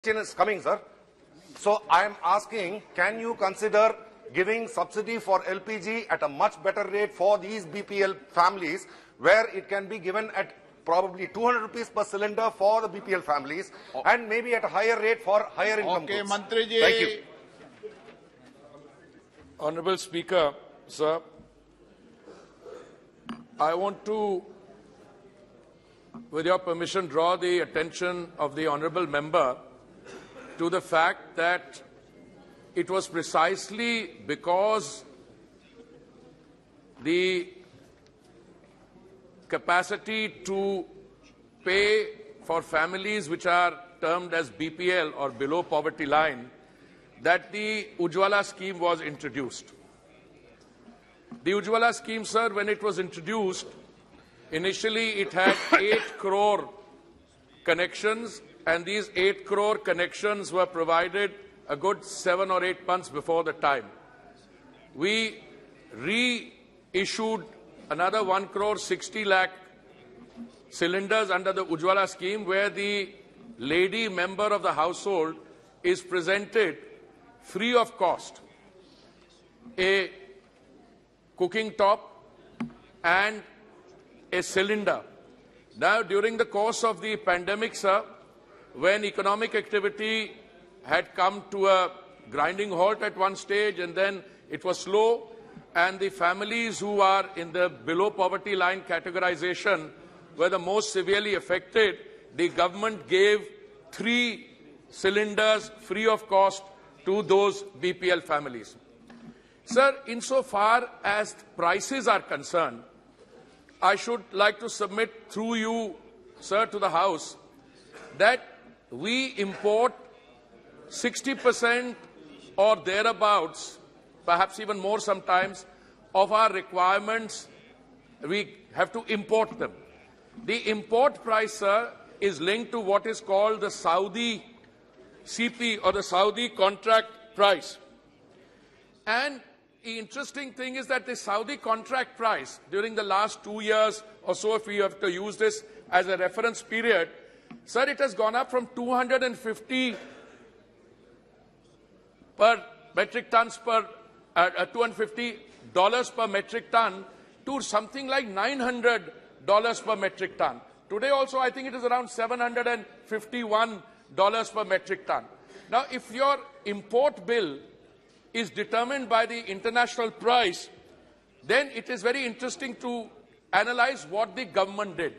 is coming, sir. So I am asking, can you consider giving subsidy for LPG at a much better rate for these BPL families, where it can be given at probably 200 rupees per cylinder for the BPL families, and maybe at a higher rate for higher income groups? Mantri ji. Thank you. Honorable Speaker, sir, I want to, with your permission, draw the attention of the honourable member to the fact that it was precisely because the capacity to pay for families which are termed as BPL or below poverty line that the Ujjwala scheme was introduced. The Ujjwala scheme, sir, when it was introduced, initially it had 8 crore connections, and these 8 crore connections were provided a good 7 or 8 months before the time. We reissued another 1 crore 60 lakh cylinders under the Ujjwala scheme, where the lady member of the household is presented free of cost a cooking top and a cylinder. Now, during the course of the pandemic, sir, when economic activity had come to a grinding halt at one stage and then it was slow, and the families who are in the below poverty line categorization were the most severely affected, the government gave 3 cylinders free of cost to those BPL families. Sir, insofar as prices are concerned, I should like to submit through you, sir, to the House that we import 60% or thereabouts, perhaps even more sometimes, of our requirements. We have to import them. The import price, sir, is linked to what is called the Saudi CP or the Saudi contract price. And the interesting thing is that the Saudi contract price during the last 2 years or so, if we have to use this as a reference period, sir, it has gone up from 250 per metric tons per $250 per metric ton to something like $900 per metric ton. Today also I think it is around $751 per metric ton. Now, if your import bill is determined by the international price, then it is very interesting to analyze what the government did.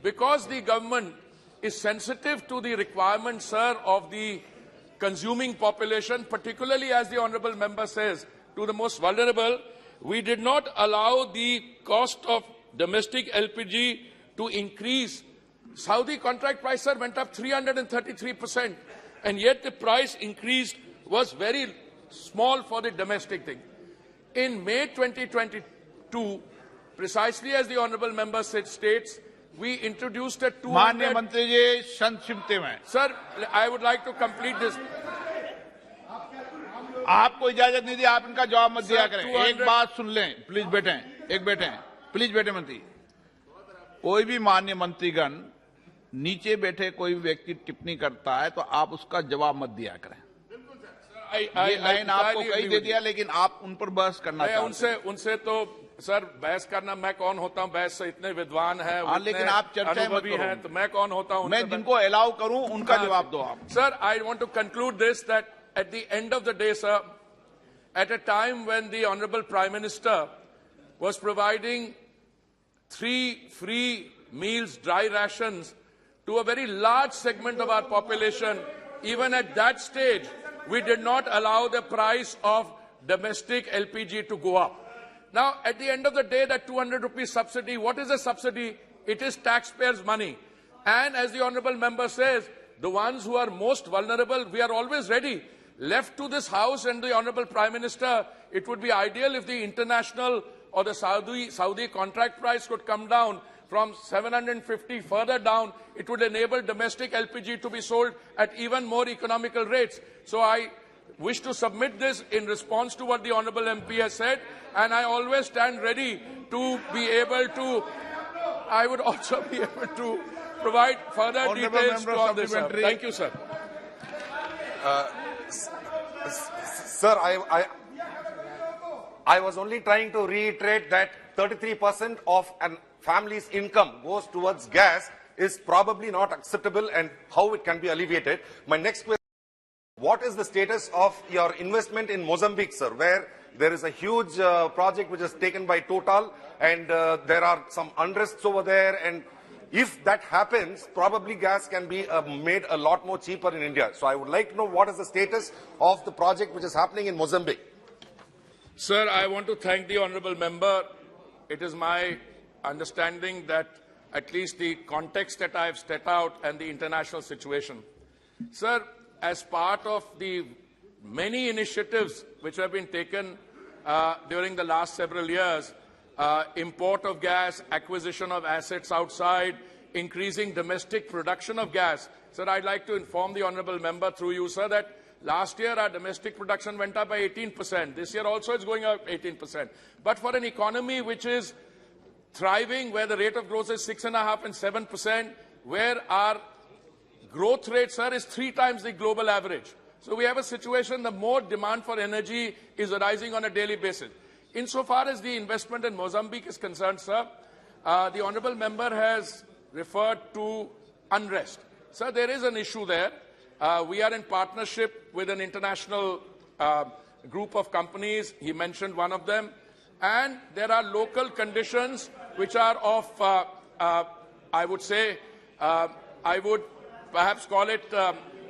Because the government is sensitive to the requirements, sir, of the consuming population, particularly, as the honourable member says, to the most vulnerable, we did not allow the cost of domestic LPG to increase. Saudi contract price, sir, went up 333%, and yet the price increase was very small for the domestic thing. In May 2022, precisely as the honourable member states, we introduced a 200... Sir, I would like to complete this. आपको इजाजत नहीं दी, आप इनका जवाब मत दिया करें। एक बात सुन लें, प्लीज बैठें, प्लीज बैठें मंत्री। कोई भी माननीय मंत्रीगण नीचे बैठे कोई व्यक्ति टिप्पणी करता है तो आप उसका जवाब मत दिया करें। ये लाइन आपको कही दे दिया, लेकिन आप उन पर बहस करना चाहते हैं। उनसे तो सर बहस करना, मैं कौन होता हूँ बहस से, इतने विद्वान हैं, लेकिन आप चर्चा मत करो, तो मैं कौन होता हूँ? मैं जिनको अलाउ करूं उनका जवाब दो आप। Sir, I want to conclude this, that at the end of the day, sir, at a time when the Honourable Prime Minister was providing 3 free meals, dry rations, to a very large segment of our population, even at that stage, we did not allow the price of domestic LPG to go up. Now, at the end of the day, that 200 rupees subsidy, what is a subsidy? It is taxpayers' money. And as the honourable member says, the ones who are most vulnerable, we are always ready. Left to this House and the honourable Prime Minister, it would be ideal if the international or the Saudi contract price could come down from 750 further down. It would enable domestic LPG to be sold at even more economical rates. So I wish to submit this in response to what the honourable MP has said, and I always stand ready to be able to, I would also be able to provide further details on this. Thank you, sir. Sir, I was only trying to reiterate that 33% of a family's income goes towards gas is probably not acceptable and how it can be alleviated. My next question, what is the status of your investment in Mozambique, sir, where there is a huge project which is taken by Total and there are some unrests over there, and if that happens, probably gas can be made a lot more cheaper in India. So I would like to know what is the status of the project which is happening in Mozambique. Sir, I want to thank the honourable member. It is my understanding that at least the context that I have set out and the international situation. Sir, as part of the many initiatives which have been taken during the last several years, import of gas, acquisition of assets outside, increasing domestic production of gas. Sir, I'd like to inform the honourable member through you, sir, that last year our domestic production went up by 18%. This year also it's going up 18%. But for an economy which is thriving, where the rate of growth is 6.5% and 7%, where our growth rate, sir, is 3 times the global average. So we have a situation, the more demand for energy is arising on a daily basis. Insofar as the investment in Mozambique is concerned, sir, the honourable member has referred to unrest. Sir, there is an issue there. We are in partnership with an international group of companies. He mentioned one of them. And there are local conditions which are of, I would say, I would perhaps call it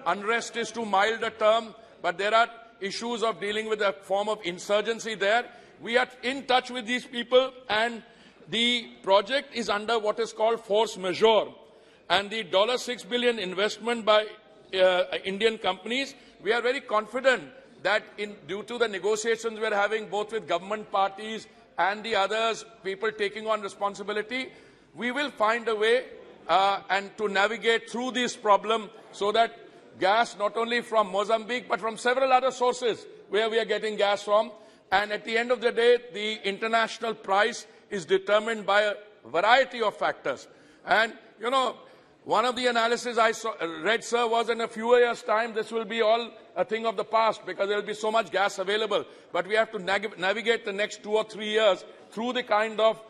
unrest is too mild a term, but there are issues of dealing with a form of insurgency there. We are in touch with these people, and the project is under what is called force majeure. And the $6 billion investment by Indian companies, we are very confident that due to the negotiations we are having both with government parties and the others, people taking on responsibility, we will find a way and to navigate through this problem so that gas not only from Mozambique but from several other sources where we are getting gas from. And at the end of the day, the international price is determined by a variety of factors. And, you know, one of the analysis I read, sir, was in a few years' time, this will be all a thing of the past because there will be so much gas available. But we have to navigate the next 2 or 3 years through the kind of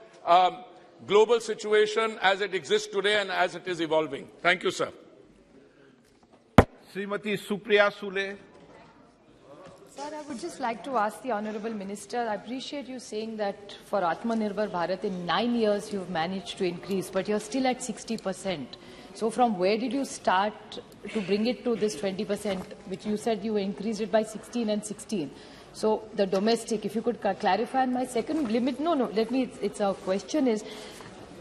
global situation as it exists today and as it is evolving. Thank you, sir. Srimati Supriya Sule. Sir, I would just like to ask the Honourable Minister, I appreciate you saying that for Atmanirbhar Bharat in 9 years you've managed to increase, but you're still at 60%. So from where did you start to bring it to this 20%, which you said you increased it by 16 and 16? So the domestic, if you could clarify. And my second limit, it's a question is,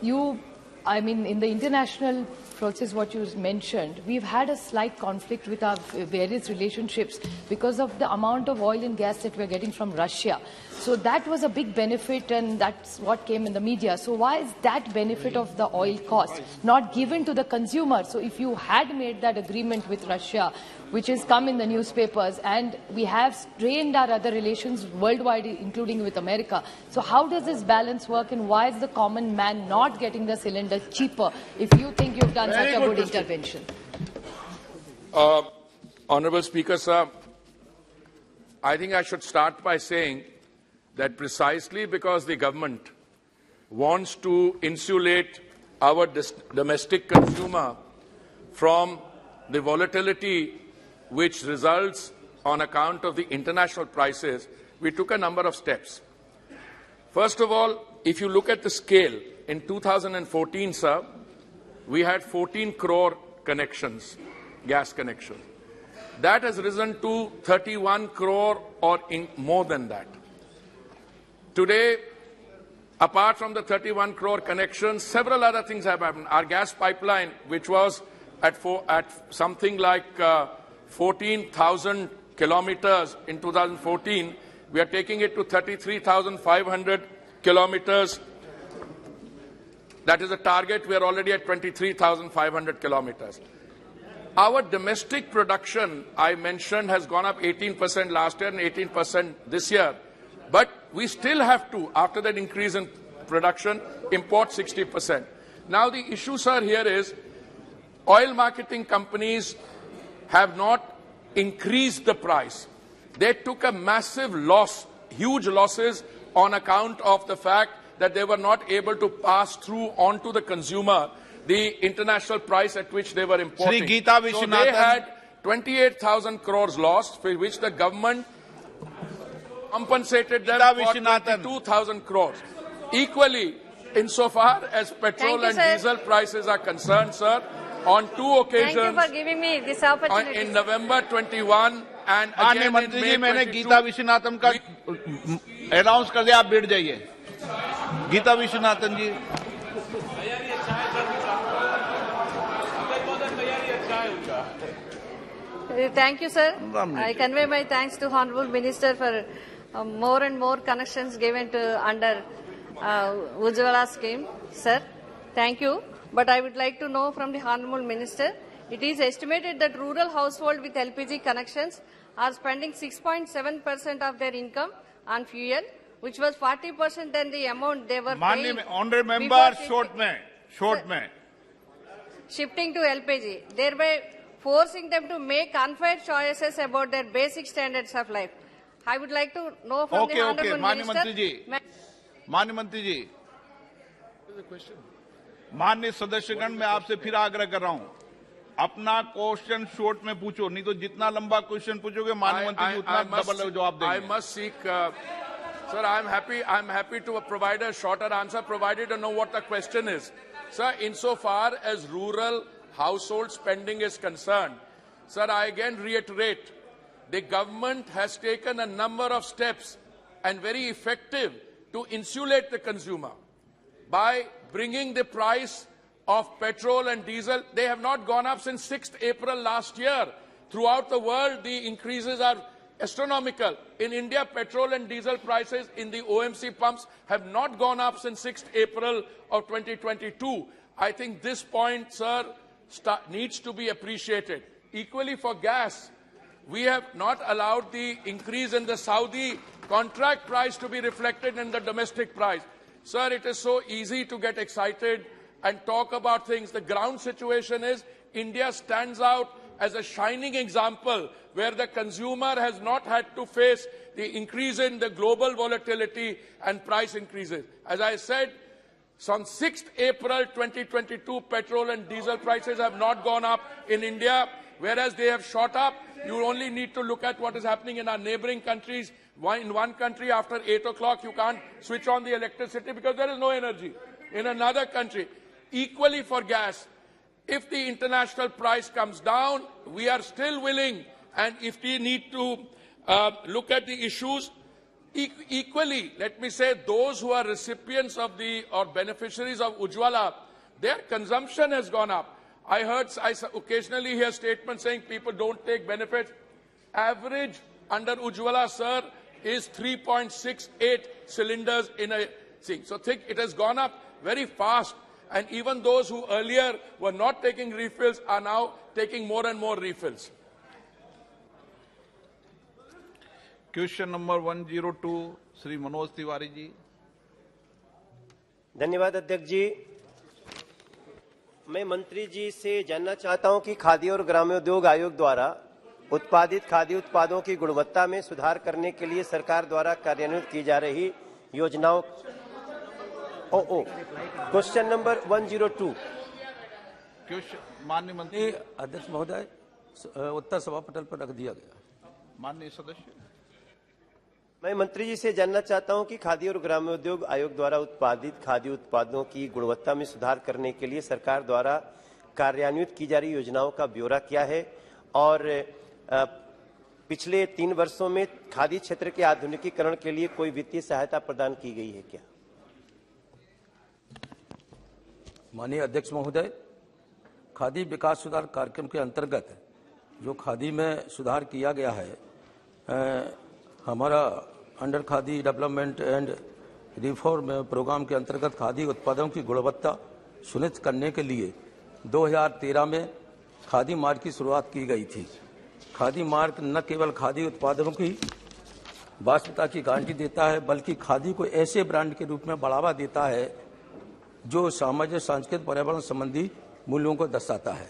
in the international process, what you mentioned, we've had a slight conflict with our various relationships because of the amount of oil and gas that we're getting from Russia. So that was a big benefit, and that's what came in the media. So why is that benefit of the oil cost not given to the consumer? So if you had made that agreement with Russia, which has come in the newspapers, and we have strained our other relations worldwide, including with America. So how does this balance work, and why is the common man not getting the cylinder cheaper if you think you've done such a good intervention? Honourable Speaker, sir, I think I should start by saying that precisely because the government wants to insulate our domestic consumer from the volatility which results on account of the international prices, we took a number of steps. First of all, if you look at the scale, in 2014, sir, we had 14 crore connections, gas connections. That has risen to 31 crore or more than that. Today, apart from the 31 crore connections, several other things have happened. Our gas pipeline, which was at something like 14,000 kilometers in 2014, we are taking it to 33,500 kilometers. That is a target. We are already at 23,500 kilometers. Our domestic production, I mentioned, has gone up 18% last year and 18% this year. But we still have to, after that increase in production, import 60%. Now the issue, sir, here is oil marketing companies have not increased the price. They took a massive loss, huge losses on account of the fact that they were not able to pass through onto the consumer the international price at which they were importing. So they had 28,000 crores lost, for which the government compensated them for 22,000 crores. Equally, insofar as petrol and diesel prices are concerned, sir, on two occasions, thank you for giving me this opportunity. In November 21 and again मंत्री जी, in May मैंने 22, गीता विश्वनाथन का announce कर दिया, आप बैठ जाइए। गीता विश्वनाथन जी। Thank you, sir. I convey my thanks to Honorable Minister for more and more connections given to under Ujjwala scheme. Sir, thank you. But I would like to know from the Honorable Minister, it is estimated that rural households with LPG connections are spending 6.7% of their income on fuel, which was 40% than the amount they were paying. Honorable Member, short mein. Shifting to LPG, thereby forcing them to make unfair choices about their basic standards of life. I would like to know from the Honorable Minister. माननीय मंत्री जी, माननीय सदस्यगण, मैं आपसे फिर आग्रह कर रहा हूं, अपना क्वेश्चन शॉर्ट में पूछो, नहीं तो जितना लंबा क्वेश्चन पूछोगे माननीय मंत्री जी उतना डबल जवाब देंगे। I must seek, sir, I'm happy to provide a shorter answer, provided to know what the question is. Sir, insofar as rural household spending is concerned, sir, I again reiterate, the government has taken a number of steps and very effective to insulate the consumer by bringing the price of petrol and diesel. They have not gone up since 6th April last year. Throughout the world, the increases are astronomical. In India, petrol and diesel prices in the OMC pumps have not gone up since 6th April of 2022. I think this point, sir, needs to be appreciated. Equally for gas, we have not allowed the increase in the Saudi contract price to be reflected in the domestic price. Sir, it is so easy to get excited and talk about things. The ground situation is India stands out as a shining example where the consumer has not had to face the increase in the global volatility and price increases. As I said, on 6th April 2022, petrol and diesel prices have not gone up in India, whereas they have shot up. You only need to look at what is happening in our neighboring countries. In one country, after 8 o'clock, you can't switch on the electricity because there is no energy. In another country, equally for gas, if the international price comes down, we are still willing, and if we need to look at the issues, equally, let me say, those who are recipients of or beneficiaries of Ujjwala, their consumption has gone up. I occasionally hear statements saying people don't take benefits. Average under Ujjwala, sir, is 3.68 cylinders in a thing. So think it has gone up very fast. And even those who earlier were not taking refills are now taking more and more refills. Question number 102 Shri Manoj Tiwari ji. धन्यवाद अध्यक्ष जी। मैं मंत्री जी से जानना चाहता हूं कि खादी और ग्रामोद्योग आयोग द्वारा उत्पादित खाद्य उत्पादों की गुणवत्ता में सुधार करने के लिए सरकार द्वारा कार्यान्वित की जा रही योजनाओं। Question number 102। माननीय मंत्री। अध्यक्ष महोदय, उत्तर सभा पटल पर रख दिया गया। माननीय सदस्य, मैं मंत्री जी से जानना चाहता हूं कि खादी और ग्रामोद्योग आयोग द्वारा उत्पादित खाद्य उत्पादों की गुणवत्ता में सुधार करने के लिए सरकार द्वारा कार्यान्वित की जा रही योजनाओं का ब्यौरा क्या है और पिछले 3 वर्षों में खादी क्षेत्र के आधुनिकीकरण के लिए कोई वित्तीय सहायता प्रदान की गई है क्या? माननीय अध्यक्ष महोदय, खादी विकास सुधार कार्यक्रम के अंतर्गत जो खादी में सुधार किया गया है, हमारा under Khadi development and reform programme के अंतर्गत खादी उत्पादों की गुणवत्ता सुनिश्चित करने के लिए 2013 में खादी मार्क की शुरुआत की गई थी। खादी मार्क न केवल खादी उत्पादों की वास्तविकता की गारंटी देता है, बल्कि खादी को ऐसे ब्रांड के रूप में बढ़ावा देता है जो सामाजिक, सांस्कृतिक, पर्यावरण संबंधी मूल्यों को दर्शाता है।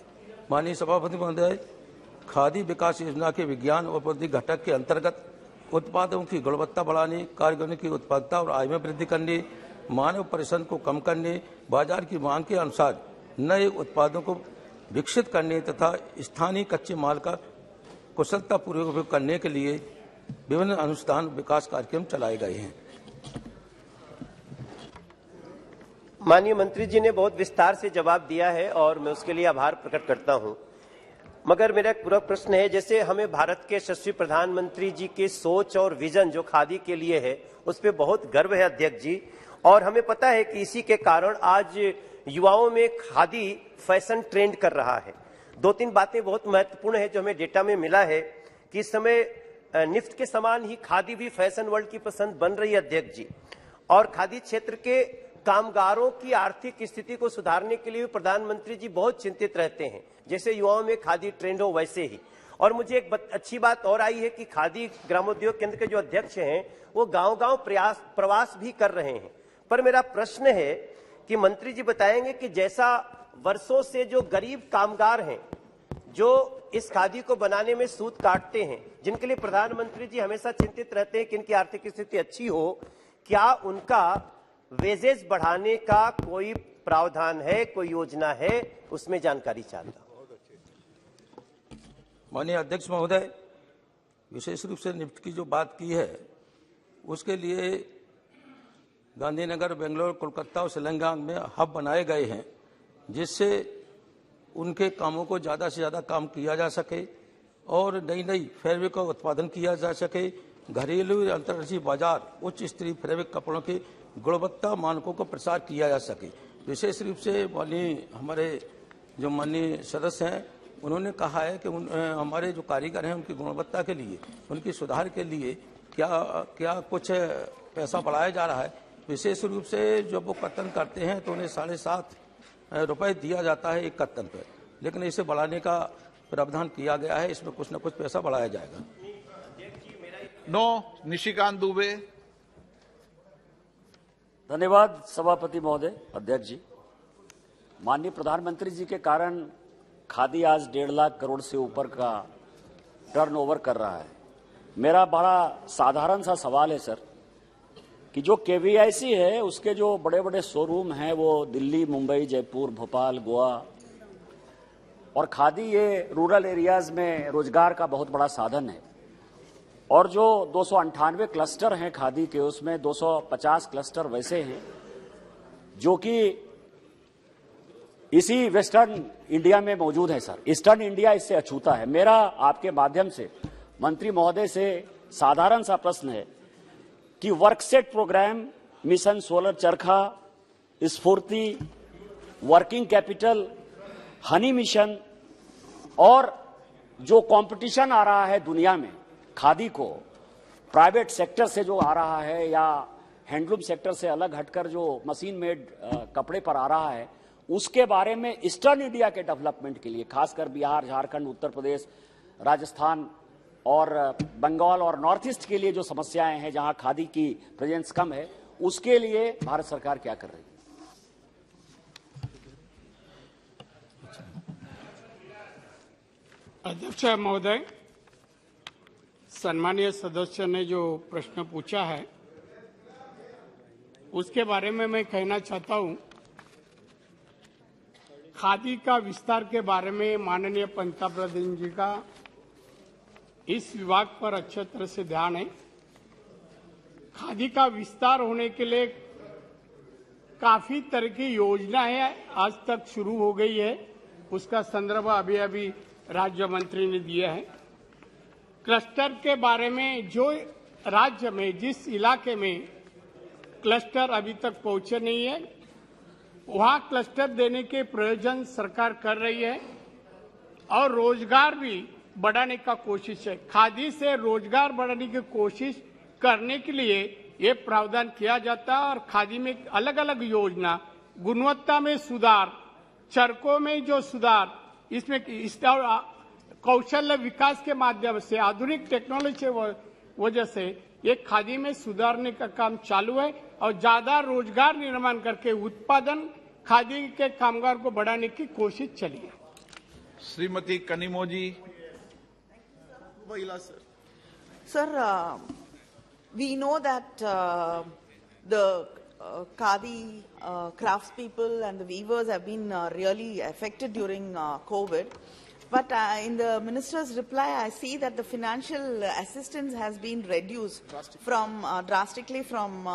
माननीय सभापति महोदय, खादी विकास योजना के विज्ञान और प्रौद्योगिकी घटक के अंतर्गत उत्पादों की गुणवत्ता बढ़ाने, कारीगरों की उत्पादकता और आय में वृद्धि करने, मानव परिश्रम को कम करने, बाजार की मांग के अनुसार नए उत्पादों को विकसित करने तथा स्थानीय कच्चे माल का कुशलतापूर्वक उपयोग करने के लिए विभिन्न अनुसंधान विकास कार्यक्रम चलाए गए हैं। माननीय मंत्री जी ने बहुत विस्तार से जवाब दिया है और मैं उसके लिए आभार प्रकट करता हूं। मगर मेरा एक पूरा प्रश्न है, जैसे हमें भारत के यशस्वी प्रधानमंत्री जी की सोच और विजन जो खादी के लिए है उस पर बहुत गर्व है अध्यक्ष जी, और हमें पता है कि इसी के कारण आज युवाओं में खादी फैशन ट्रेंड कर रहा है। दो तीन बातें बहुत महत्वपूर्ण है जो हमें डेटा में मिला है कि इस समय निफ्ट के समान ही खादी भी फैशन वर्ल्ड की पसंद बन रही है अध्यक्ष जी, और खादी क्षेत्र के कामगारों की आर्थिक स्थिति को सुधारने के लिए प्रधानमंत्री जी बहुत चिंतित रहते हैं, जैसे युवाओं में खादी ट्रेंड हो वैसे ही। और मुझे एक अच्छी बात और आई है कि खादी ग्रामोद्योग केंद्र के जो अध्यक्ष हैं वो गांव-गांव प्रवास भी कर रहे हैं। पर मेरा प्रश्न है कि मंत्री जी बताएंगे कि जैसा वर्षों से जो गरीब कामगार हैं जो इस खादी को बनाने में सूत काटते हैं, जिनके लिए प्रधानमंत्री जी हमेशा चिंतित रहते हैं कि इनकी आर्थिक स्थिति अच्छी हो, क्या उनका वेजेस बढ़ाने का कोई प्रावधान है, कोई योजना है, उसमें जानकारी चाहता हूं। माननीय अध्यक्ष महोदय, विशेष रूप से निफ्ट की जो बात की है उसके लिए गांधीनगर, बेंगलोर, कोलकाता और तेलंगाना में हब बनाए गए हैं, जिससे उनके कामों को ज़्यादा से ज़्यादा काम किया जा सके और नई नई फैब्रिक का उत्पादन किया जा सके। घरेलू और अंतर्राष्ट्रीय बाजार उच्च स्तरीय फैब्रिक कपड़ों के गुणवत्ता मानकों का प्रसार किया जा सके। विशेष रूप से हमारे जो माननीय सदस्य हैं उन्होंने कहा है कि हमारे जो कारीगर हैं उनकी गुणवत्ता के लिए, उनकी सुधार के लिए क्या कुछ पैसा बढ़ाया जा रहा है। विशेष रूप से जब वो कर्तन करते हैं तो उन्हें 7.5 रुपये दिया जाता है एक कर्तन पर, लेकिन इसे बढ़ाने का प्रावधान किया गया है, इसमें कुछ न कुछ पैसा बढ़ाया जाएगा। निशिकांत दुबे। धन्यवाद सभापति महोदय, अध्यक्ष जी। माननीय प्रधानमंत्री जी के कारण खादी आज 1.5 लाख करोड़ से ऊपर का टर्नओवर कर रहा है। मेरा बड़ा साधारण सा सवाल है सर कि जो केवीआईसी है उसके जो बड़े बड़े शोरूम हैं वो दिल्ली, मुंबई, जयपुर, भोपाल, गोवा, और खादी ये रूरल एरियाज में रोजगार का बहुत बड़ा साधन है। और जो 298 क्लस्टर हैं खादी के, उसमें 250 क्लस्टर वैसे हैं जो कि इसी वेस्टर्न इंडिया में मौजूद है सर। ईस्टर्न इंडिया इससे अछूता है। मेरा आपके माध्यम से मंत्री महोदय से साधारण सा प्रश्न है कि वर्कसेट प्रोग्राम, मिशन सोलर चरखा, स्फूर्ति, वर्किंग कैपिटल, हनी मिशन और जो कंपटीशन आ रहा है दुनिया में खादी को प्राइवेट सेक्टर से जो आ रहा है या हैंडलूम सेक्टर से अलग हटकर जो मशीन मेड कपड़े पर आ रहा है, उसके बारे में ईस्टर्न इंडिया के डेवलपमेंट के लिए, खासकर बिहार, झारखंड, उत्तर प्रदेश, राजस्थान और बंगाल और नॉर्थ ईस्ट के लिए जो समस्याएं हैं जहां खादी की प्रेजेंस कम है, उसके लिए भारत सरकार क्या कर रही है? अध्यक्ष महोदय, सम्मानीय सदस्य ने जो प्रश्न पूछा है उसके बारे में मैं कहना चाहता हूं। खादी का विस्तार के बारे में माननीय पंतप्रधान जी का इस विभाग पर अच्छे तरह से ध्यान है। खादी का विस्तार होने के लिए काफी तरह की योजनाएं आज तक शुरू हो गई है, उसका संदर्भ अभी अभी राज्य मंत्री ने दिया है। क्लस्टर के बारे में जो राज्य में जिस इलाके में क्लस्टर अभी तक पहुंचे नहीं है, वहां क्लस्टर देने के प्रयोजन सरकार कर रही है और रोजगार भी बढ़ाने का कोशिश है। खादी से रोजगार बढ़ाने की कोशिश करने के लिए ये प्रावधान किया जाता है और खादी में अलग अलग योजना, गुणवत्ता में सुधार, चरखों में जो सुधार, इसमें कौशल्य विकास के माध्यम से, आधुनिक टेक्नोलॉजी के वजह से ये खादी में सुधारने का काम चालू है और ज्यादा रोजगार निर्माण करके उत्पादन खादी के कामगार को बढ़ाने की कोशिश चली है। Shrimati Kanimozhi. Sir, we know that the khadi craftspeople and the weavers have been really affected during COVID. But in the minister's reply, I see that the financial assistance has been reduced drastically from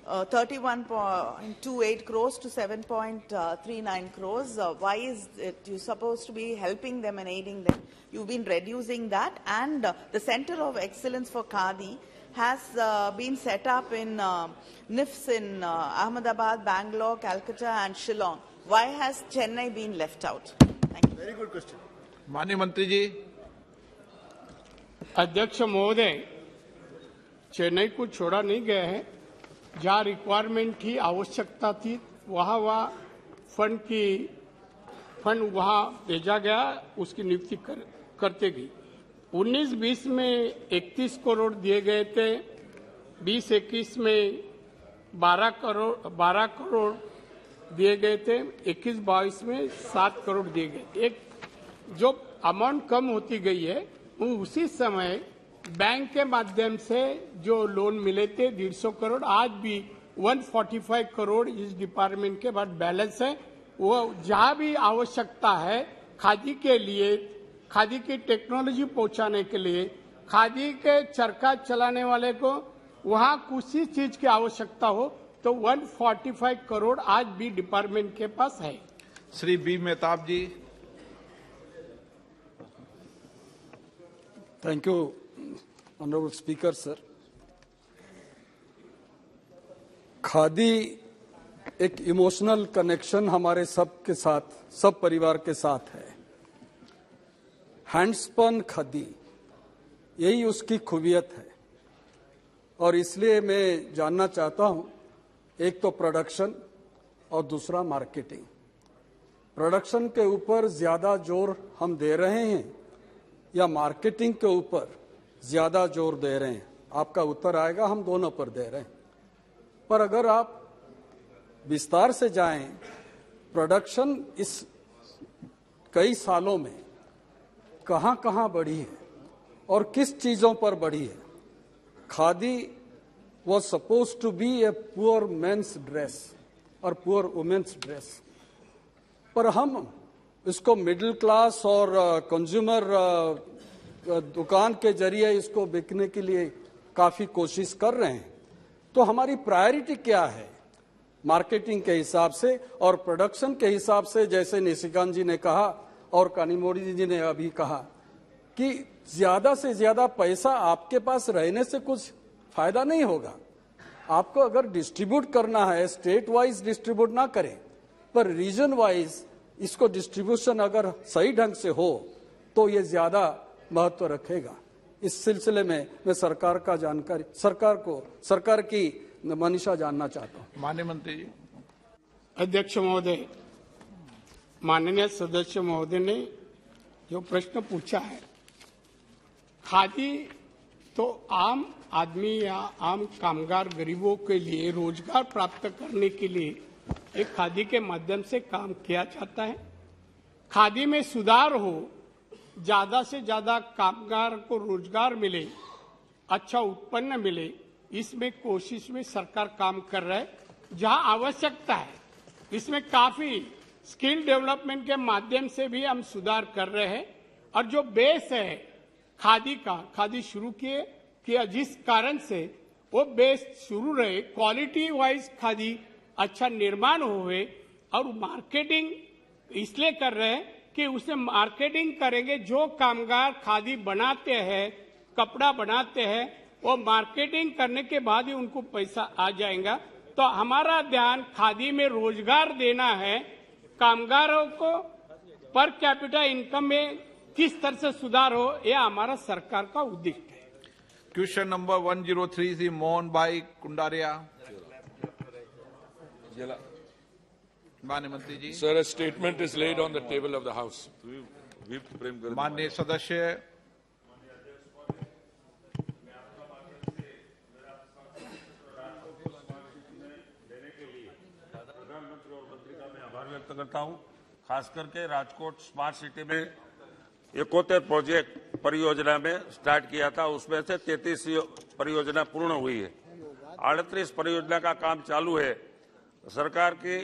31.28 crores to 7.39 crores. Why is it you supposed to be helping them and aiding them? You've been reducing that, and the Center of Excellence for Khadi has been set up in NIFs in Ahmedabad, Bangalore, Calcutta and Shillong. Why has Chennai been left out? Thank you. Very good question. माननीय मंत्री जी। अध्यक्ष महोदय, चेन्नई को छोड़ा नहीं गया है। जहाँ रिक्वायरमेंट थी, आवश्यकता थी, वहाँ फंड वहाँ भेजा गया, उसकी नियुक्ति करते गई। 19-20 में 31 करोड़ दिए गए थे, 20-21 में 12 करोड़ दिए गए थे, 21-22 में 7 करोड़ दिए गए। एक जो अमाउंट कम होती गई है, उसी समय बैंक के माध्यम से जो लोन मिले थे 150 करोड़, आज भी 145 करोड़ इस डिपार्टमेंट के बाद बैलेंस है। वो जहाँ भी आवश्यकता है खादी के लिए, खादी की टेक्नोलॉजी पहुंचाने के लिए, खादी के चरखा चलाने वाले को वहाँ कुछ ही चीज की आवश्यकता हो तो 145 करोड़ आज भी डिपार्टमेंट के पास है। Shri B Mehtab ji. Thank you, Honorable Speaker, sir. Khadi एक इमोशनल कनेक्शन हमारे सबके साथ, सब परिवार के साथ है। हैंडस्पन खादी, यही उसकी खूबियत है। और इसलिए मैं जानना चाहता हूं, एक तो प्रोडक्शन और दूसरा मार्केटिंग। प्रोडक्शन के ऊपर ज्यादा जोर हम दे रहे हैं या मार्केटिंग के ऊपर ज्यादा जोर दे रहे हैं? आपका उत्तर आएगा, हम दोनों पर दे रहे हैं। पर अगर आप विस्तार से जाएं, प्रोडक्शन इस कई सालों में कहां-कहां बढ़ी है और किस चीजों पर बढ़ी है? Khadi was supposed to be a poor men's dress और poor women's dress, पर हम इसको मिडिल क्लास और कंज्यूमर दुकान के जरिए इसको बिकने के लिए काफी कोशिश कर रहे हैं। तो हमारी प्रायोरिटी क्या है मार्केटिंग के हिसाब से और प्रोडक्शन के हिसाब से? जैसे निशिकांत जी ने कहा और कानीमोड़ी जी ने अभी कहा कि ज्यादा से ज्यादा पैसा आपके पास रहने से कुछ फायदा नहीं होगा। आपको अगर डिस्ट्रीब्यूट करना है, स्टेट वाइज डिस्ट्रीब्यूट ना करें, पर रीजन वाइज इसको डिस्ट्रीब्यूशन अगर सही ढंग से हो तो ये ज्यादा महत्व रखेगा। इस सिलसिले में मैं सरकार की मनीषा जानना चाहता हूं। माननीय मंत्री जी। अध्यक्ष महोदय, माननीय सदस्य महोदय ने जो प्रश्न पूछा है, खादी तो आम आदमी या आम कामगार गरीबों के लिए रोजगार प्राप्त करने के लिए एक खादी के माध्यम से काम किया जाता है। खादी में सुधार हो, ज्यादा से ज्यादा कामगार को रोजगार मिले, अच्छा उत्पन्न मिले, इसमें कोशिश में सरकार काम कर रहा है। जहां आवश्यकता है इसमें काफी स्किल डेवलपमेंट के माध्यम से भी हम सुधार कर रहे हैं। और जो बेस है खादी का, खादी शुरू किया जिस कारण से वो बेस शुरू रहे, क्वालिटी वाइज खादी अच्छा निर्माण हुए। और मार्केटिंग इसलिए कर रहे हैं कि उसमें मार्केटिंग करेंगे। जो कामगार खादी बनाते हैं, कपड़ा बनाते हैं, वो मार्केटिंग करने के बाद ही उनको पैसा आ जाएगा। तो हमारा ध्यान खादी में रोजगार देना है, कामगारों को पर कैपिटा इनकम में किस तरह से सुधार हो, यह हमारा सरकार का उद्देश्य है। क्वेश्चन नंबर 103 श्री मोहन भाई कुंडारिया। माननीय मंत्री जी। Sir, a statement is laid on the table of the House. माननीय सदस्य। प्रधानमंत्री और मंत्री का मैं आभार व्यक्त करता हूं। खास करके राजकोट स्मार्ट सिटी में 71 प्रोजेक्ट परियोजना में स्टार्ट किया था, उसमें से 33 परियोजना पूर्ण हुई है। 38 परियोजना का काम चालू है। सरकार की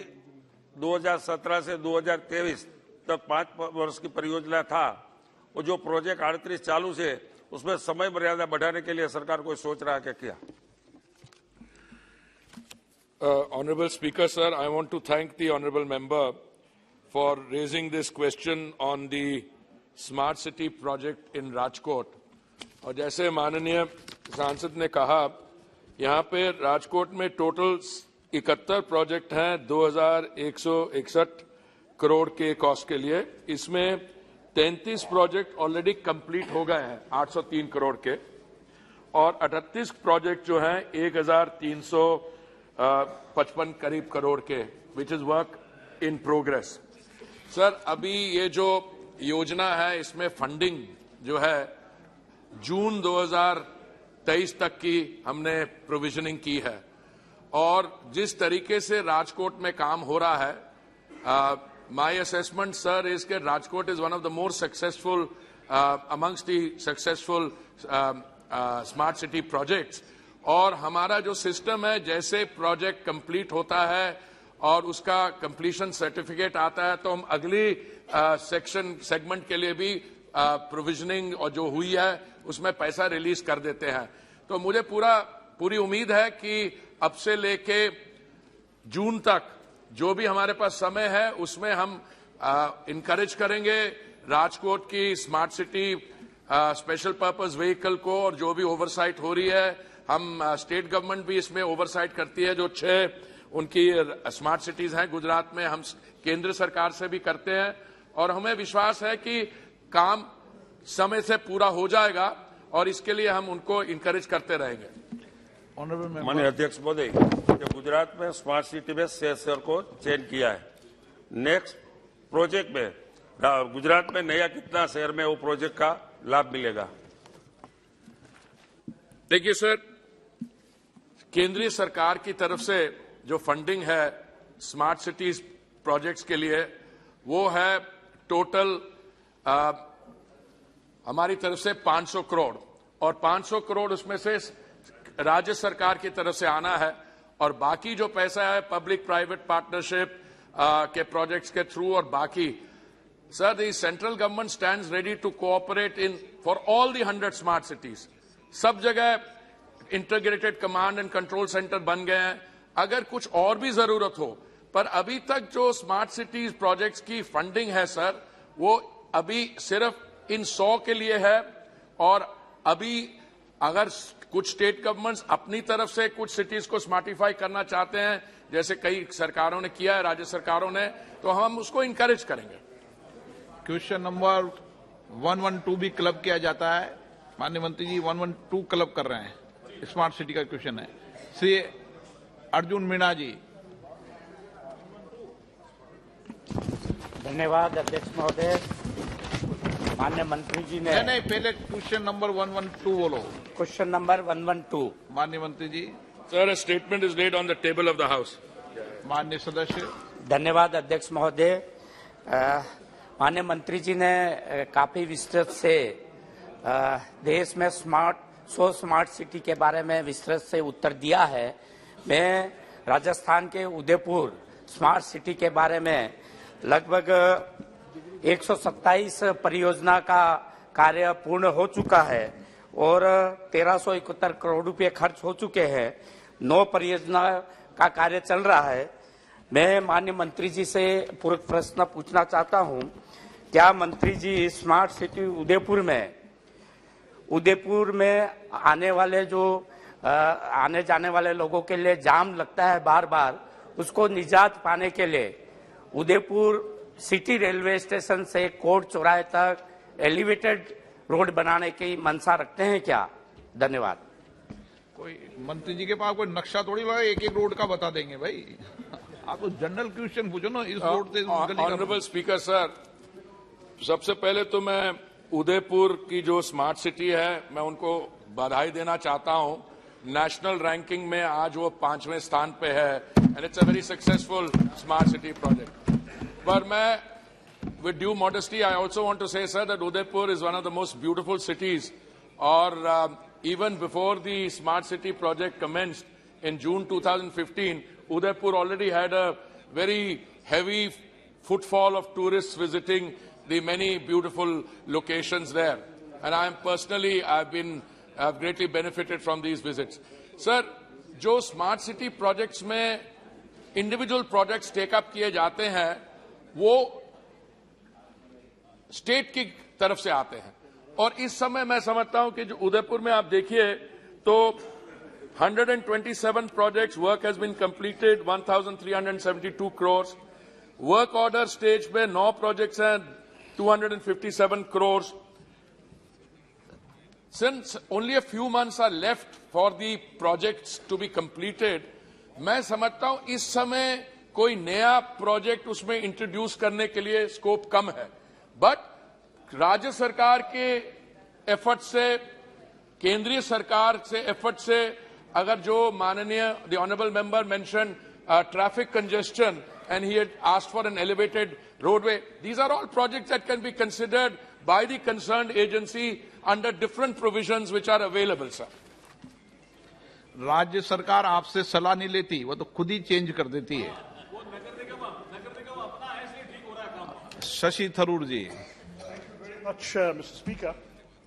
2017 से 2023 तक 5 वर्ष की परियोजना था। वो जो प्रोजेक्ट 38 चालू से उसमें समय मर्यादा बढ़ाने के लिए सरकार कोई सोच रहा है क्या? Honorable Speaker, sir, I want to thank the honorable member for raising this question on the smart city project in Rajkot. और जैसे माननीय सांसद ने कहा, यहाँ पे राजकोट में टोटल 71 प्रोजेक्ट हैं 2161 करोड़ के कॉस्ट के लिए। इसमें 33 प्रोजेक्ट ऑलरेडी कंप्लीट हो गए हैं 803 करोड़ के, और 38 प्रोजेक्ट जो हैं 1355 करीब करोड़ के, which is work in progress. Sir, अभी ये जो योजना है इसमें फंडिंग जो है जून 2023 तक की हमने प्रोविजनिंग की है, और जिस तरीके से राजकोट में काम हो रहा है, my assessment, sir, is that Rajkot is one of the more successful amongst the successful smart city projects. और हमारा जो सिस्टम है, जैसे प्रोजेक्ट कंप्लीट होता है और उसका कंप्लीशन सर्टिफिकेट आता है, तो हम अगली सेगमेंट के लिए भी प्रोविजनिंग और जो हुई है उसमें पैसा रिलीज कर देते हैं। तो मुझे पूरी उम्मीद है कि अब से लेके जून तक जो भी हमारे पास समय है उसमें हम इनकरेज करेंगे राजकोट की smart city special purpose vehicle को, और जो भी ओवरसाइट हो रही है, हम स्टेट गवर्नमेंट भी इसमें ओवरसाइट करती है। जो 6 उनकी स्मार्ट सिटीज हैं गुजरात में, हम केंद्र सरकार से भी करते हैं, और हमें विश्वास है कि काम समय से पूरा हो जाएगा, और इसके लिए हम उनको इनकरेज करते रहेंगे। माननीय अध्यक्ष महोदय, गुजरात में स्मार्ट सिटी में 6 शहर को चयन किया है। नेक्स्ट प्रोजेक्ट में गुजरात में नया कितना शहर में वो प्रोजेक्ट का लाभ मिलेगा? देखिए सर, केंद्रीय सरकार की तरफ से जो फंडिंग है स्मार्ट सिटीज प्रोजेक्ट्स के लिए, वो है टोटल हमारी तरफ से 500 करोड़, और 500 करोड़ उसमें से राज्य सरकार की तरफ से आना है, और बाकी जो पैसा है पब्लिक प्राइवेट पार्टनरशिप के प्रोजेक्ट्स के थ्रू, और बाकी sir the central government stands ready to cooperate in for all the 100 smart cities. सब जगह integrated command and control centre बन गए हैं। अगर कुछ और भी जरूरत हो, पर अभी तक जो स्मार्ट सिटीज प्रोजेक्ट्स की फंडिंग है सर, वो अभी सिर्फ इन 100 के लिए है, और अभी अगर कुछ स्टेट गवर्नमेंट्स अपनी तरफ से कुछ सिटीज को स्मार्टिफाई करना चाहते हैं, जैसे कई सरकारों ने किया है, राज्य सरकारों ने, तो हम उसको इनकरेज करेंगे। क्वेश्चन नंबर 112 भी क्लब किया जाता है। माननीय मंत्री जी 112 क्लब कर रहे हैं, स्मार्ट सिटी का क्वेश्चन है। श्री अर्जुन मीणा जी। धन्यवाद अध्यक्ष महोदय। माननीय मंत्री जी ने नहीं, पहले क्वेश्चन नंबर 112 बोलो। Question number 112। माननीय मंत्री जी। Sir, a statement is laid on the table of the house. माननीय सदस्य। धन्यवाद अध्यक्ष महोदय। माननीय मंत्री जी ने काफी विस्तृत से देश में 100 स्मार्ट सिटी के बारे में विस्तृत से उत्तर दिया है। मैं राजस्थान के उदयपुर स्मार्ट सिटी के बारे में लगभग 127 परियोजना का कार्य पूर्ण हो चुका है और 1371 करोड़ रुपए खर्च हो चुके हैं। 9 परियोजना का कार्य चल रहा है। मैं माननीय मंत्री जी से पूरक प्रश्न पूछना चाहता हूं, क्या मंत्री जी स्मार्ट सिटी उदयपुर में आने जाने वाले लोगों के लिए जाम लगता है बार बार, उसको निजात पाने के लिए उदयपुर सिटी रेलवे स्टेशन से कोट चौराहे तक एलिवेटेड रोड बनाने की मंशा रखते हैं क्या? धन्यवाद। कोई मंत्री जी के पास कोई नक्शा थोड़ी लगा, एक रोड का बता देंगे भाई। आप तो जनरल क्वेश्चन पूछो ना, इस रोड से ऑनरेबल स्पीकर सर, सबसे पहले तो मैं उदयपुर की जो स्मार्ट सिटी है, मैं उनको बधाई देना चाहता हूं। नेशनल रैंकिंग में आज वो 5वें स्थान पे है, and it's a very successful smart city project. पर मैं with due modesty, I also want to say, sir, that Udaipur is one of the most beautiful cities. Or even before the smart city project commenced in June 2015, Udaipur already had a very heavy footfall of tourists visiting the many beautiful locations there. And I've greatly benefited from these visits. Sir, जो smart city projects में individual projects take up किए जाते हैं वो state की तरफ से आते हैं, और इस समय मैं समझता हूं कि जो उदयपुर में आप देखिए तो 127 projects work has been completed, 1372 crores, work order stage में 9 प्रोजेक्ट्स हैं, 257 crores. Since only a few months are left for the projects to be completed, मैं समझता हूं इस समय कोई नया प्रोजेक्ट उसमें इंट्रोड्यूस करने के लिए स्कोप कम है. बट राज्य सरकार के एफर्ट से, केंद्रीय सरकार से एफर्ट से, अगर जो माननीय the honourable member mention traffic congestion and he had asked for an elevated roadway, these are all projects that can be considered by the concerned agency under different provisions which are available, sir. राज्य सरकार आपसे सलाह नहीं लेती, वो तो खुद ही change कर देती है. शशि थरूर जी. Mr. Speaker.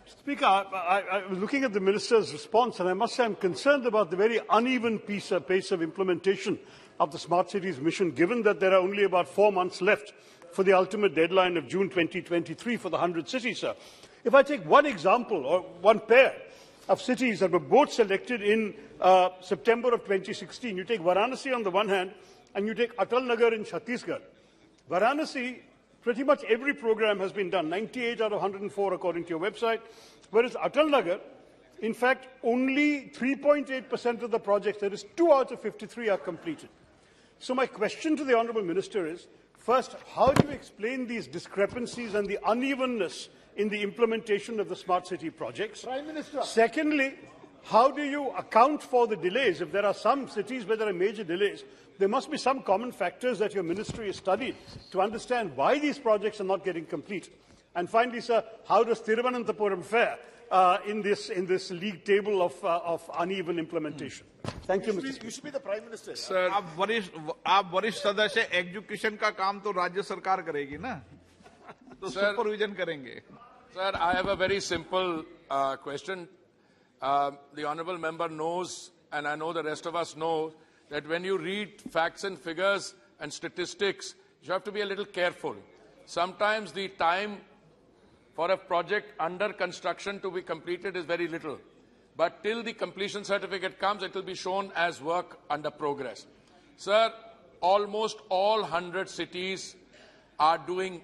Speaker, I was looking at the Minister's response, and I must say I'm concerned about the very uneven pace of implementation of the Smart Cities mission, given that there are only about 4 months left for the ultimate deadline of June 2023 for the 100 cities, sir. If I take one example, or one pair of cities that were both selected in September of 2016, you take Varanasi on the one hand, and you take Atal Nagar in Chhattisgarh. Varanasi, pretty much every program has been done, 98 out of 104 according to your website, whereas Atal Nagar, in fact, only 3.8% of the projects, that is 2 out of 53, are completed. So my question to the Honourable Minister is, first, how do you explain these discrepancies and the unevenness in the implementation of the smart city projects? Prime Minister. Secondly, how do you account for the delays? If there are some cities where there are major delays, there must be some common factors that your ministry has studied to understand why these projects are not getting complete. And finally, sir, how does Thiruvananthapuram fare in this league table of uneven implementation? Thank you, Mr. Speaker. You should be the Prime Minister. Sir, आप वरिष्ठ सदस्य, education का काम तो राज्य सरकार करेगी ना, तो सुपरविजन करेंगे. Sir, I have a very simple question. The honourable member knows, and I know the rest of us know, that when you read facts and figures and statistics, you have to be a little careful. Sometimes the time for a project under construction to be completed is very little. But till the completion certificate comes, it will be shown as work under progress. Sir, almost all 100 cities are doing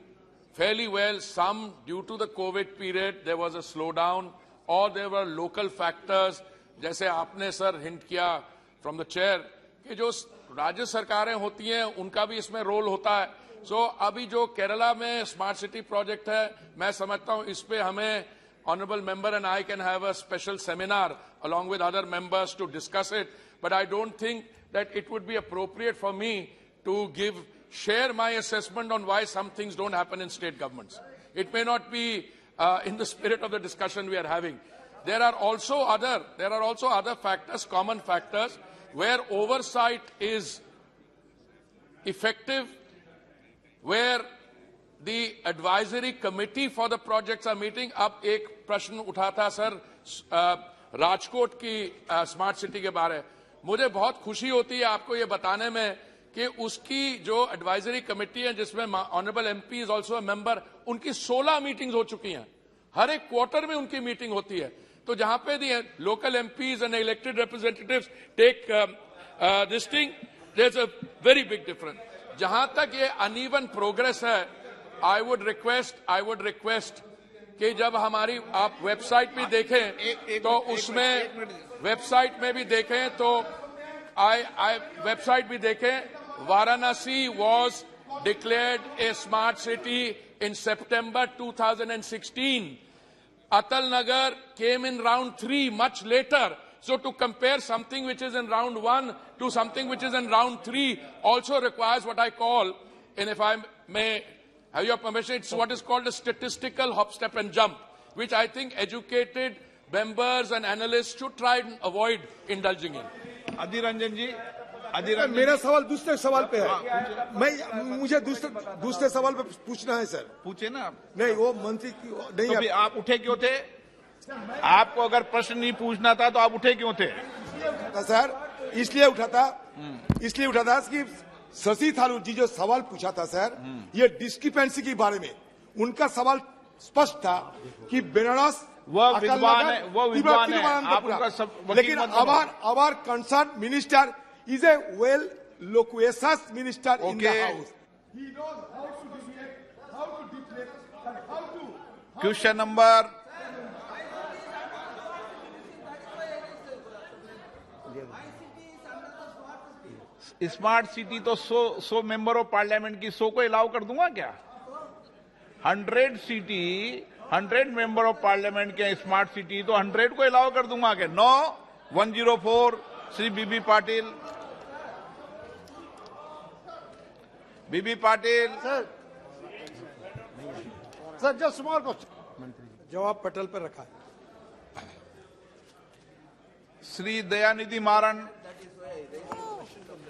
fairly well. Some, due to the COVID period, there was a slowdown, or there were local factors, जैसे आपने sir hint किया from the chair, कि जो राज्य सरकारें होती हैं उनका भी इसमें रोल होता है. सो अभी जो केरला में स्मार्ट सिटी प्रोजेक्ट है, मैं समझता हूं इस पे हमें honourable member and I can have a special seminar along with other members to discuss it. But I don't think that it would be appropriate for me to share my assessment on why some things don't happen in state governments. It may not be in the spirit of the discussion we are having. There are also other factors, common factors, where oversight is effective, where the advisory committee for the projects are meeting. अब एक प्रश्न उठा था sir Rajkot की smart city के बारे में. मुझे बहुत खुशी होती है आपको ये बताने में कि उसकी जो एडवाइजरी कमेटी है, जिसमें honourable MP is also a member, उनकी 16 मीटिंग्स हो चुकी हैं. हर एक क्वार्टर में उनकी मीटिंग होती है. तो जहां पे the local MPs and elected representatives take this thing, there is a very big difference. जहां तक ये अनइवन प्रोग्रेस है, आई वुड रिक्वेस्ट कि जब हमारी आप वेबसाइट भी देखें तो उसमें वेबसाइट में भी देखें तो वेबसाइट भी देखें, Varanasi was declared a smart city in September 2016. Atal Nagar came in round 3 much later. So to compare something which is in round 1 to something which is in round 3 also requires what I call, and if I may have your permission, it's what is called a statistical hop, step and jump, which I think educated members and analysts should try and avoid indulging in. Adhir Ranjan जी, मेरा सवाल दूसरे सवाल पे है। मुझे दूसरे सवाल पे पूछना है सर। पूछे ना। नहीं, वो मंत्री नहीं। तो आप उठे क्यों थे? आपको अगर प्रश्न नहीं पूछना था तो आप उठे क्यों थे? सर इसलिए उठा था कि शशि थारूर जी जो सवाल पूछा था सर, ये डिस्क्रिपेंसी के बारे में उनका सवाल स्पष्ट था कि बेनारस वो विद्वान है, आप उनका सब लेकिन our concerned minister is a well loquacious minister in the house. He knows how to deflect, and how to. Question number. Smart city तो 100 मेंबर ऑफ पार्लियामेंट की 100 को अलाउ कर दूंगा क्या? 100 सिटी 100 मेंबर ऑफ पार्लियामेंट के smart city तो 100 को allow कर दूंगा क्या? No 104 Shri BB Patil. BB Patil sir just small question, जवाब पटल पर रखा है। Shri Dayanidhi Maran.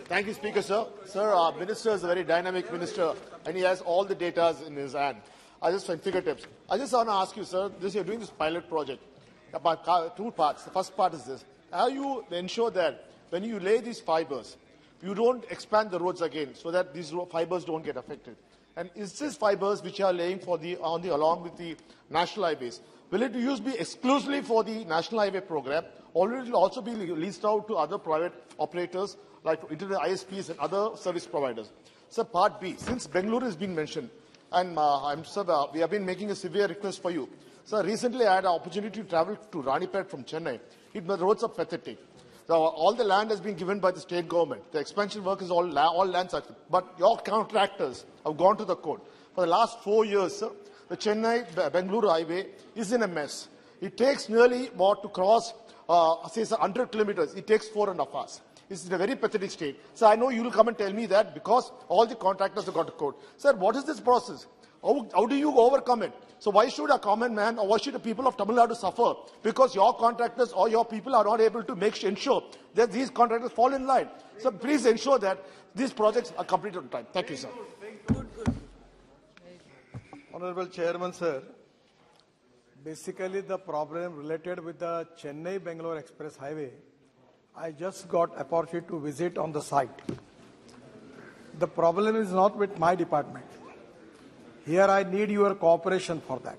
Thank you, Speaker, sir. Sir, our minister is a very dynamic minister, and he has all the data in his hand. I just find fingertips. I just want to ask you, sir, you're doing this pilot project about 2 parts. The first part is this: how you ensure that when you lay these fibers, you don't expand the roads again, so that these fibers don't get affected? And is this fibers which are laying for along with the national highways, will it be exclusively for the national highway program, or will it also be leased out to other private operators like internet ISPs and other service providers? So part B, since Bengaluru has been mentioned, and we have been making a severe request for you. So recently I had an opportunity to travel to Ranipet from Chennai. The roads are pathetic. So all the land has been given by the state government. The expansion work is all land sector. But your contractors have gone to the court. For the last 4 years, sir, the Chennai-Bengaluru highway is in a mess. It takes nearly to cross, say 100 kilometers. It takes 4.5 hours. It's in a very pathetic state. So I know you will come and tell me that because all the contractors have got to court. Sir, what is this process? How do you overcome it? So why should a common man or why should the people of Tamil Nadu suffer? Because your contractors or your people are not able to ensure that these contractors fall in line. So please ensure that these projects are completed on time. Thank you, sir. Honorable Chairman, sir, basically the problem related with the Chennai-Bangalore Express Highway, I just got opportunity to visit on the site. The problem is not with my department. Here I need your cooperation for that.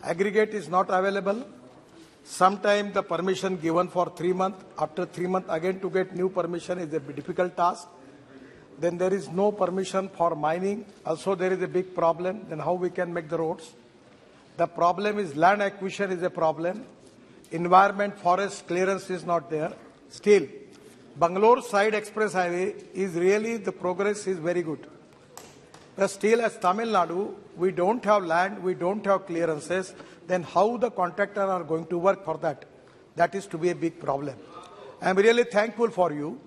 Aggregate is not available. Sometimes the permission given for 3 months, after 3 months again to get new permission is a difficult task. Then there is no permission for mining. Also there is a big problem. Then how we can make the roads? The problem is land acquisition is a problem. Environment forest clearance is not there. Still, Bangalore side express highway is really, the progress is very good. But still as Tamil Nadu, we don't have land, we don't have clearances, then how the contractor are going to work for that? That is to be a big problem. I am really thankful for you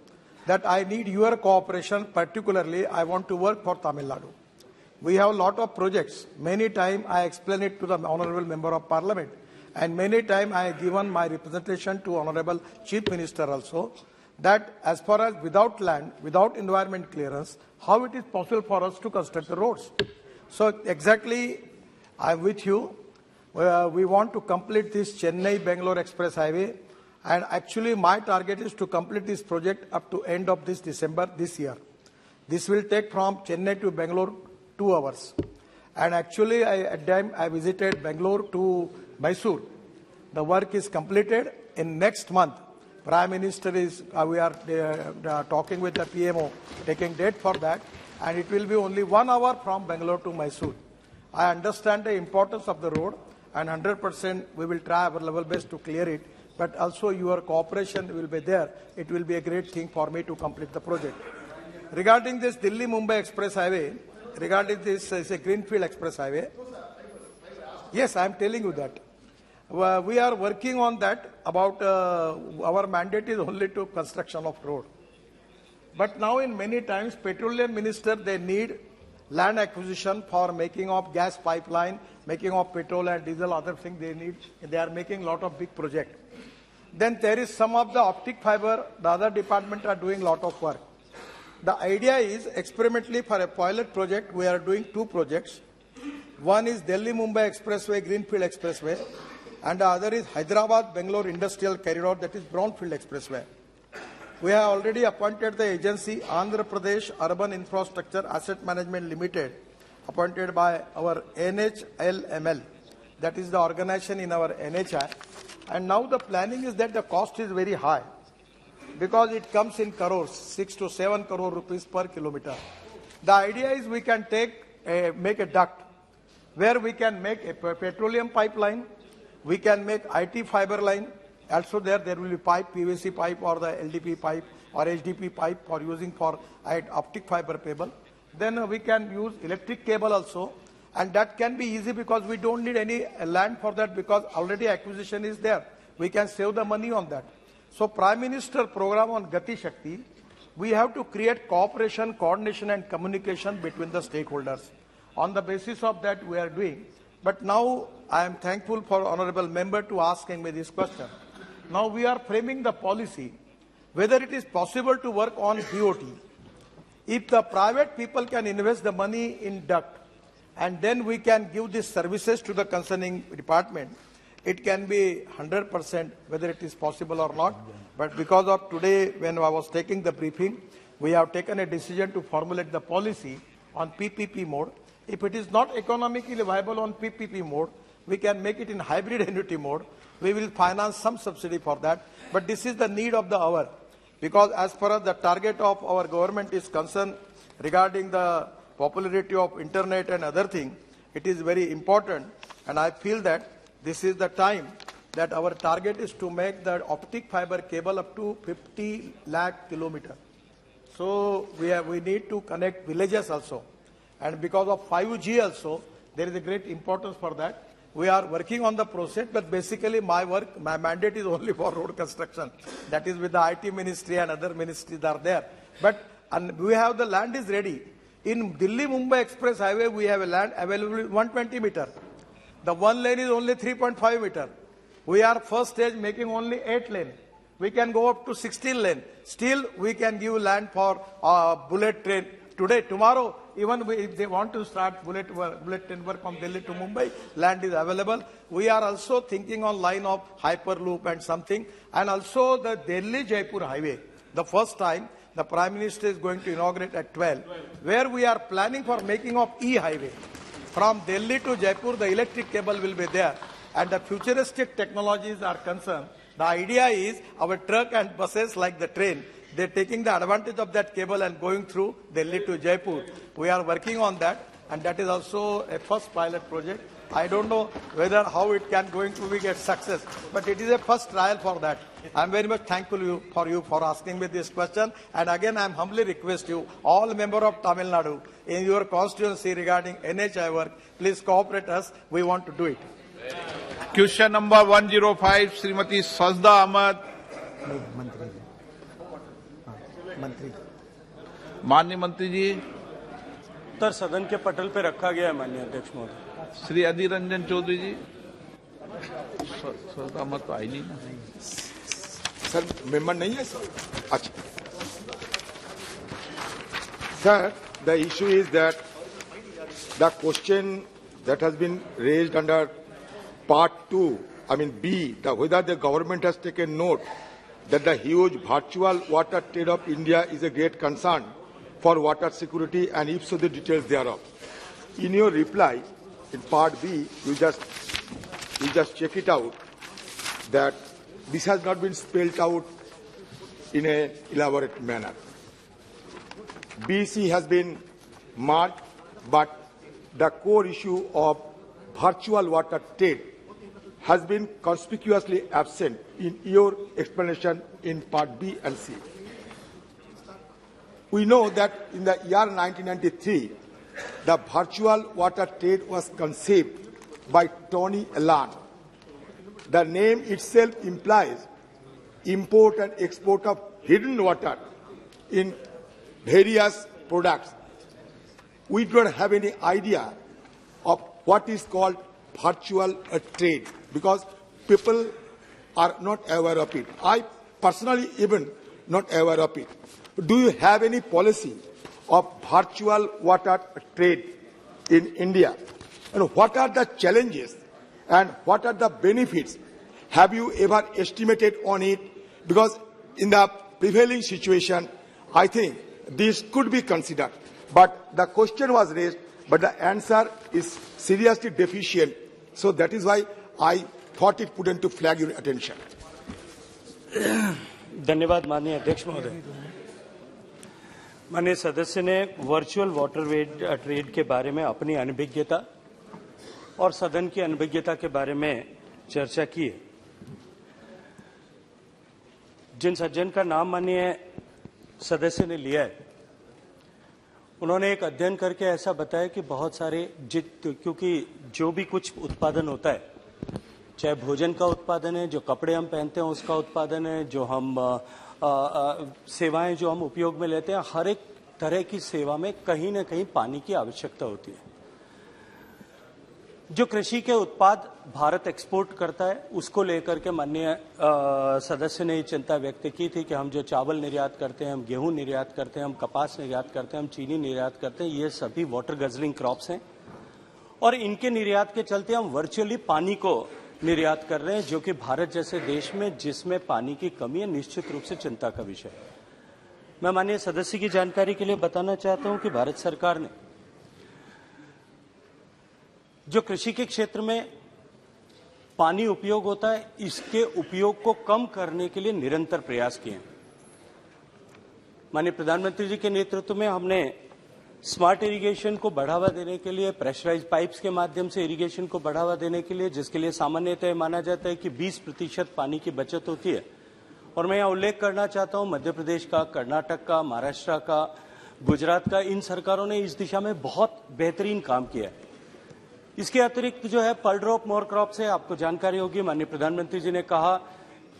that I need your cooperation, particularly I want to work for Tamil Nadu. We have a lot of projects. Many times I explain it to the Honorable Member of Parliament. And many times I have given my representation to Honorable Chief Minister also, that as far as without land, without environment clearance, how it is possible for us to construct the roads. So exactly, I'm with you. We want to complete this Chennai-Bangalore Express Highway. And actually my target is to complete this project up to end of this December this year. This will take from Chennai to Bangalore 2 hours. And actually at time I visited Bangalore to Mysore. The work is completed. In next month, Prime Minister is, we are talking with the PMO, taking date for that, and it will be only 1 hour from Bangalore to Mysore. I understand the importance of the road, and 100% we will try our level best to clear it, but also your cooperation will be there. It will be a great thing for me to complete the project. Regarding this Delhi-Mumbai Express Highway, regarding this is a Greenfield Express Highway. Yes, I am telling you that. We are working on that. About our mandate is only to construction of road. But now in many times, petroleum minister, they need land acquisition for making of gas pipeline, making of petrol and diesel, other things they need. They are making lot of big projects. Then there is some of the optic fiber, the other departments are doing lot of work. The idea is experimentally for a pilot project, we are doing 2 projects. One is Delhi-Mumbai Expressway, Greenfield Expressway, and the other is Hyderabad-Bangalore Industrial Corridor, that is Brownfield Expressway. We have already appointed the agency Andhra Pradesh Urban Infrastructure Asset Management Limited, appointed by our NHLML, that is the organization in our NHI. And now the planning is that the cost is very high because it comes in crores, 6 to 7 crore rupees per kilometer. The idea is we can make a duct where we can make a petroleum pipeline, we can make IT fiber line. Also there will be pipe, PVC pipe or the LDP pipe or HDP pipe for using for optic fiber cable. Then we can use electric cable also, and that can be easy because we don't need any land for that because already acquisition is there. We can save the money on that. So Prime Minister program on Gati Shakti, we have to create cooperation, coordination and communication between the stakeholders. On the basis of that we are doing. But now I am thankful for honorable member to asking me this question. Now we are framing the policy whether it is possible to work on BOT. If the private people can invest the money in duct and then we can give these services to the concerning department, it can be 100% whether it is possible or not. But because of today when I was taking the briefing, we have taken a decision to formulate the policy on PPP mode. If it is not economically viable on PPP mode, we can make it in hybrid annuity mode. We will finance some subsidy for that. But this is the need of the hour. Because as far as the target of our government is concerned regarding the popularity of internet and other things, it is very important. And I feel that this is the time that our target is to make the optic fiber cable up to 50 lakh kilometers. So we need to connect villages also. And because of 5G also, there is a great importance for that. We are working on the process, but basically my mandate is only for road construction. That is with the IT ministry and other ministries are there. But we have the land is ready. In Delhi-Mumbai Express Highway, we have a land available 120 meter. The one lane is only 3.5 meter. We are first stage making only 8 lane. We can go up to 16 lane. Still, we can give land for bullet train. Today, tomorrow, even if they want to start bullet train work from Delhi to Mumbai, land is available. We are also thinking on line of Hyperloop and something. And also the Delhi-Jaipur highway. The first time, the Prime Minister is going to inaugurate at 12, where we are planning for making of e-highway. From Delhi to Jaipur, the electric cable will be there. And the futuristic technologies are concerned. The idea is our truck and buses like the train, they're taking the advantage of that cable and going through Delhi to Jaipur. We are working on that, and that is also a first pilot project. I don't know whether how it can going to be a success, but it is a first trial for that. I am very much thankful for you for asking me this question. And again, I am humbly request you, all members of Tamil Nadu, in your constituency regarding NHI work, please cooperate us. We want to do it. Question number 105, Srimati Sajda Ahmad. माननीय मंत्री जी, उत्तर सदन के पटल पे रखा गया है माननीय अध्यक्ष महोदय। श्री अधीर रंजन चौधरी जी, सर मत तो आई नहीं ना सर, मेंबर नहीं है सर। अच्छा sir, the issue is that the question that has been raised under part 2, I mean B, whether the government has taken note that the huge virtual water trade of India is a great concern for water security, and if so, the details thereof. In your reply, in part B, you just check it out that this has not been spelled out in an elaborate manner. BC has been marked, but the core issue of virtual water trade has been conspicuously absent in your explanation in part B and C. We know that in the year 1993, the virtual water trade was conceived by Tony Allen. The name itself implies import and export of hidden water in various products. we don't have any idea of what is called virtual trade because people are not aware of it. I personally even not aware of it. Do you have any policy of virtual water trade in India? And what are the challenges and what are the benefits? Have you ever estimated on it? Because in the prevailing situation, I think this could be considered. But the question was raised, but the answer is seriously deficient. So that is why I thought it prudent to flag your attention. धन्यवाद माननीय अध्यक्ष महोदय। माननीय सदस्य ने virtual water trade के बारे में अपनी अनभिज्ञता और सदन की अनभिज्ञता के बारे में चर्चा की है। जिन सज्जन का नाम माननीय सदस्य ने लिया है, उन्होंने एक अध्ययन करके ऐसा बताया कि बहुत सारे क्योंकि जो भी कुछ उत्पादन होता है, चाहे भोजन का उत्पादन है, जो कपड़े हम पहनते हैं उसका उत्पादन है, जो हम सेवाएं जो हम उपयोग में लेते हैं, हर एक तरह की सेवा में कहीं न कहीं पानी की आवश्यकता होती है। जो कृषि के उत्पाद भारत एक्सपोर्ट करता है, उसको लेकर के माननीय सदस्य ने चिंता व्यक्त की थी कि हम जो चावल निर्यात करते हैं, हम गेहूं निर्यात करते हैं, हम कपास निर्यात करते हैं, हम चीनी निर्यात करते हैं, ये सभी वाटर गजलिंग क्रॉप्स हैं और इनके निर्यात के चलते हम वर्चुअली पानी को निर्यात कर रहे हैं, जो कि भारत जैसे देश में जिसमें पानी की कमी है, निश्चित रूप से चिंता का विषय है। मैं माननीय सदस्य की जानकारी के लिए बताना चाहता हूं कि भारत सरकार ने जो कृषि के क्षेत्र में पानी उपयोग होता है, इसके उपयोग को कम करने के लिए निरंतर प्रयास किए हैं। माननीय प्रधानमंत्री जी के नेतृत्व में हमने स्मार्ट इरिगेशन को बढ़ावा देने के लिए, प्रेशराइज्ड पाइप्स के माध्यम से इरिगेशन को बढ़ावा देने के लिए, जिसके लिए सामान्यतः माना जाता है कि 20% पानी की बचत होती है, और मैं यहाँ उल्लेख करना चाहता हूँ मध्य प्रदेश का, कर्नाटक का, महाराष्ट्र का, गुजरात का, इन सरकारों ने इस दिशा में बहुत बेहतरीन काम किया है। इसके अतिरिक्त जो है पर ड्रॉप मोर क्रॉप से आपको जानकारी होगी, माननीय प्रधानमंत्री जी ने कहा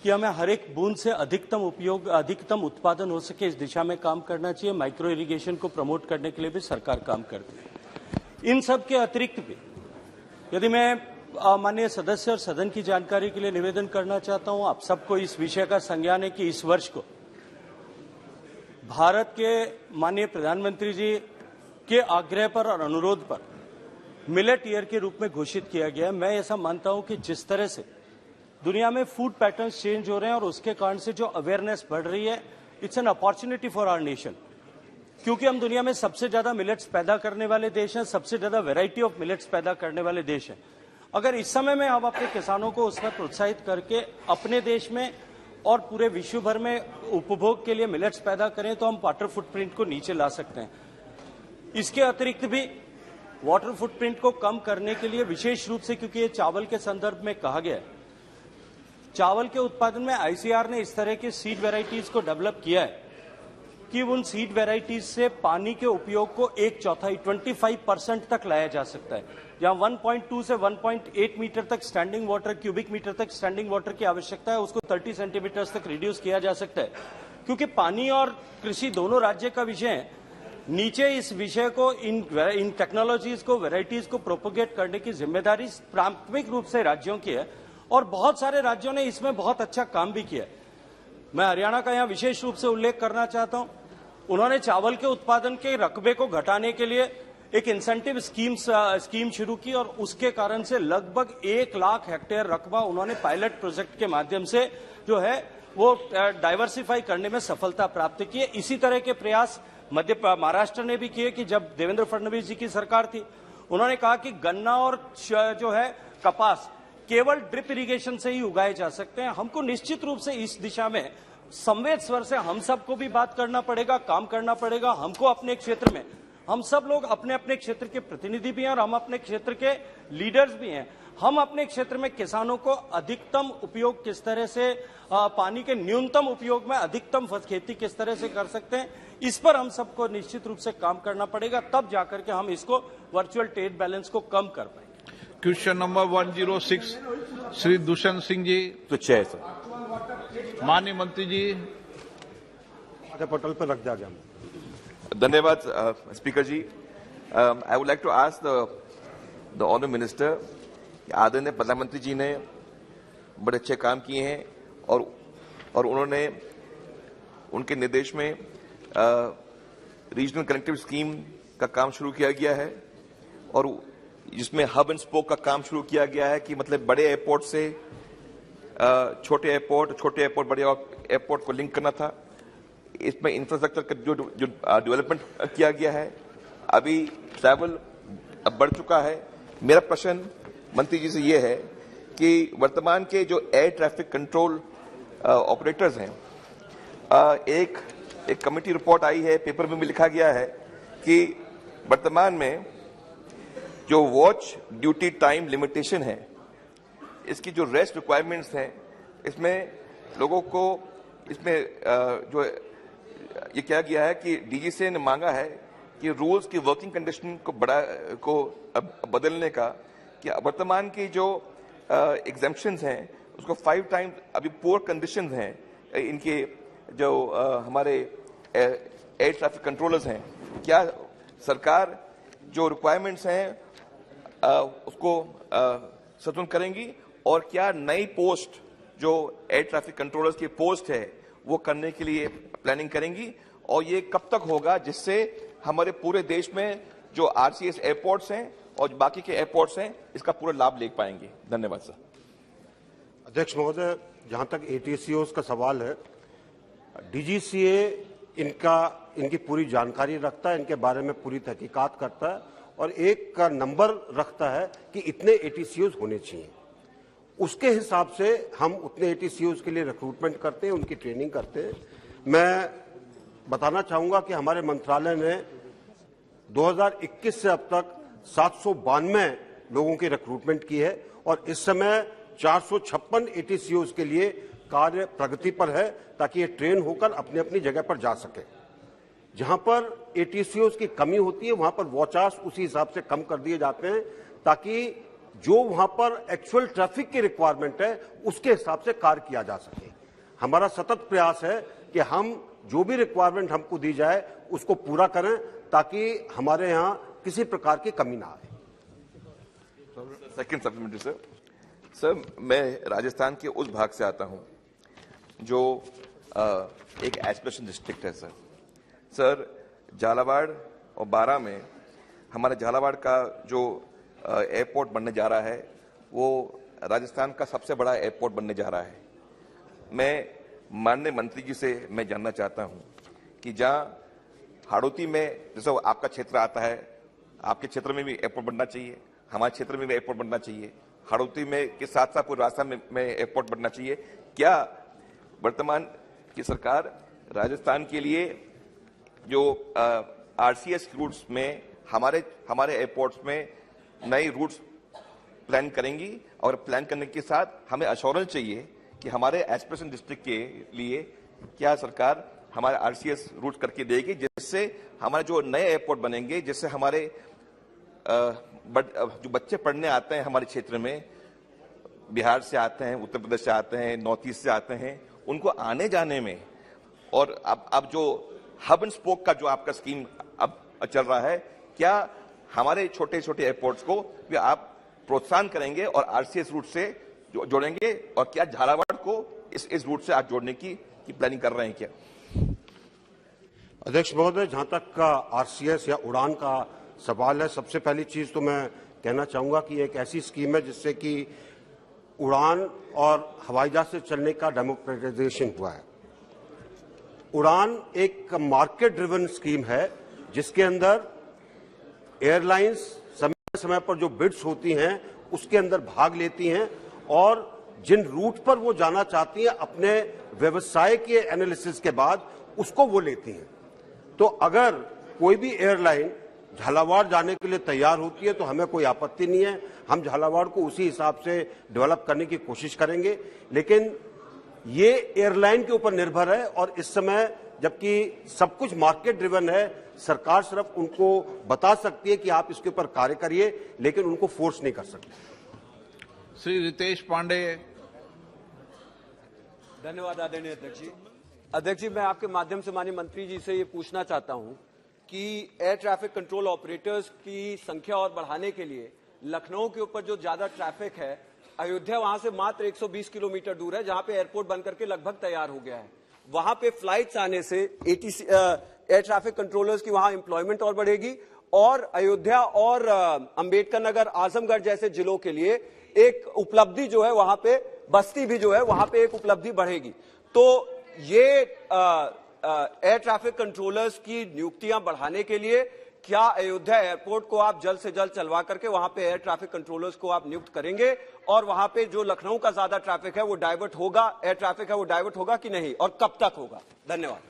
कि हमें हर एक बूंद से अधिकतम उत्पादन हो सके, इस दिशा में काम करना चाहिए। माइक्रो इरिगेशन को प्रमोट करने के लिए भी सरकार काम करती है। इन सब के अतिरिक्त भी यदि मैं माननीय सदस्य और सदन की जानकारी के लिए निवेदन करना चाहता हूं, आप सबको इस विषय का संज्ञान है कि इस वर्ष को भारत के माननीय प्रधानमंत्री जी के आग्रह पर और अनुरोध पर मिलेट ईयर के रूप में घोषित किया गया है। मैं ऐसा मानता हूं कि जिस तरह से दुनिया में फूड पैटर्न्स चेंज हो रहे हैं और उसके कारण से जो अवेयरनेस बढ़ रही है, it's an opportunity for our nation, क्योंकि हम दुनिया में सबसे ज्यादा मिलेट्स पैदा करने वाले देश हैं, सबसे ज्यादा वैरायटी ऑफ मिलेट्स पैदा करने वाले देश हैं। अगर इस समय में हम अपने किसानों को उसमें प्रोत्साहित करके अपने देश में और पूरे विश्व भर में उपभोग के लिए मिलेट्स पैदा करें तो हम वाटर फुटप्रिंट को नीचे ला सकते हैं। इसके अतिरिक्त भी वाटर फुटप्रिंट को कम करने के लिए विशेष रूप से, क्योंकि ये चावल के संदर्भ में कहा गया है, चावल के उत्पादन में आईसीआर ने इस तरह की सीड वेराइटीज को डेवलप किया है कि उन सीड वेराइटीज से पानी के उपयोग को 1/4 25% तक लाया जा सकता है। जहां 1.2 से 1.8 मीटर तक स्टैंडिंग वाटर, क्यूबिक मीटर तक स्टैंडिंग वाटर की आवश्यकता है, उसको 30 सेंटीमीटर तक रिड्यूस किया जा सकता है। क्योंकि पानी और कृषि दोनों राज्य का विषय है, नीचे इस विषय को, इन टेक्नोलॉजीज को, वेराइटीज को प्रोपोगेट करने की जिम्मेदारी प्राथमिक रूप से राज्यों की है और बहुत सारे राज्यों ने इसमें बहुत अच्छा काम भी किया। मैं हरियाणा का यहां विशेष रूप से उल्लेख करना चाहता हूं। उन्होंने चावल के उत्पादन के रकबे को घटाने के लिए एक इंसेंटिव स्कीम शुरू की और उसके कारण से लगभग 1 लाख हेक्टेयर रकबा उन्होंने पायलट प्रोजेक्ट के माध्यम से जो है वो डाइवर्सिफाई करने में सफलता प्राप्त की है। इसी तरह के प्रयास महाराष्ट्र ने भी किए कि जब देवेंद्र फडणवीस जी की सरकार थी, उन्होंने कहा कि गन्ना और जो है कपास केवल ड्रिप इरिगेशन से ही उगाए जा सकते हैं। हमको निश्चित रूप से इस दिशा में संवेद स्वर से हम सबको भी बात करना पड़ेगा, काम करना पड़ेगा। हमको अपने क्षेत्र में, हम सब लोग अपने अपने क्षेत्र के प्रतिनिधि भी हैं और हम अपने क्षेत्र के लीडर्स भी हैं। हम अपने क्षेत्र में किसानों को अधिकतम उपयोग किस तरह से, पानी के न्यूनतम उपयोग में अधिकतम खेती किस तरह से कर सकते हैं, इस पर हम सबको निश्चित रूप से काम करना पड़ेगा, तब जाकर के हम इसको वर्चुअल ट्रेड बैलेंस को कम कर पाएंगे। Question number 106 Shri Dushyant Singh ji. तो चेयर सर, माननीय मंत्री जी पटल पर रख दिया गया। धन्यवाद speaker ji. I would like to ask the honourable minister, आदरणीय प्रधानमंत्री जी ने बड़े अच्छे काम किए हैं और उन्होंने उनके निर्देश में रीजनल कनेक्टिव स्कीम का काम शुरू किया गया है और जिसमें हब एंड स्पोक का काम शुरू किया गया है कि मतलब बड़े एयरपोर्ट से छोटे एयरपोर्ट बड़े एयरपोर्ट को लिंक करना था। इसमें इंफ्रास्ट्रक्चर का जो डेवलपमेंट किया गया है, अभी ट्रैवल अब बढ़ चुका है। मेरा प्रश्न मंत्री जी से ये है कि वर्तमान के जो एयर ट्रैफिक कंट्रोल ऑपरेटर्स हैं, एक कमेटी रिपोर्ट आई है, पेपर में भी लिखा गया है कि वर्तमान में जो वॉच ड्यूटी टाइम लिमिटेशन है, इसकी जो रेस्ट रिक्वायरमेंट्स हैं, इसमें लोगों को इसमें जो ये क्या गया है कि डीजीसीए ने मांगा है कि रूल्स की वर्किंग कंडीशन को बदलने का, कि वर्तमान की जो एग्जेम्पशंस हैं उसको 5 टाइम्स अभी पुअर कंडीशंस हैं इनके जो हमारे एयर ट्रैफिक कंट्रोलर्स हैं। क्या सरकार जो रिक्वायरमेंट्स हैं उसको सतुलन करेंगी और क्या नई पोस्ट जो एयर ट्रैफिक कंट्रोलर्स की पोस्ट है वो करने के लिए प्लानिंग करेंगी और ये कब तक होगा जिससे हमारे पूरे देश में जो आरसीएस एयरपोर्ट्स हैं और बाकी के एयरपोर्ट्स हैं इसका पूरा लाभ ले पाएंगे? धन्यवाद सर। अध्यक्ष महोदय, जहां तक एटीसीओज का सवाल है, डीजीसीए इनकी पूरी जानकारी रखता है, इनके बारे में पूरी तहकीकात करता है और एक का नंबर रखता है कि इतने एटीसीओज होने चाहिए। उसके हिसाब से हम उतने एटीसीओज के लिए रिक्रूटमेंट करते हैं, उनकी ट्रेनिंग करते हैं। मैं बताना चाहूंगा कि हमारे मंत्रालय ने 2021 से अब तक 792 लोगों की रिक्रूटमेंट की है और इस समय 456 एटीसीओज के लिए कार्य प्रगति पर है ताकि ये ट्रेन होकर अपनी अपनी जगह पर जा सके। जहां पर एटीसीओज की कमी होती है वहां पर वॉचार्स उसी हिसाब से कम कर दिए जाते हैं ताकि जो वहां पर एक्चुअल ट्रैफिक की रिक्वायरमेंट है उसके हिसाब से कार्य किया जा सके। हमारा सतत प्रयास है कि हम जो भी रिक्वायरमेंट हमको दी जाए उसको पूरा करें ताकि हमारे यहां किसी प्रकार की कमी ना आए। सेकंड सप्लीमेंट्री सर, मैं राजस्थान के उस भाग से आता हूं जो एक एस्पिरेशन डिस्ट्रिक्ट है सर। झालावाड़ और बारां में हमारे झालावाड़ का जो एयरपोर्ट बनने जा रहा है वो राजस्थान का सबसे बड़ा एयरपोर्ट बनने जा रहा है। मैं माननीय मंत्री जी से मैं जानना चाहता हूं कि जहां हाड़ौती में, जैसे आपका क्षेत्र आता है, आपके क्षेत्र में भी एयरपोर्ट बनना चाहिए, हमारे क्षेत्र में भी एयरपोर्ट बनना चाहिए, हाड़ौती में के साथ साथ पूरे राजस्थान में एयरपोर्ट बनना चाहिए। क्या वर्तमान की सरकार राजस्थान के लिए जो आरसीएस रूट्स में हमारे एयरपोर्ट्स में नई रूट्स प्लान करेंगी और प्लान करने के साथ हमें अश्योरेंस चाहिए कि हमारे एस्पिरेशन डिस्ट्रिक्ट के लिए क्या सरकार हमारे आरसीएस रूट करके देगी, जिससे हमारे जो नए एयरपोर्ट बनेंगे, जिससे हमारे जो बच्चे पढ़ने आते हैं हमारे क्षेत्र में, बिहार से आते हैं, उत्तर प्रदेश से आते हैं, नॉर्थ ईस्ट से आते हैं, उनको आने जाने में, और अब जो हब एंड स्पोक का जो आपका स्कीम अब चल रहा है, क्या हमारे छोटे छोटे एयरपोर्ट्स को भी आप प्रोत्साहन करेंगे और आरसीएस रूट से जोड़ेंगे, और क्या झालावाड़ को इस रूट से आप जोड़ने की प्लानिंग कर रहे हैं क्या? अध्यक्ष महोदय, जहां तक का आरसीएस या उड़ान का सवाल है, सबसे पहली चीज तो मैं कहना चाहूंगा कि एक ऐसी स्कीम है जिससे कि उड़ान और हवाई जहाज से चलने का डेमोक्रेटाइजेशन हुआ है। उड़ान एक मार्केट ड्रिवन स्कीम है जिसके अंदर एयरलाइंस समय समय पर जो बिड्स होती हैं उसके अंदर भाग लेती हैं और जिन रूट पर वो जाना चाहती हैं अपने व्यवसाय के एनालिसिस के बाद उसको वो लेती हैं। तो अगर कोई भी एयरलाइन झालावाड़ जाने के लिए तैयार होती है तो हमें कोई आपत्ति नहीं है, हम झालावाड़ को उसी हिसाब से डेवलप करने की कोशिश करेंगे। लेकिन ये एयरलाइन के ऊपर निर्भर है और इस समय जबकि सब कुछ मार्केट ड्रिवन है, सरकार सिर्फ उनको बता सकती है कि आप इसके ऊपर कार्य करिए, लेकिन उनको फोर्स नहीं कर सकती। श्री रितेश पांडे। धन्यवाद आदरणीय अध्यक्ष जी। अध्यक्ष जी, मैं आपके माध्यम से माननीय मंत्री जी से ये पूछना चाहता हूं कि एयर ट्रैफिक कंट्रोल ऑपरेटर्स की संख्या और बढ़ाने के लिए लखनऊ के ऊपर जो ज्यादा ट्रैफिक है, अयोध्या वहां से मात्र 120 किलोमीटर दूर है, जहां पे एयरपोर्ट बनकर के लगभग तैयार हो गया है। वहां पे फ्लाइट्स आने से एयर ट्रैफिक कंट्रोलर्स की वहां एम्प्लॉयमेंट और बढ़ेगी और अयोध्या और अंबेडकर नगर, आजमगढ़ जैसे जिलों के लिए एक उपलब्धि जो है वहां पे, बस्ती भी जो है वहां पे एक उपलब्धि बढ़ेगी। तो ये एयर ट्रैफिक कंट्रोलर्स की नियुक्तियां बढ़ाने के लिए क्या अयोध्या एयरपोर्ट को आप जल्द से जल्द चलवा करके वहां पे एयर ट्रैफिक कंट्रोलर्स को आप नियुक्त करेंगे और वहां पे जो लखनऊ का ज्यादा ट्रैफिक है वो डाइवर्ट होगा, एयर ट्रैफिक है वो डाइवर्ट होगा कि नहीं, और कब तक होगा? धन्यवाद।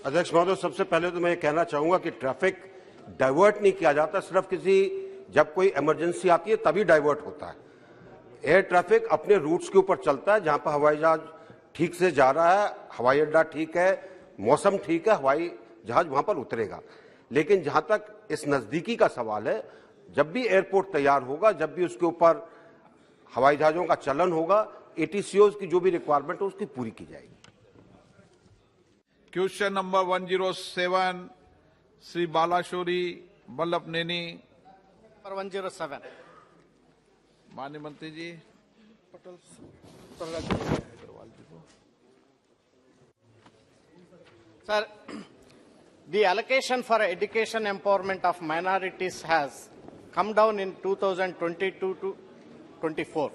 अध्यक्ष महोदय, सबसे पहले तो मैं ये कहना चाहूंगा कि ट्रैफिक डाइवर्ट नहीं किया जाता, सिर्फ जब कोई इमरजेंसी आती है तभी डाइवर्ट होता है। एयर ट्रैफिक अपने रूट्स के ऊपर चलता है, जहां पर हवाई जहाज ठीक से जा रहा है, हवाई अड्डा ठीक है, मौसम ठीक है, हवाई जहाज वहां पर उतरेगा। लेकिन जहां तक इस नजदीकी का सवाल है, जब भी एयरपोर्ट तैयार होगा, जब भी उसके ऊपर हवाई जहाजों का चलन होगा, एटीसीओज की जो भी रिक्वायरमेंट है उसकी पूरी की जाएगी। Question number 107 Shri Balashowry Vallabhaneni. 107 माननीय मंत्री जी। Sir, the allocation for education empowerment of minorities has come down in 2022 to 24.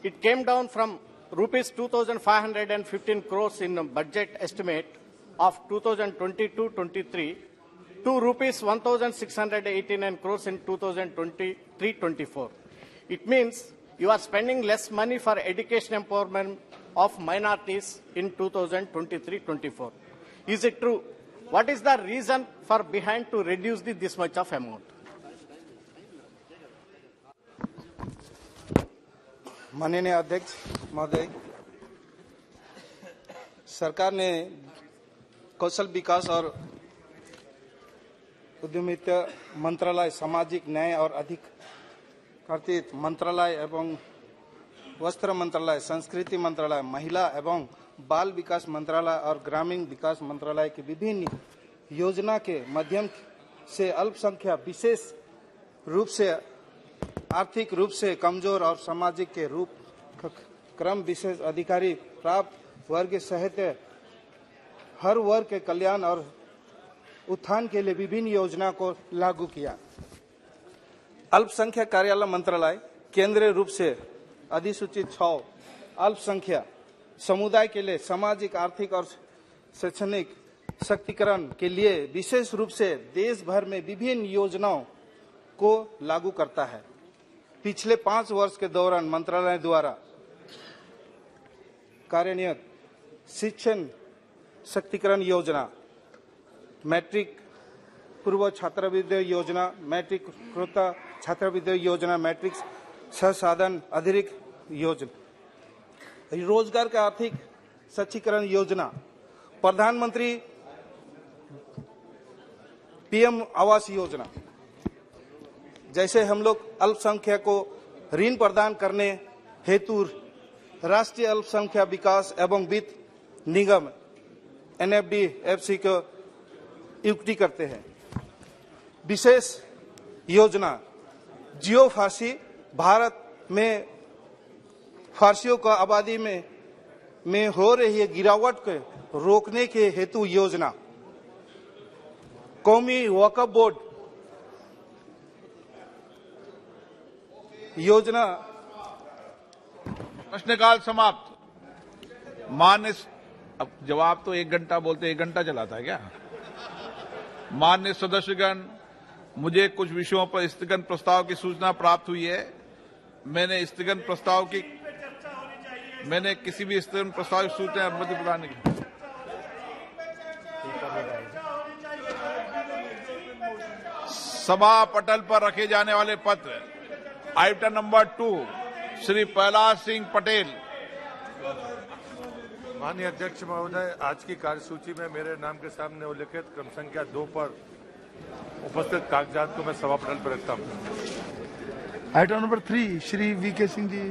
It came down from rupees 2,515 crores in the budget estimate of 2022-23 to rupees 1,689 crores in 2023-24. It means you are spending less money for education empowerment of minorities in 2023-24. Is it true? What is the reason for behind to reduce this much of amount? माननीय अध्यक्ष महोदय, सरकार ने कौशल विकास और उद्यमिता मंत्रालय, सामाजिक न्याय और अधिकारिता मंत्रालय एवं वस्त्र मंत्रालय, संस्कृति मंत्रालय, महिला एवं बाल विकास मंत्रालय और ग्रामीण विकास मंत्रालय की विभिन्न योजना के माध्यम से अल्पसंख्यक, विशेष रूप से आर्थिक रूप से कमजोर और सामाजिक के रूप क्रम विशेष अधिकारी प्राप्त वर्ग सहित हर वर्ग के कल्याण और उत्थान के लिए विभिन्न योजना को लागू किया। अल्पसंख्यक कार्यालय मंत्रालय केंद्रीय रूप से अधिसूचित 6 अल्पसंख्यक समुदाय के लिए सामाजिक, आर्थिक और शैक्षणिक सशक्तिकरण के लिए विशेष रूप से देश भर में विभिन्न योजनाओं को लागू करता है। पिछले 5 वर्ष के दौरान मंत्रालय द्वारा कार्यान्वित शिक्षण सशक्तिकरण योजना, मैट्रिक पूर्व छात्रवृत्ति योजना, मैट्रिक उत्तरोत्तर छात्रवृत्ति योजना, मैट्रिक संसाधन अतिरिक्त योजना, रोजगार का आर्थिक सशक्तिकरण योजना, प्रधानमंत्री पीएम आवास योजना, जैसे हम लोग अल्पसंख्यक को ऋण प्रदान करने हेतु राष्ट्रीय अल्पसंख्यक विकास एवं वित्त निगम NFDFC को नियुक्ति करते हैं। विशेष योजना जियो फारसी, भारत में फारसियों का आबादी में हो रही गिरावट को रोकने के हेतु योजना, कौमी वक्फ बोर्ड योजना। प्रश्नकाल समाप्त। मान्य, अब जवाब तो 1 घंटा बोलते 1 घंटा चलाता है क्या? मान्य सदस्यगण, मुझे कुछ विषयों पर स्थगन प्रस्ताव की सूचना प्राप्त हुई है। मैंने किसी भी स्थगन प्रस्ताव की सूचना अनुमति प्रदान नहीं की। सभा पटल पर रखे जाने वाले पत्र, आइटम नंबर 2 श्री प्रहलाद सिंह पटेल। माननीय अध्यक्ष महोदय, आज की कार्यसूची में मेरे नाम के सामने उल्लिखित क्रम संख्या 2 पर उपस्थित कागजात को मैं सभा पटल पर रखता हूं। Item number 3 Shri VK Singh ji.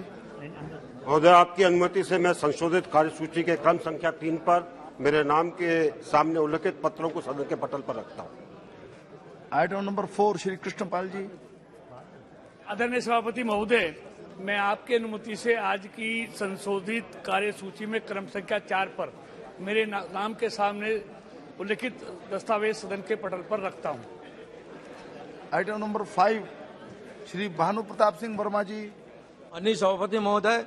महोदय, आपकी अनुमति से मैं संशोधित कार्यसूची के क्रम संख्या 3 पर मेरे नाम के सामने उल्लिखित पत्रों को सदन के पटल पर रखता हूं। आइटम नंबर 4 श्री कृष्णपाल जी। आदरणीय सभापति महोदय, मैं आपकी अनुमति से आज की संशोधित कार्यसूची में क्रम संख्या 4 पर मेरे नाम के सामने उल्लिखित दस्तावेज सदन के पटल पर रखता हूं। आइटम नंबर 5 श्री भानु प्रताप सिंह वर्मा जी। माननीय सभापति महोदय,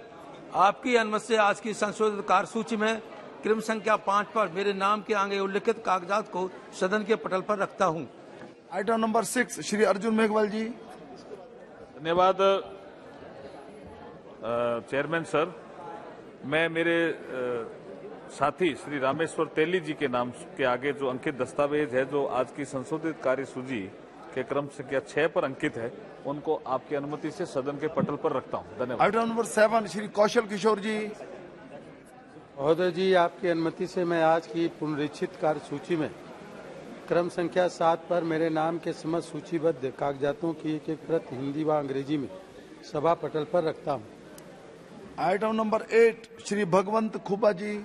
आपकी अनुमति से आज की संशोधित कार्यसूची में क्रम संख्या 5 पर मेरे नाम के आगे उल्लिखित कागजात को सदन के पटल पर रखता हूं। आइटम नंबर 6 श्री अर्जुन मेघवाल जी। धन्यवाद चेयरमैन सर। मैं मेरे साथी श्री रामेश्वर तेली जी के नाम के आगे जो अंकित दस्तावेज है, जो आज की संशोधित कार्यसूची के क्रम संख्या 6 पर अंकित है, उनको आपकी अनुमति से सदन के पटल पर रखता हूं। धन्यवाद। आइटम नंबर 7 श्री कौशल किशोर जी। महोदय जी, आपकी अनुमति से मैं आज की पुनरीक्षित कार्यसूची में क्रम संख्या 7 पर मेरे नाम के समस्त सूचीबद्ध कागजातों की एक प्रति हिंदी व अंग्रेजी में सभा पटल पर रखता हूं। आइटम नंबर 8 श्री भगवंत खुबा जी।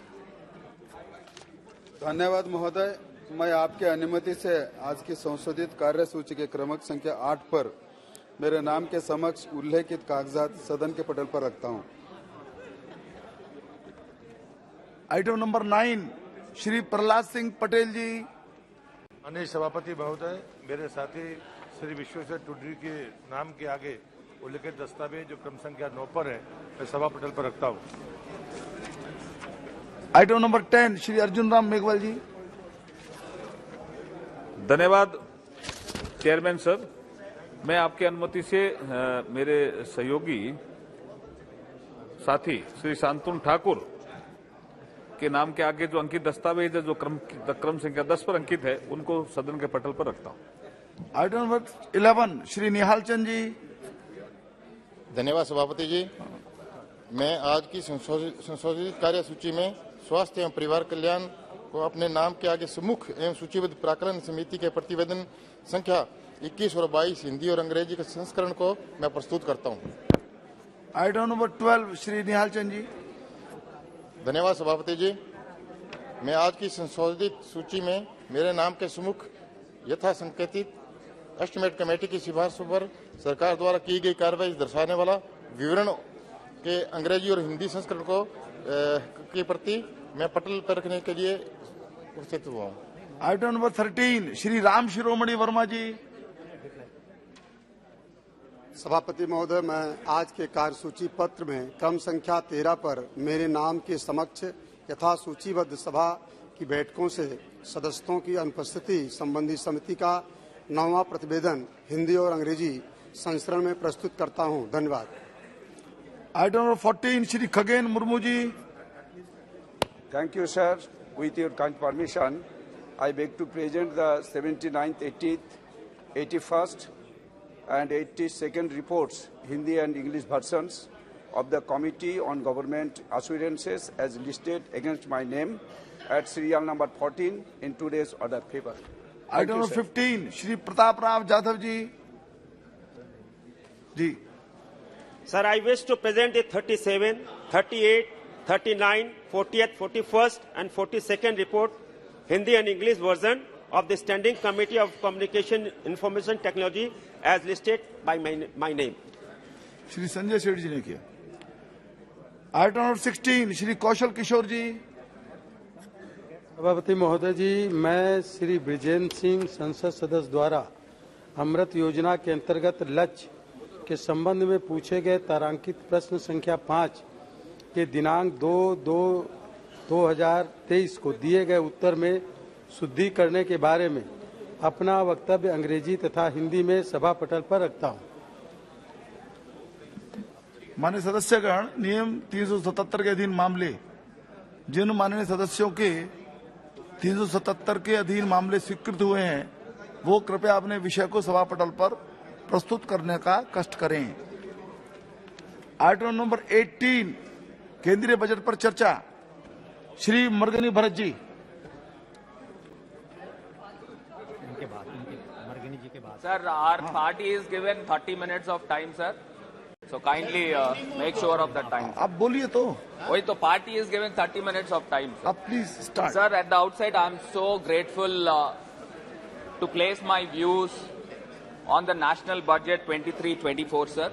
धन्यवाद महोदय, मैं आपकी अनुमति से आज की संशोधित कार्यसूची के क्रमांक संख्या 8 पर मेरे नाम के समक्ष उल्लेखित कागजात सदन के पटल पर रखता हूं। आइटम नंबर 9 श्री प्रहलाद सिंह पटेल जी। माननीय सभापति महोदय, मेरे साथी श्री विश्वेश्वर टुडरी के नाम के आगे उल्लिखित दस्तावेज जो क्रम संख्या 9 पर है, मैं सभा पटल पर रखता हूं। आइटम नंबर 10 श्री अर्जुन राम मेघवाल जी। धन्यवाद चेयरमैन सर। मैं आपकी अनुमति से मेरे सहयोगी साथी श्री शांतनु ठाकुर के नाम के आगे जो अंकित दस्तावेज है, जो क्रम संख्या 10 पर अंकित है, उनको सदन के पटल पर रखता हूं। Item number 11 Shri Nihal Chand ji. धन्यवाद सभापति जी। मैं आज की संशोधित कार्यसूची में स्वास्थ्य एवं परिवार कल्याण को अपने नाम के आगे सुमुख एवं सूचीबद्ध प्राकलन समिति के प्रतिवेदन संख्या 21 और 22 हिंदी और अंग्रेजी के संस्करण को मैं प्रस्तुत करता हूं। Item number 12 Shri Nihal Chand ji. धन्यवाद सभापति जी। मैं आज की संशोधित सूची में मेरे नाम के सुमुख यथा संकेतित एस्टिमेट कमेटी की सिफारिशों पर सरकार द्वारा की गई कार्रवाई दर्शाने वाला विवरण के अंग्रेजी और हिंदी संस्करण को की प्रति मैं पटल पर रखने के लिए उपस्थित हुआ हूँ। आइटम नंबर 13 श्री राम शिरोमणि वर्मा जी। सभापति महोदय, मैं आज के कार्यसूची पत्र में क्रम संख्या 13 पर मेरे नाम के समक्ष यथा सूचीबद्ध सभा की बैठकों से सदस्यों की अनुपस्थिति संबंधी समिति का 9वां प्रतिवेदन हिंदी और अंग्रेजी संस्करण में प्रस्तुत करता हूं। धन्यवाद। Item number 14 Shri Khagen Murmu ji. Thank you, sir. With your kind permission, I beg to present the 79th, 80th, 81st and 82nd reports, Hindi and English versions of the Committee on Government Assurances as listed against my name at serial number 14 in today's order paper. Item number 15, Shri Pratap Rao Jadhav ji. Ji. Sir, I wish to present the 37, 38, 39, 40th, 41st and 42nd report, Hindi and English version of the Standing Committee of Communication Information Technology as listed by my name. Shri Sanjay Seth ji ne kiya. Item number 16, Shri Kaushal Kishore ji. सभापति महोदय जी, मैं श्री ब्रिजेंद्र सिंह संसद सदस्य द्वारा अमृत योजना के अंतर्गत लक्ष्य के संबंध में पूछे गए तारांकित प्रश्न संख्या 5 के दिनांक 2/2/2023 को दिए गए उत्तर में शुद्धि करने के बारे में अपना वक्तव्य अंग्रेजी तथा हिंदी में सभा पटल पर रखता हूं। माननीय सदस्यगण, नियम 377 के अधीन मामले जिन माननीय सदस्यों के 377 के अधीन मामले स्वीकृत हुए हैं, वो कृपया अपने विषय को सभा पटल पर प्रस्तुत करने का कष्ट करें। आइटम नंबर 18, केंद्रीय बजट पर चर्चा, Shri मर्गनी Bharat ji. Sir, our party is given 30 minutes of time, sir. So kindly make sure of that time. आप बोलिए तो. Wait, the party is giving 30 minutes of time. Sir. Please start. Sir, at the outset, I'm so grateful to place my views on the national budget 23-24, sir.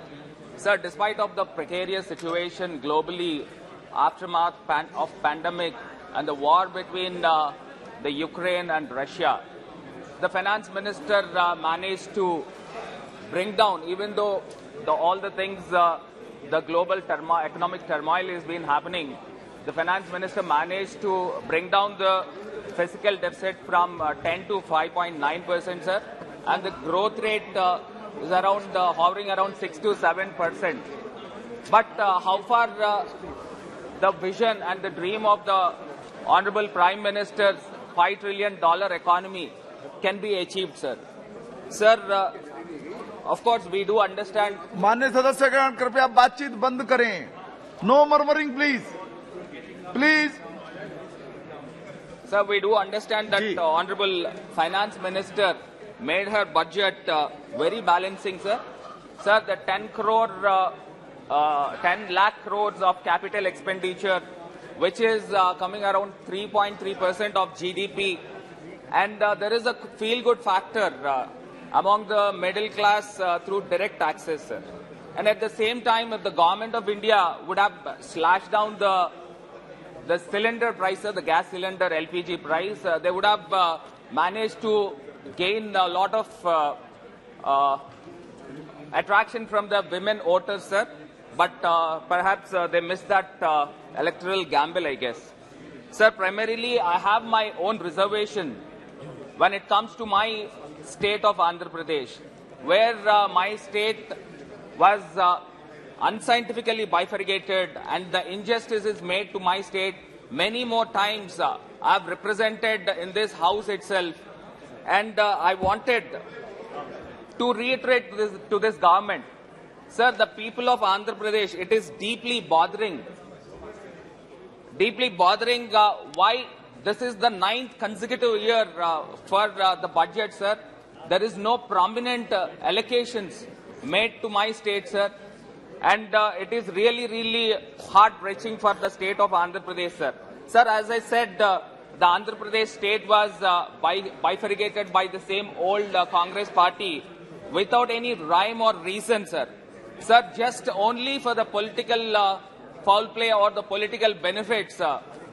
Sir, despite of the precarious situation globally, aftermath of pandemic and the war between the Ukraine and Russia, the finance minister managed to bring down, even though all the things, the global economic turmoil has been happening, the finance minister managed to bring down the fiscal deficit from 10 to 5.9%, sir, and the growth rate is around hovering around 6 to 7%. But how far the vision and the dream of the Honorable Prime Minister's $5 trillion economy can be achieved, sir? Sir, of course, we do understand. माननीय सदस्यगण कृपया बातचीत बंद करें. No murmuring, please. Please. Sir, we do understand that the Honorable Finance Minister made her budget very balancing, sir. Sir, the 10 lakh crores of capital expenditure, which is coming around 3.3% of GDP, and there is a feel-good factor among the middle class through direct taxes, sir. And at the same time, if the government of India would have slashed down the cylinder price, the gas cylinder LPG price, they would have managed to gain a lot of attraction from the women voters, sir. But perhaps they missed that electoral gamble, I guess. Sir, primarily I have my own reservation when it comes to my state of Andhra Pradesh, where my state was unscientifically bifurcated and the injustice is made to my state many more times. I have represented in this house itself, and I wanted to reiterate to this government. Sir, the people of Andhra Pradesh, it is deeply bothering why this is the 9th consecutive year for the budget, sir. There is no prominent allocations made to my state, sir. And it is really heart-wrenching for the state of Andhra Pradesh, sir. Sir, as I said, the Andhra Pradesh state was bifurcated by the same old Congress party without any rhyme or reason, sir. Sir, just only for the political foul play or the political benefits,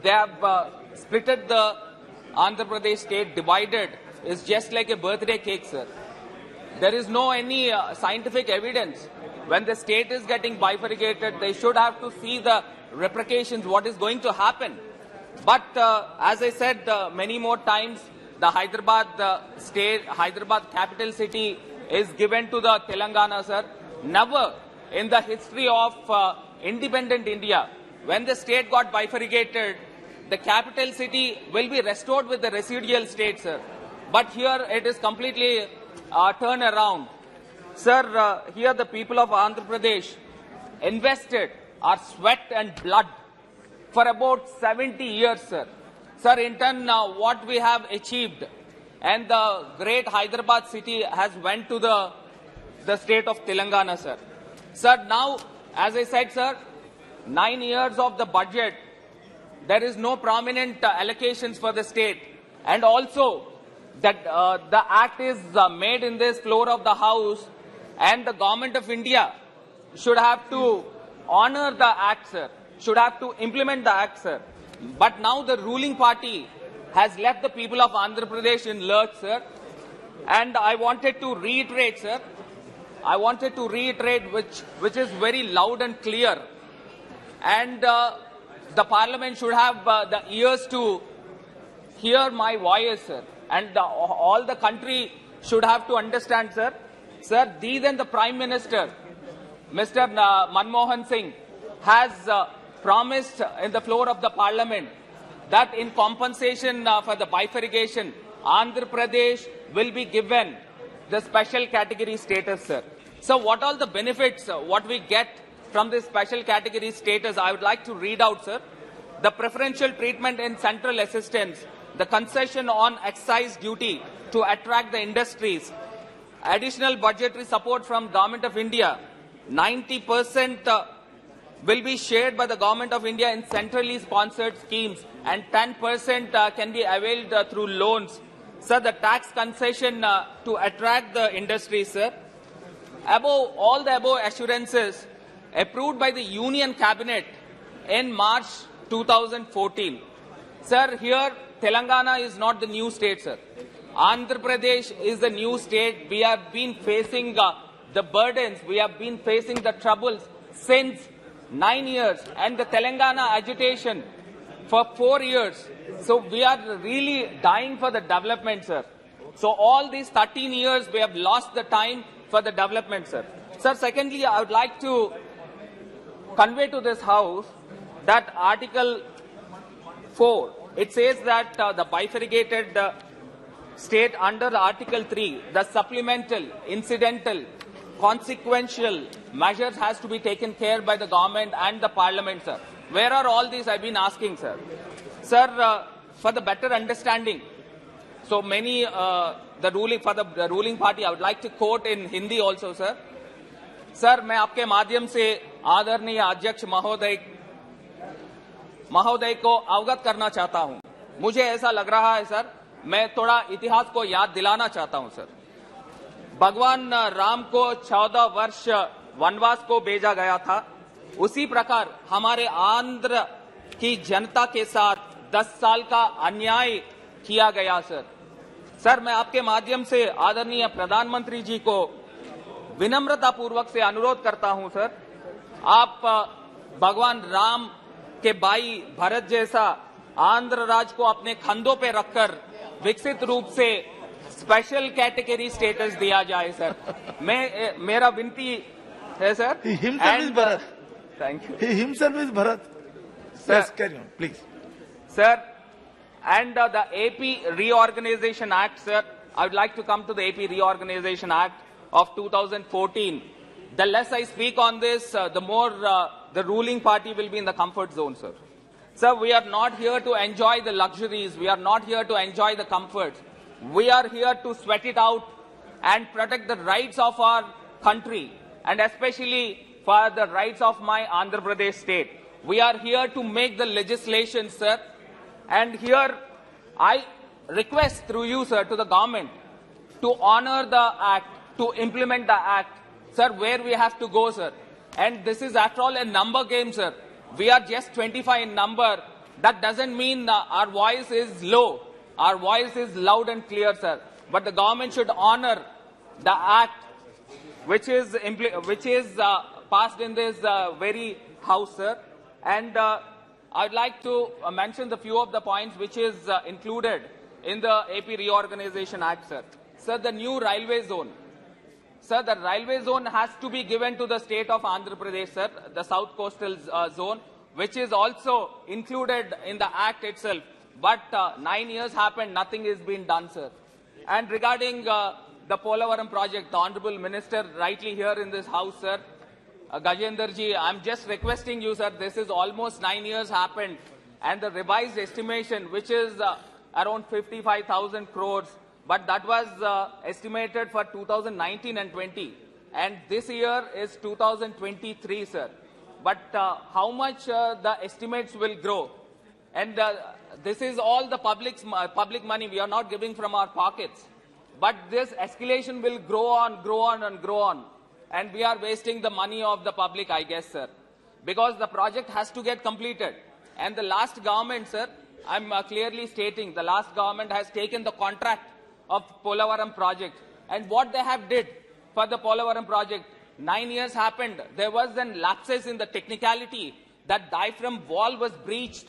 they have splitted the Andhra Pradesh state, divided. It's just like a birthday cake, sir. There is no any scientific evidence. When the state is getting bifurcated, they should have to see the repercussions, what is going to happen. But as I said many more times, the Hyderabad capital city is given to the Telangana, sir. Never in the history of independent India, when the state got bifurcated, the capital city will be restored with the residual state, sir. But here it is completely turned around. Sir, here the people of Andhra Pradesh invested our sweat and blood for about 70 years, sir. Sir, in turn, what we have achieved, and the great Hyderabad city has went to the state of Telangana, sir. Sir, now, as I said, sir, 9 years of the budget, there is no prominent allocations for the state. And also, that the act is made in this floor of the house, and the government of India should have to honor the act, sir, should have to implement the act, sir. But now the ruling party has left the people of Andhra Pradesh in lurch, sir. And I wanted to reiterate, sir, which is very loud and clear. And the parliament should have the ears to hear my voice, sir. And all the country should have to understand, sir. Sir, then the Prime Minister, Mr. Manmohan Singh, has promised in the floor of the parliament that in compensation for the bifurcation, Andhra Pradesh will be given the special category status, sir. So what all the benefits, what we get from this special category status, I would like to read out, sir. The preferential treatment in central assistance, the concession on excise duty to attract the industries, additional budgetary support from Government of India, 90% will be shared by the Government of India in centrally sponsored schemes, and 10% can be availed through loans. Sir, the tax concession to attract the industry, sir. Above all the above assurances approved by the Union Cabinet in March 2014. Sir, here Telangana is not the new state, sir. Andhra Pradesh is the new state. We have been facing the burdens, we have been facing the troubles since 9 years, and the Telangana agitation for 4 years. So we are really dying for the development, sir. So all these 13 years we have lost the time for the development, sir. Sir, secondly, I would like to convey to this House that Article 4, it says that the bifurcated state under Article 3, the supplemental, incidental, consequential measures has to be taken care by the government and the parliament, sir. Where are all these? I've been asking, sir. Sir, for the better understanding, so many, the ruling party, I would like to quote in Hindi also, sir. Sir, मैं आपके माध्यम से आदरणीय अध्यक्ष महोदय को अवगत करना चाहता हूं. मुझे ऐसा लग रहा है, सर, मैं थोड़ा इतिहास को याद दिलाना चाहता हूं, सर. भगवान राम को 14 वर्ष वनवास को भेजा गया था. उसी प्रकार हमारे आंध्र की जनता के साथ 10 साल का अन्याय किया गया, सर. सर, मैं आपके माध्यम से आदरणीय प्रधानमंत्री जी को विनम्रता पूर्वक से अनुरोध करता हूं, सर, आप भगवान राम के भाई भरत जैसा आंध्र राज्य को अपने कंधों पे रखकर विकसित रूप से स्पेशल कैटेगरी स्टेटस दिया जाए, सर. मेरा विनती है, sir. He himself is Bharat. Thank you. He himself is Bharat. Sir, yes, carry on, please. Sir, and the AP Reorganization Act, sir, I would like to come to the AP Reorganization Act of 2014. The less I speak on this, the more the ruling party will be in the comfort zone, sir. Sir, we are not here to enjoy the luxuries. We are not here to enjoy the comforts. We are here to sweat it out and protect the rights of our country, and especially for the rights of my Andhra Pradesh state. We are here to make the legislation, sir. And here I request through you, sir, to the government to honor the act, to implement the act. Sir, where we have to go, sir. And this is, after all, a number game, sir. We are just 25 in number. That doesn't mean our voice is low. Our voice is loud and clear, sir. But the government should honor the act which is passed in this very house, sir. And I'd like to mention the few of the points which is included in the AP Reorganization Act, sir. Sir, the new railway zone. Sir, the railway zone has to be given to the state of Andhra Pradesh, sir, the South Coastal Zone, which is also included in the Act itself. But 9 years happened, nothing is being done, sir. And regarding the Polavaram project, the Honorable Minister rightly here in this house, sir, Gajendra ji, I'm just requesting you, sir, this is almost 9 years happened, and the revised estimation, which is around 55,000 crores, but that was estimated for 2019 and 20. And this year is 2023, sir. But how much the estimates will grow? And this is all the public money. We are not giving from our pockets. But this escalation will grow on, grow on, and grow on. And we are wasting the money of the public, I guess, sir. Because the project has to get completed. And the last government, sir, I'm clearly stating, the last government has taken the contract of Polavaram project. And what they have did for the Polavaram project, 9 years happened. There was an lapses in the technicality. That diaphragm wall was breached.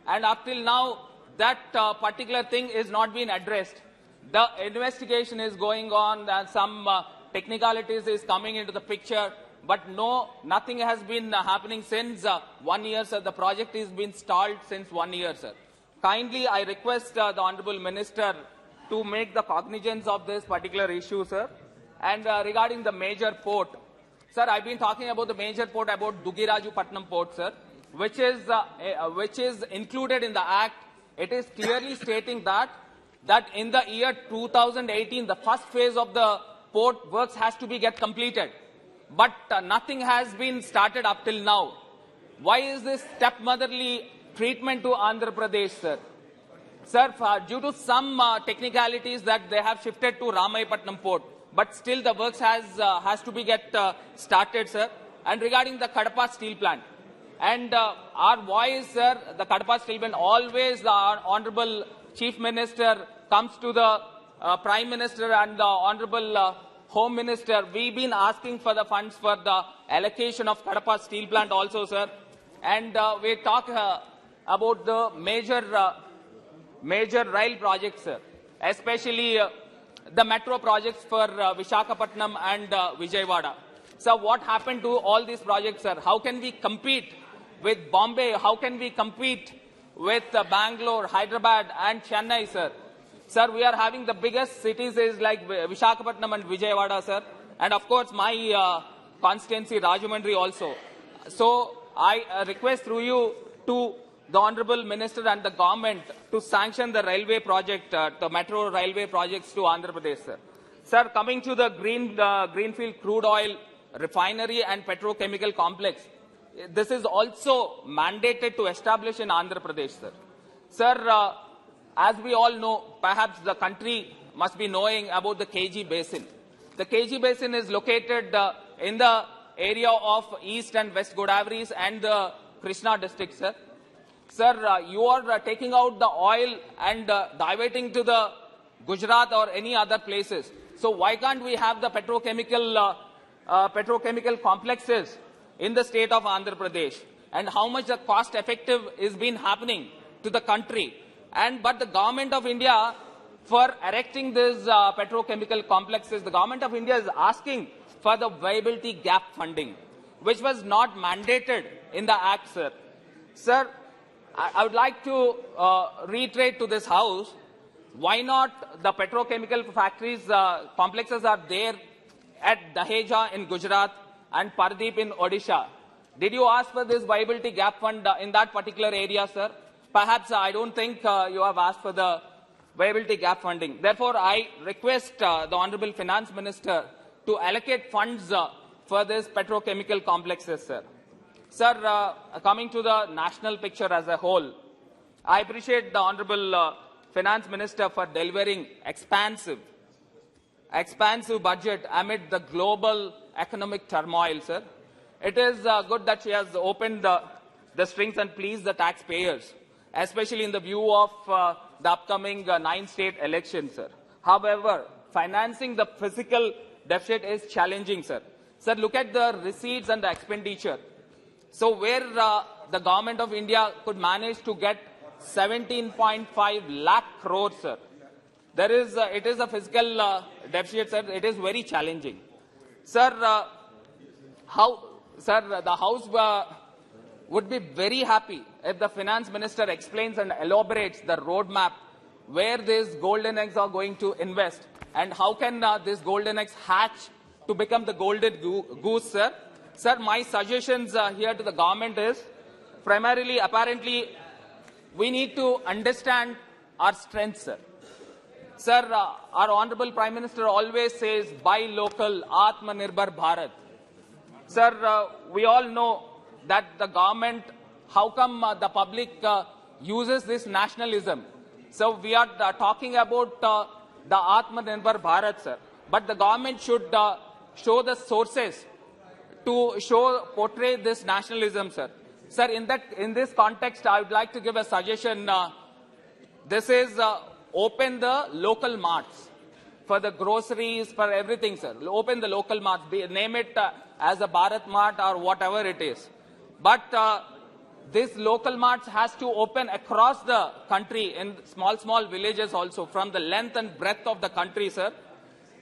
And up till now, that particular thing is not being addressed. The investigation is going on, and some technicalities is coming into the picture. But no, nothing has been happening since 1 year, sir. The project has been stalled since 1 year, sir. Kindly, I request the Honorable Minister to make the cognizance of this particular issue, sir. And regarding the major port, sir, I've been talking about the major port, about Dugirajupatnam port, sir, which is included in the Act. It is clearly stating that in the year 2018, the first phase of the port works has to be get completed. but nothing has been started up till now. Why is this stepmotherly treatment to Andhra Pradesh, sir? Sir, due to some technicalities that they have shifted to Ramayapatnam port, but still the works has to be started, sir. And regarding the Kadapa steel plant, and our voice, sir, the Kadapa steel plant, always the Honorable Chief Minister comes to the Prime Minister and the Honorable Home Minister. We've been asking for the funds for the allocation of Kadapa steel plant also, sir. And we talk about the major rail projects, sir, especially the metro projects for Visakhapatnam and Vijayawada. So what happened to all these projects, sir? How can we compete with Bombay? How can we compete with Bangalore, Hyderabad and Chennai, sir? Sir, we are having the biggest cities is like Visakhapatnam and Vijayawada, sir. And of course, my constituency, Rajahmundry also. So I request through you to the Honorable Minister and the government to sanction the railway project, the metro railway projects to Andhra Pradesh, sir. Sir, coming to the Greenfield crude oil refinery and petrochemical complex, this is also mandated to establish in Andhra Pradesh, sir. Sir, as we all know, perhaps the country must be knowing about the KG Basin. The KG Basin is located in the area of East and West Godavari's and the Krishna district, sir. Sir, you are taking out the oil and diverting to the Gujarat or any other places. So why can't we have the petrochemical complexes in the state of Andhra Pradesh? And how much the cost effective is been happening to the country? But the government of India, for erecting these petrochemical complexes, the government of India is asking for the viability gap funding, which was not mandated in the Act, sir. Sir, I would like to reiterate to this House, why not the petrochemical factories, complexes are there at Daheja in Gujarat and Pardeep in Odisha. Did you ask for this viability gap fund in that particular area, sir? Perhaps I don't think you have asked for the viability gap funding. Therefore, I request the Honorable Finance Minister to allocate funds for this petrochemical complexes, sir. Sir, coming to the national picture as a whole, I appreciate the Honorable Finance Minister for delivering expansive budget amid the global economic turmoil, sir. It is good that she has opened the strings and pleased the taxpayers, especially in the view of the upcoming 9-state elections, sir. However, financing the physical deficit is challenging, sir. Sir, look at the receipts and the expenditure. So where the government of India could manage to get 17.5 lakh crores, sir. It is a physical deficit, sir. It is very challenging. Sir, the House would be very happy if the Finance Minister explains and elaborates the roadmap where these golden eggs are going to invest and how can these golden eggs hatch to become the golden goose, sir. Sir, my suggestions here to the government is primarily, apparently, we need to understand our strengths, sir. Sir, our Honorable Prime Minister always says, buy local, Atmanirbhar Bharat. Sir, we all know that the government, how come the public uses this nationalism? So we are talking about the Atmanirbhar Bharat, sir. But the government should show the sources to portray this nationalism, sir. Sir, in this context, I would like to give a suggestion. This is open the local marts for the groceries, for everything, sir. Open the local marts. Name it as a Bharat Mart or whatever it is. But this local marts has to open across the country in small villages also, from the length and breadth of the country, sir.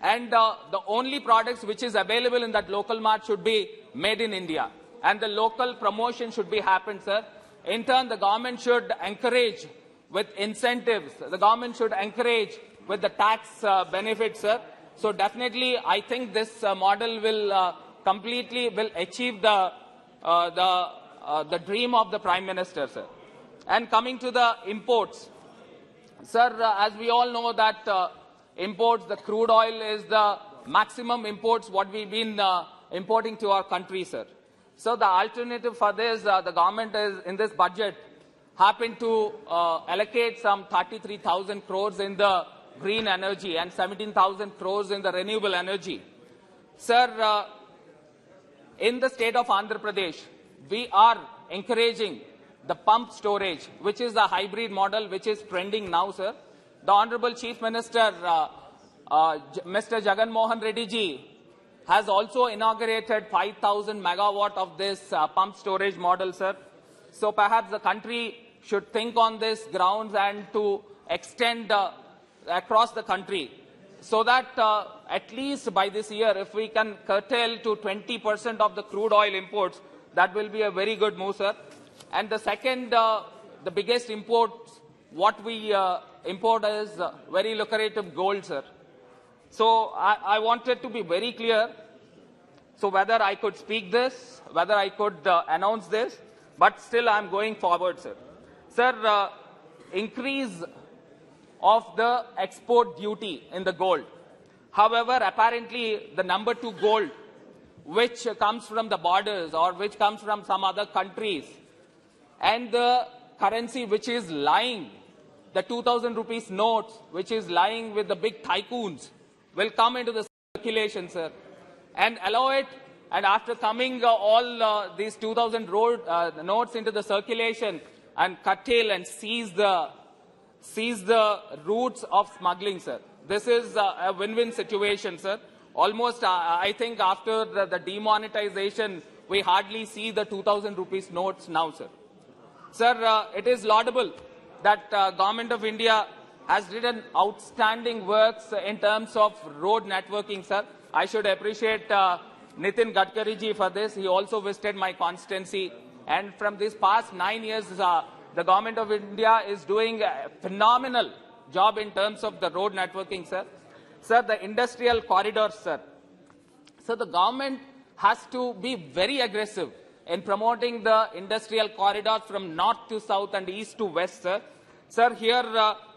And the only products which is available in that local mart should be made in India. And the local promotion should be happened, sir. In turn, the government should encourage with incentives. The government should encourage with the tax benefits, sir. So definitely, I think this model will completely achieve the dream of the Prime Minister, sir. And coming to the imports, sir, as we all know that imports, the crude oil is the maximum imports what we've been importing to our country, sir. So the alternative for this, the government is in this budget happened to allocate some 33,000 crores in the green energy and 17,000 crores in the renewable energy. Sir, in the state of Andhra Pradesh, we are encouraging the pump storage, which is the hybrid model which is trending now, sir. The Honorable Chief Minister, Mr. Jagan Mohan Reddy ji, has also inaugurated 5,000 megawatt of this pump storage model, sir. So perhaps the country should think on this grounds and to extend across the country, so that at least by this year, if we can curtail to 20% of the crude oil imports, that will be a very good move, sir. And the second, the biggest imports, what we import is very lucrative gold, sir. So I wanted to be very clear, so whether I could speak this, whether I could announce this, but still I'm going forward, sir. Sir, increase of the export duty in the gold. However, apparently the number 2 gold, which comes from the borders or which comes from some other countries, and the currency which is lying, the 2,000 rupees notes, which is lying with the big tycoons, will come into the circulation, sir, and allow it. And after coming all these 2,000 notes into the circulation, and curtail and seize the routes of smuggling, sir. This is a win-win situation, sir. Almost, I think, after the demonetization, we hardly see the 2,000 rupees notes now, sir. Sir, it is laudable that Government of India has done outstanding works in terms of road networking, sir. I should appreciate Nitin Gadkari ji for this. He also visited my constituency. And from these past 9 years, the Government of India is doing a phenomenal job in terms of the road networking, sir. Sir, the industrial corridors, sir. So the government has to be very aggressive in promoting the industrial corridors from north to south and east to west, sir. Sir, here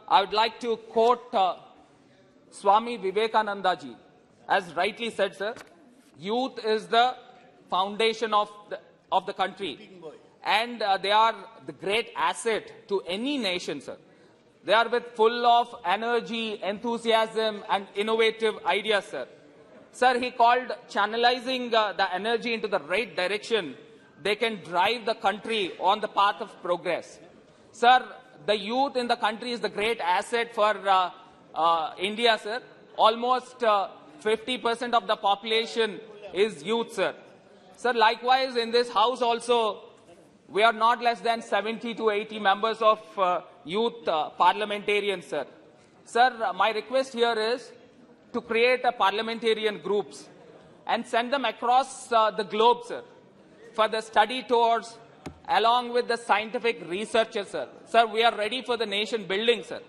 I would like to quote Swami Vivekananda ji. As rightly said, sir, youth is the foundation of the country. And they are the great asset to any nation, sir. They are full of energy, enthusiasm, and innovative ideas, sir. Sir, he called channelizing the energy into the right direction. They can drive the country on the path of progress. Sir, the youth in the country is the great asset for India, sir. Almost 50% of the population is youth, sir. Sir, likewise, in this house also, we are not less than 70 to 80 members of youth parliamentarians, sir. Sir, my request here is to create a parliamentarian groups and send them across the globe, sir, for the study tours along with the scientific researchers, sir. Sir, we are ready for the nation building, sir.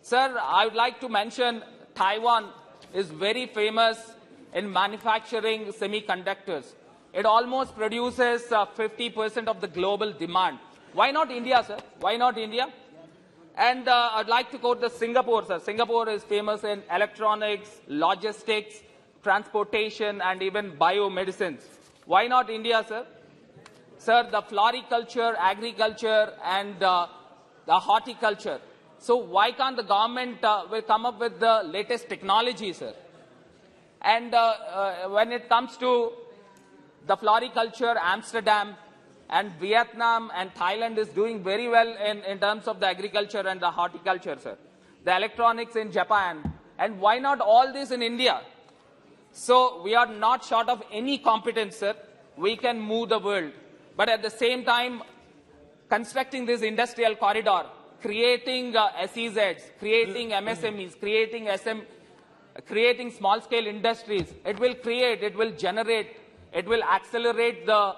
Sir, I would like to mention Taiwan is very famous in manufacturing semiconductors. It almost produces 50% of the global demand. Why not India, sir? Why not India? And I'd like to quote the Singapore, sir. Singapore is famous in electronics, logistics, transportation, and even biomedicines. Why not India, sir? Sir, the floriculture, agriculture, and the horticulture. So why can't the government will come up with the latest technology, sir? And when it comes to the floriculture, Amsterdam and Vietnam and Thailand is doing very well in terms of the agriculture and the horticulture, sir. The electronics in Japan. And why not all this in India? So we are not short of any competence, sir. We can move the world. But at the same time, constructing this industrial corridor, creating SEZs, creating MSMEs, creating small-scale industries, it will create, it will generate, it will accelerate the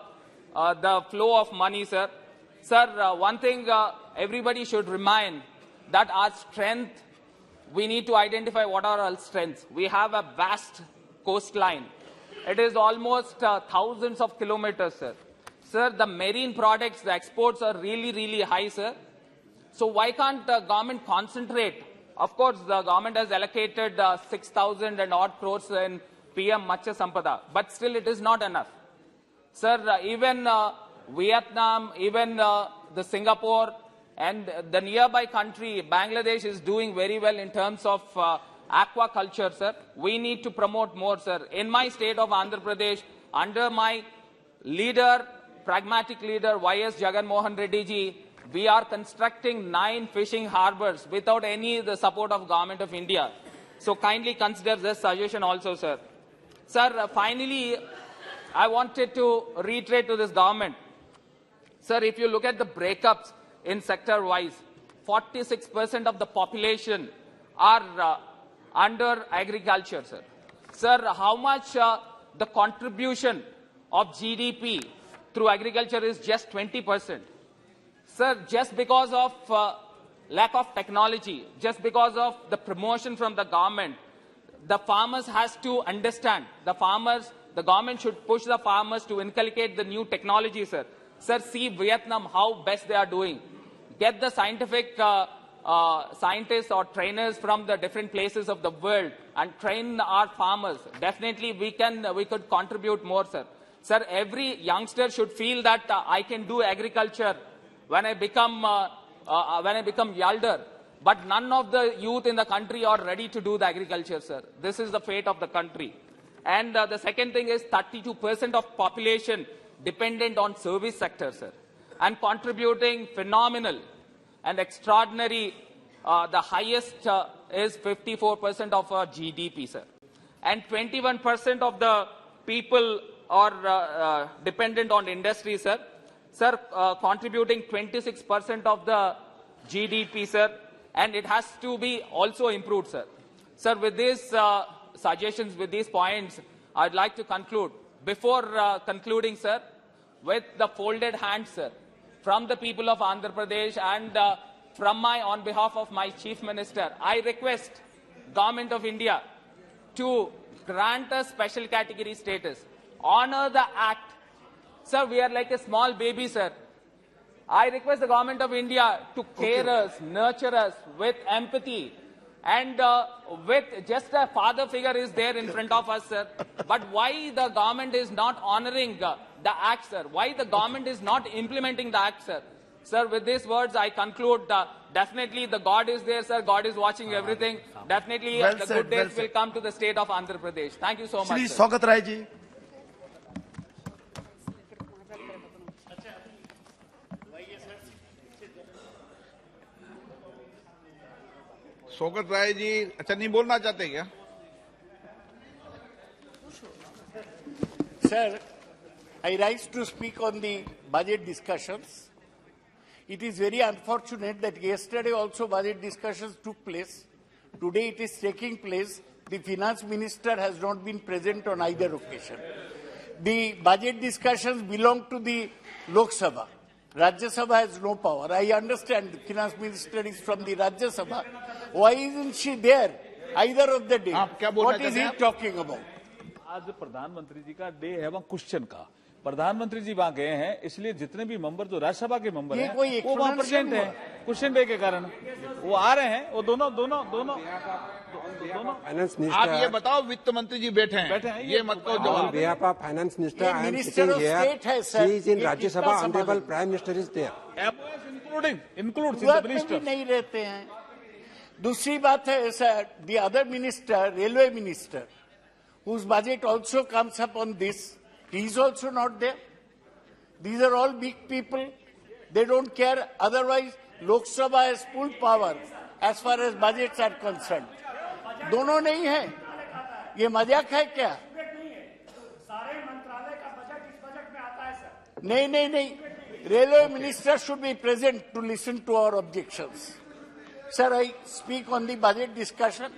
flow of money, sir. Sir, one thing everybody should remind, that our strength, we need to identify what are our strengths. We have a vast coastline. It is almost thousands of kilometers, sir. Sir, the marine products, the exports are really, really high, sir. So why can't the government concentrate? Of course, the government has allocated 6,000 and odd crores in PM Matsya Sampada. But still it is not enough. Sir, even Vietnam, even the Singapore and the nearby country, Bangladesh, is doing very well in terms of aquaculture, sir. We need to promote more, sir. In my state of Andhra Pradesh, under my leader, pragmatic leader, Y.S. Jagan Mohan Reddy ji, we are constructing 9 fishing harbors without the support of Government of India. So kindly consider this suggestion also, sir. Sir, finally, I wanted to reiterate to this government. Sir, if you look at the breakups in sector-wise, 46% of the population are under agriculture, sir. Sir, how much the contribution of GDP through agriculture is just 20%. Sir, just because of lack of technology, just because of the promotion from the government, the farmers has to understand. The government should push the farmers to inculcate the new technology, sir. Sir, see Vietnam, how best they are doing. Get the scientific scientists or trainers from the different places of the world and train our farmers. Definitely we could contribute more, sir. Sir, every youngster should feel that I can do agriculture when I become elder. But none of the youth in the country are ready to do the agriculture, sir. This is the fate of the country. And the second thing is 32% of population dependent on service sector, sir, and contributing phenomenal and extraordinary. The highest is 54% of our GDP, sir. And 21% of the people are dependent on industry, sir. Sir, contributing 26% of the GDP, sir. And it has to be also improved, sir. Sir, with these suggestions, with these points, I'd like to conclude. Before concluding, sir, with the folded hands, sir, from the people of Andhra Pradesh and on behalf of my Chief Minister, I request Government of India to grant a special category status, honor the act. Sir, we are like a small baby, sir. I request the Government of India to care us, nurture us with empathy, and with just a father figure is there in front of us, sir. But why the government is not honoring the act, sir? Why the government is not implementing the act, sir? Sir, with these words, I conclude. Definitely, the God is there, sir. God is watching everything. Definitely, the good days will come to the state of Andhra Pradesh. Thank you so much, Shri sir. Saugata Roy ji. Saugata Roy ji, अच्छा नहीं बोलना चाहते क्या? Sir, I rise to speak on the budget discussions. It is very unfortunate that yesterday also budget discussions took place. Today it is taking place. The finance minister has not been present on either occasion. The budget discussions belong to the Lok Sabha. Rajya Sabha has no power. I understand the finance minister is from the Rajya Sabha. Why isn't she there either of the day? What is he talking about? आज प्रधानमंत्री जी का day है वहाँ question का। प्रधानमंत्री जी वहाँ गए हैं, इसलिए जितने भी मेंबर जो राज्यसभा के मेंबर हैं वो वहाँ प्रेजेंट हैं क्वेश्चन डे के कारण वो आ रहे हैं। वो दोनों आप ये बताओ, वित्त मंत्री जी बैठे हैं, ये मत कहो जवाब। behalf of finance minister, I am sitting here. She is in Rajya Sabha. Honorable Prime Minister is there. includes the minister. नहीं रहते हैं। दूसरी बात है sir, the other minister, railway minister, whose budget also comes up on this, he is also not there. These are all big people. They don't care. Otherwise, Lok Sabha has full power as far as budgets are concerned. दोनों नहीं है, ये मजाक है क्या? सारे मंत्रालय का बजट इस बजट में आता है सर। नहीं, railway minister should be present to listen to our objections. Sir, I speak on the budget discussion.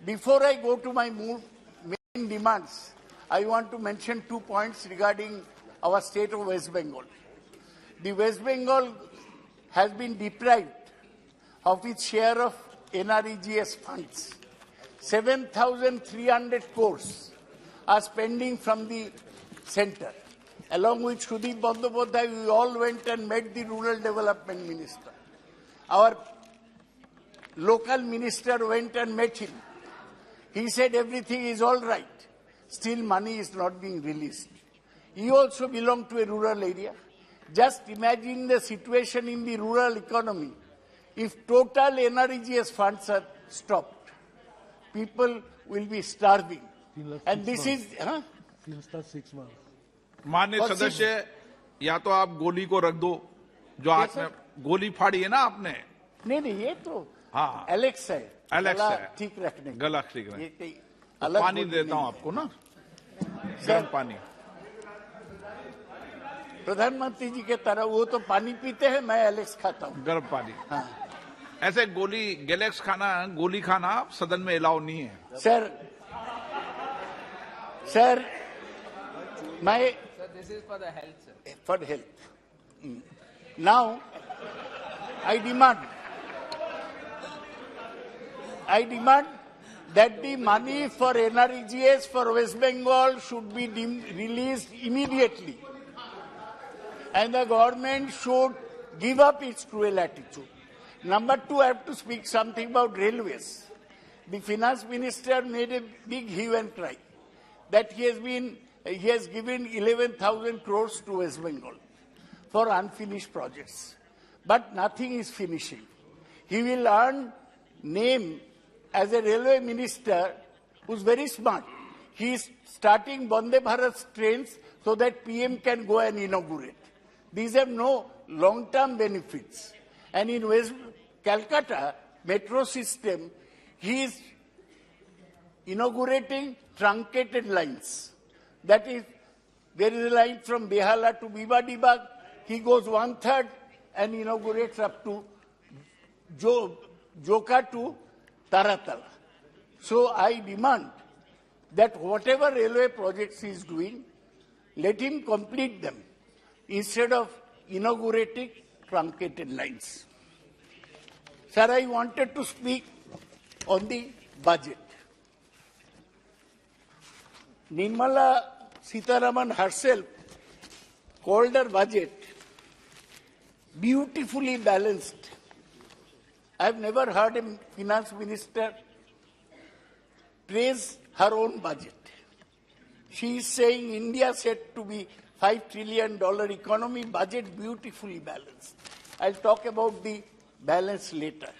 Before I go to my main demands, I want to mention 2 points regarding our state of West Bengal. The West Bengal has been deprived of its share of NREGS funds. 7,300 crores are spending from the center. Along with Sudip Bandyopadhyay, we all went and met the rural development minister. Our local minister went and met him. He said everything is all right. still money is not being released. You also belong to a rural area. Just imagine the situation in the rural economy. If total NREGS funds are stopped, people will be starving. And this is... Huh? 6 months. माननीय सदस्य, या तो आप गोली को रख दो, जो हाथ में गोली फाड़ी है ना आपने. नहीं, ये तो हाँ, एलेक्स है. एलेक्स है. ठीक रखने. गला ठीक रखने. पानी देता हूं आपको ना, गर्म पानी. प्रधानमंत्री जी के तरह वो तो पानी पीते हैं, मैं एलेक्स खाता हूँ. गर्म पानी. हाँ. ऐसे गैलेक्स खाना, गोली खाना सदन में अलाउ नहीं है. Sir, my... Sir, this is for the health, sir. For health. Now, I demand that the money for NREGS for West Bengal should be released immediately. And the government should give up its cruel attitude. Number 2, I have to speak something about railways. The finance minister made a big hue and cry that he has given 11,000 crores to West Bengal for unfinished projects. But nothing is finishing. He will earn name as a railway minister who's very smart. He is starting Vande Bharat trains so that PM can go and inaugurate. These have no long-term benefits. And in West Calcutta metro system, he is inaugurating truncated lines. That is, there is a line from Behala to Bibadibag. He goes 1/3 and inaugurates up to Joka to Taratala. So I demand that whatever railway projects he is doing, let him complete them instead of inaugurating truncated lines. Sir, I wanted to speak on the budget. Nirmala Sitharaman herself called her budget beautifully balanced. I have never heard a finance minister praise her own budget. She is saying India said to be $5 trillion economy, budget beautifully balanced. I'll talk about the balance later.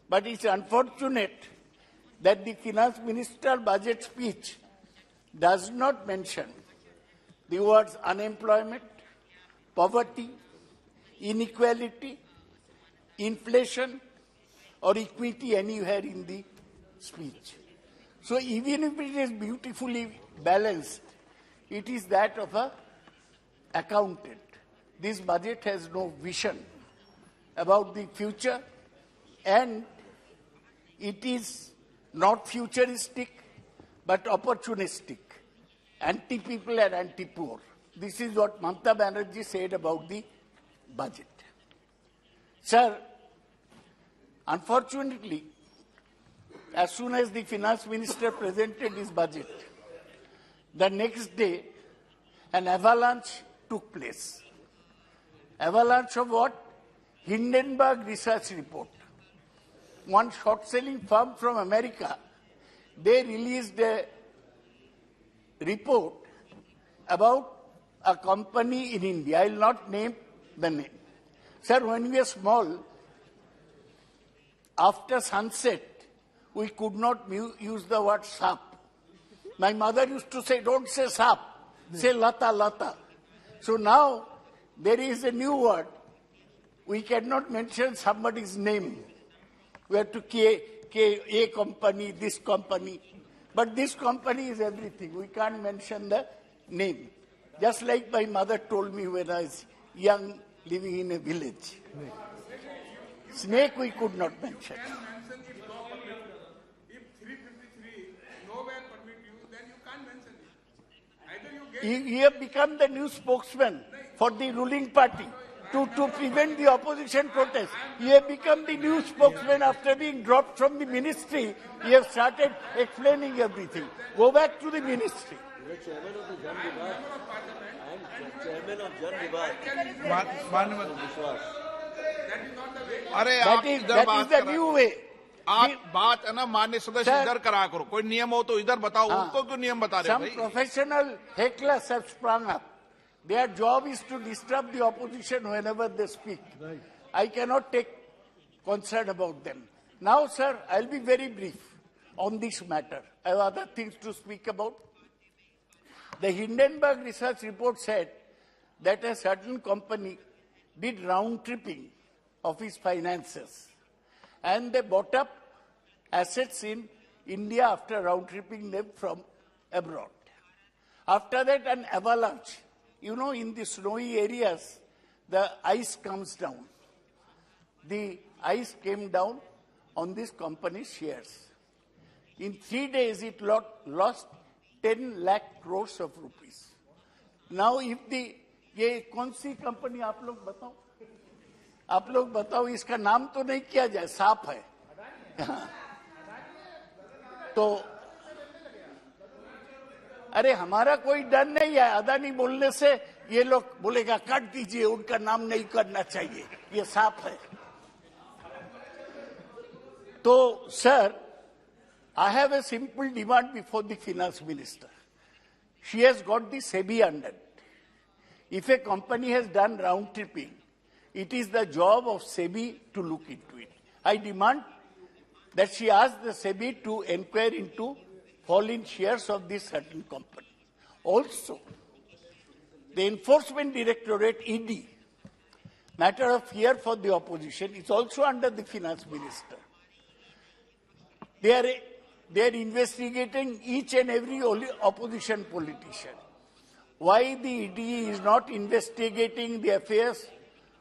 But it's unfortunate that the finance minister budget speech does not mention the words unemployment, poverty, inequality, inflation, or equity anywhere in the speech. So even if it is beautifully balanced, it is that of an accountant. This budget has no vision about the future, and it is not futuristic but opportunistic, anti-people and anti-poor. This is what Mamata Banerjee said about the budget. Sir, unfortunately, as soon as the finance minister presented his budget, the next day an avalanche took place. Avalanche of what? Hindenburg research report. One short-selling firm from America, they released a report about a company in India. I will not name the name. Sir, when we were small, after sunset, we could not use the word sap. My mother used to say, don't say sap, say lata, lata. So now there is a new word. We cannot mention somebody's name. We have to a company, this company. But this company is everything. We can't mention the name. Just like my mother told me when I was young, living in a village. Snake we could not mention. If 353 nowhere permit you, then you can't mention it. Either you get... You have become the new spokesman for the ruling party. To prevent the opposition protest. You have become the new spokesman after being dropped from the ministry. You have started explaining everything. Go back to the ministry. You are chairman of the Jan Vibhag. I am chairman of Jan Vibhag. That is the new way. आप बात है ना मान्य सदस्य इधर करा करो, कोई नियम हो तो इधर बताओ, उनको क्यों नियम बता रहे हो भाई? Some professional hecklers have sprung up. Their job is to disturb the opposition whenever they speak. Right. I cannot take concern about them. Now, sir, I'll be very brief on this matter. I have other things to speak about. The Hindenburg research report said that a certain company did round-tripping of its finances, and they bought up assets in India after round-tripping them from abroad. After that, an avalanche. You know, in the snowy areas, the ice comes down. The ice came down on this company's shares. In 3 days, it lost 10 lakh crores of rupees. Now, if ये कौन सी company आप लोग बताओ, इसका नाम तो नहीं किया जाए, साफ है. तो अरे हमारा कोई डर नहीं है, अदानी बोलने से ये लोग बोलेगा काट दीजिए, उनका नाम नहीं करना चाहिए, ये साफ है. तो sir, I have a simple demand before the finance minister. She has got the SEBI under. If a company has done round tripping, it is the job of SEBI to look into it. I demand that she ask the SEBI to inquire into fallen shares of this certain company. Also, the Enforcement Directorate, ED, matter of fear for the opposition, is also under the finance minister. They are investigating each and every opposition politician. Why the ED is not investigating the affairs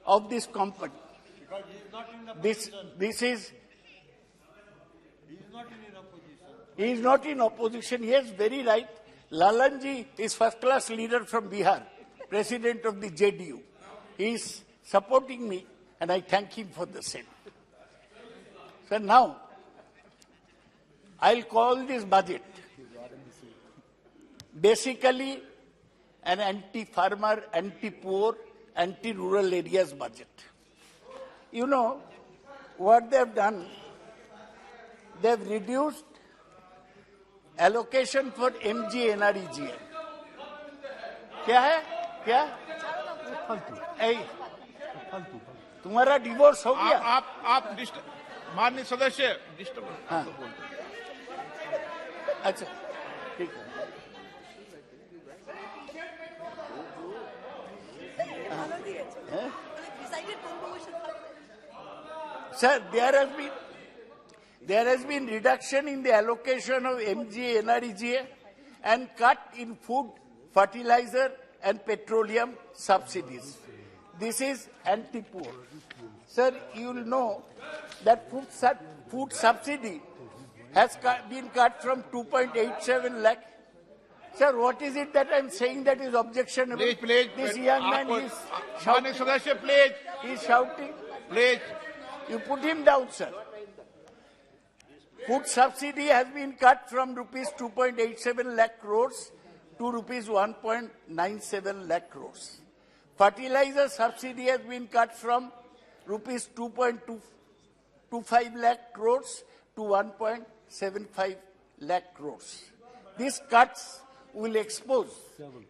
of this company? Because he is not in opposition. He is not in opposition. Yes, very right. Lalanji is first-class leader from Bihar, president of the JDU. He is supporting me, and I thank him for the same. So now, I'll call this budget basically an anti-farmer, anti-poor, anti-rural areas budget. You know what they have done? They have reduced allocation for MG NREGA. क्या है? क्या? तुम्हारा divorce हो गया? आप माननीय सदस्य disturb. हाँ. अच्छा, ठीक है. Sir, there has been reduction in the allocation of MG NREGA and cut in food, fertilizer and petroleum subsidies. This is anti-poor. Sir, you will know that food subsidy has been cut from 2.87 lakh. Sir, what is it that I'm saying that is objectionable? Please. This young man is shouting. He's shouting. Please. You put him down, sir. Food subsidy has been cut from rupees 2.87 lakh crores to rupees 1.97 lakh crores. Fertilizer subsidy has been cut from rupees 2.25 lakh crores to 1.75 lakh crores. These cuts will expose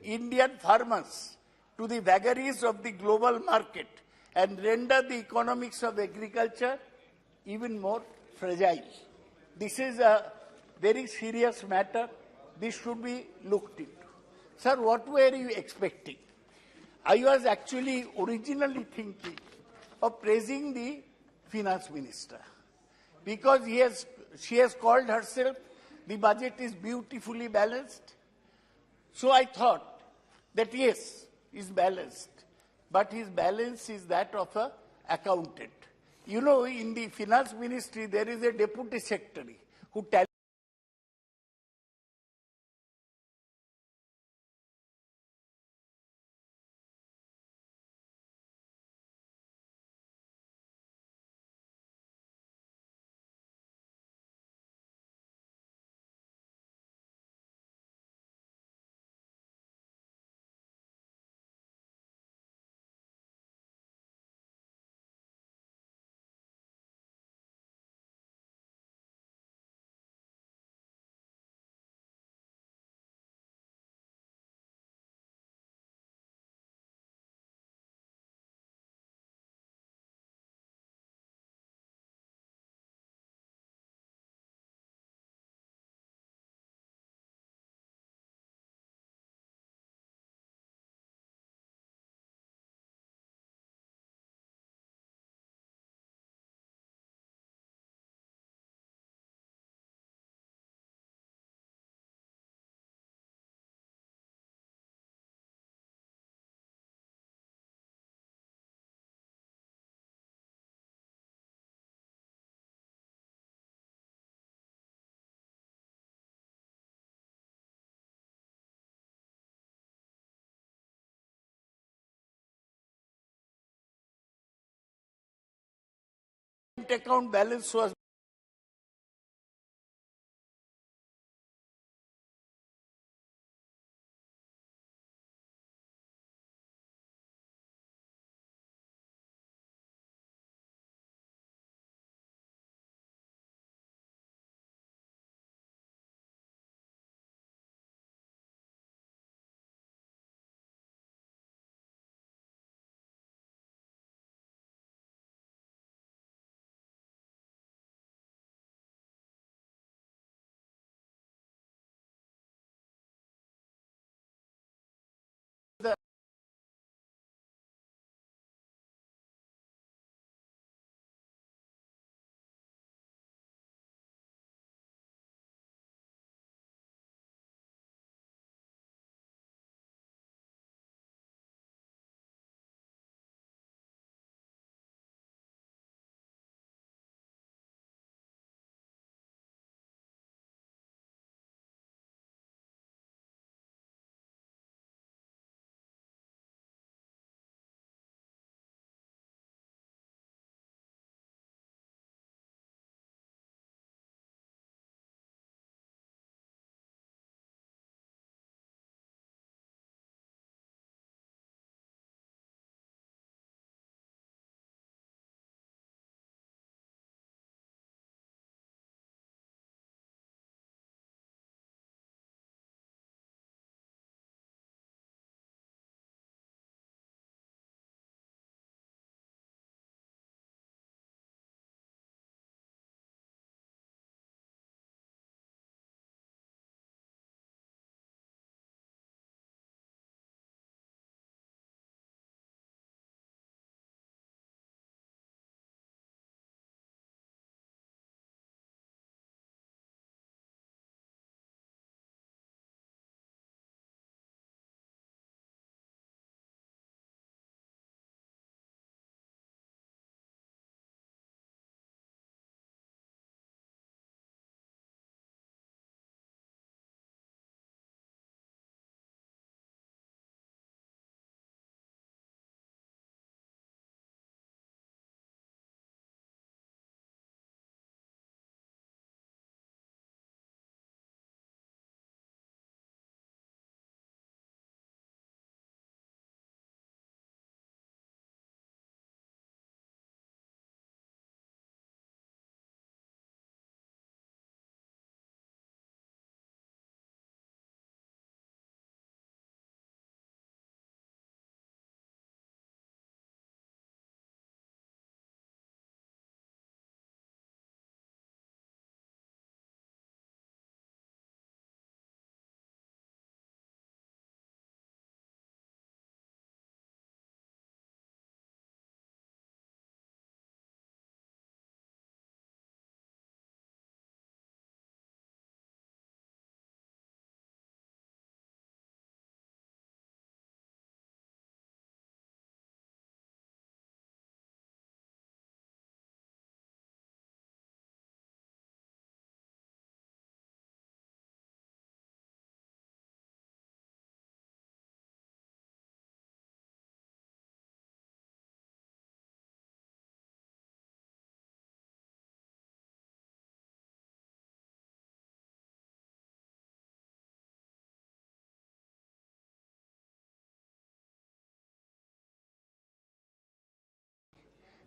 Indian farmers to the vagaries of the global market and render the economics of agriculture even more fragile. This is a very serious matter. This should be looked into. Sir, what were you expecting? I was actually originally thinking of praising the finance minister because she has called herself the budget is beautifully balanced. So I thought that yes, it's balanced, but his balance is that of an accountant. You know, in the finance ministry, there is a deputy secretary who account balance was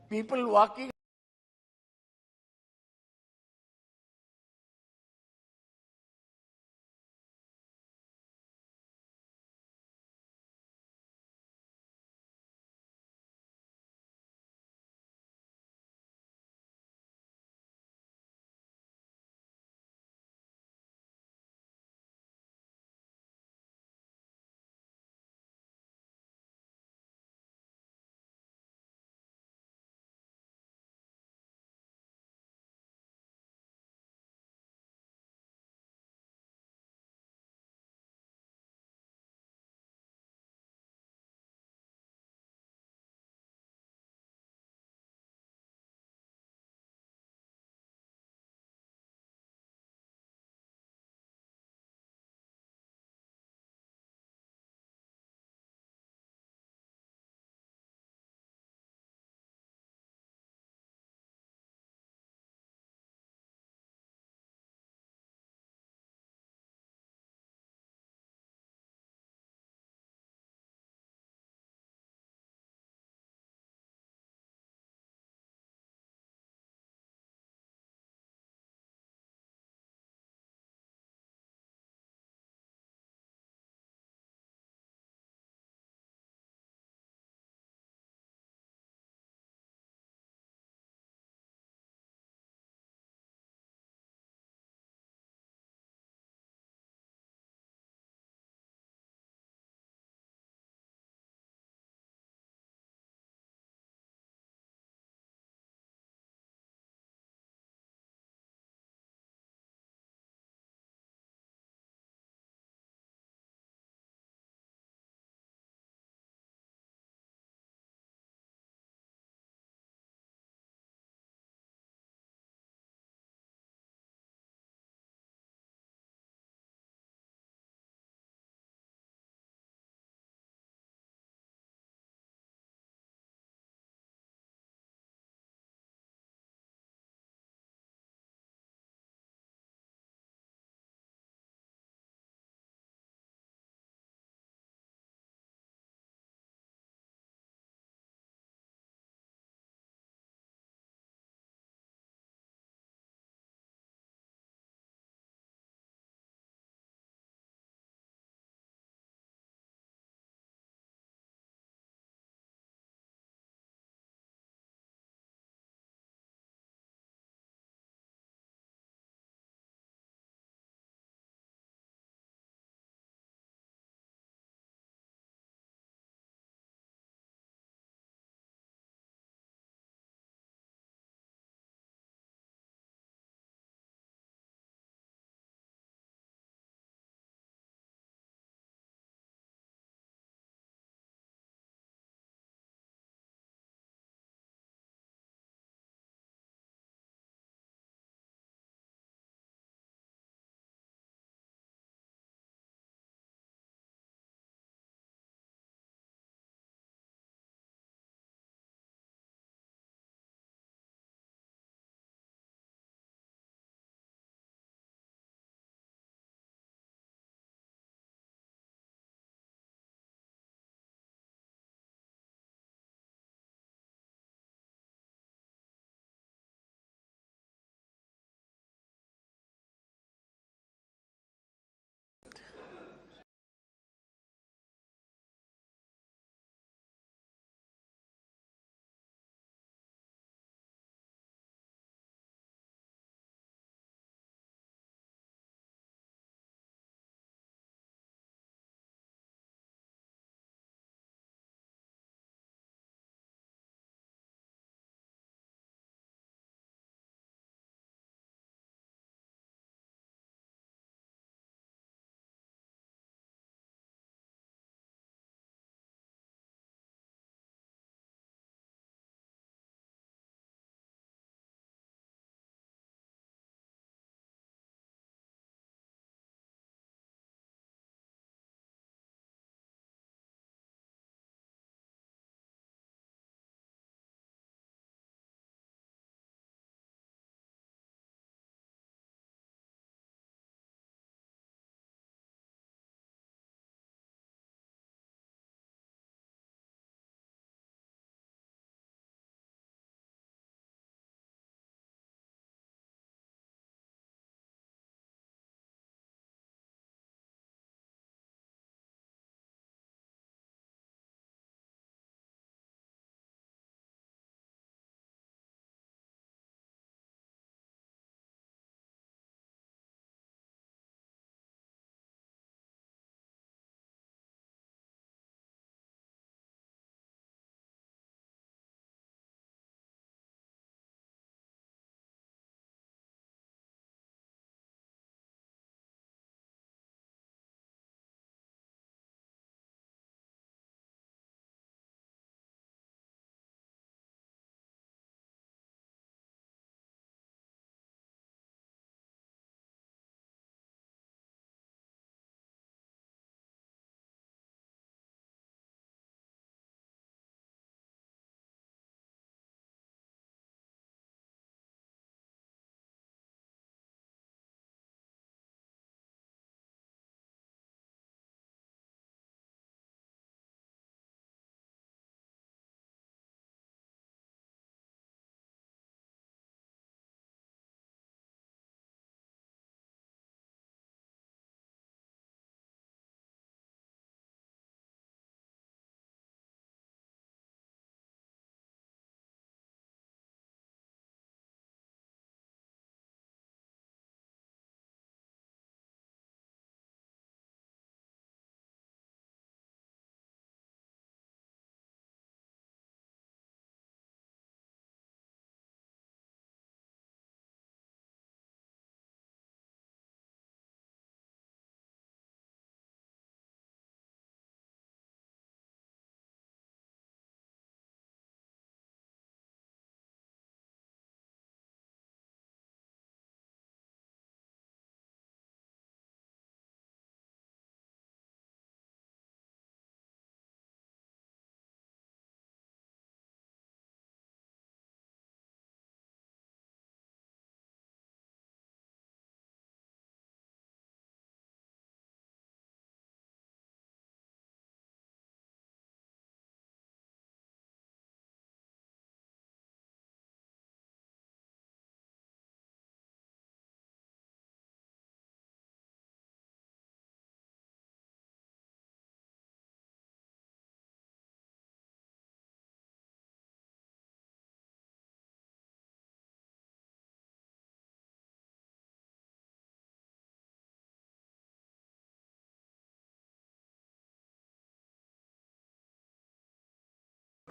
people walking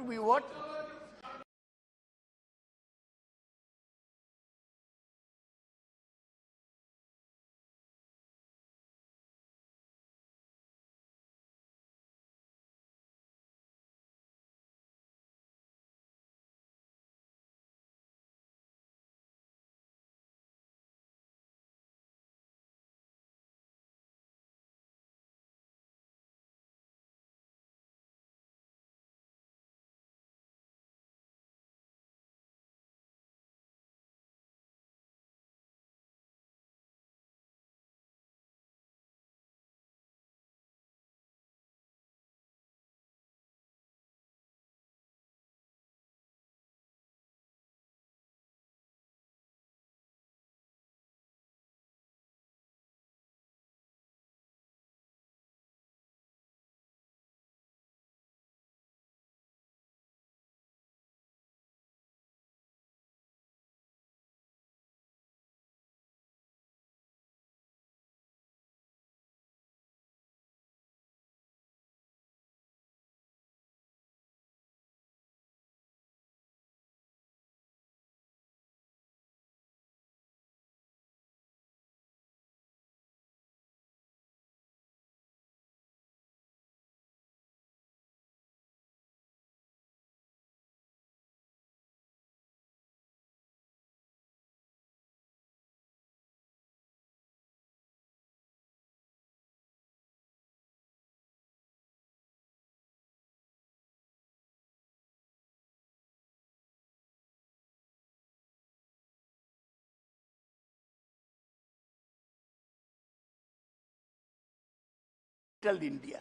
be what? India.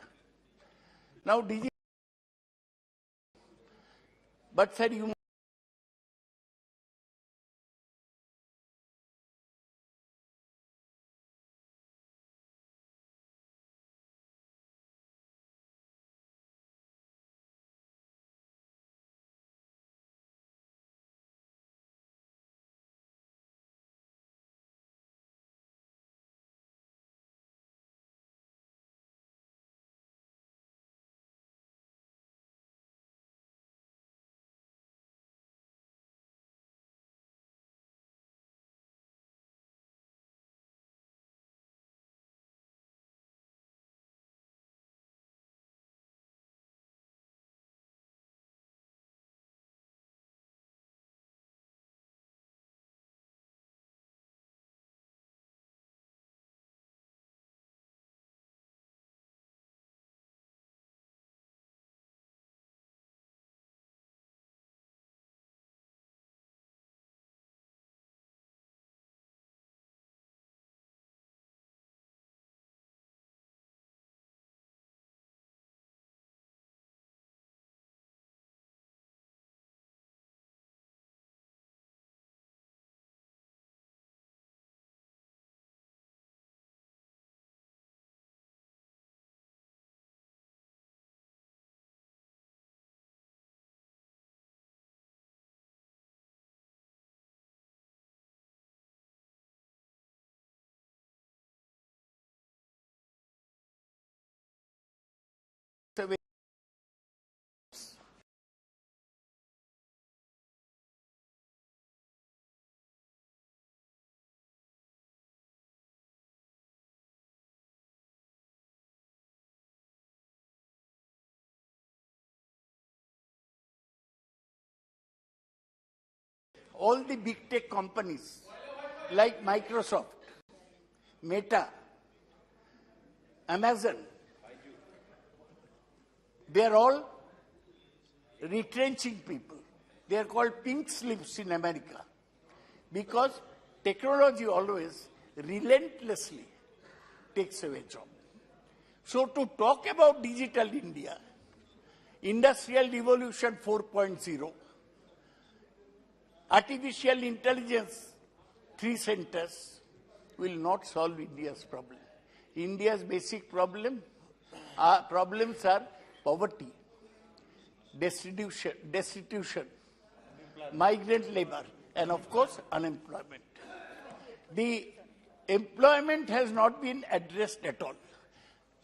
Now, but sir, you all the big tech companies like Microsoft, Meta, Amazon, they are all retrenching people. They are called pink slips in America because technology always relentlessly takes away jobs. So to talk about digital India, Industrial Revolution 4.0, artificial intelligence, 3 centers will not solve India's problem. India's basic problems are poverty, destitution, migrant labor, and of course unemployment. The employment has not been addressed at all.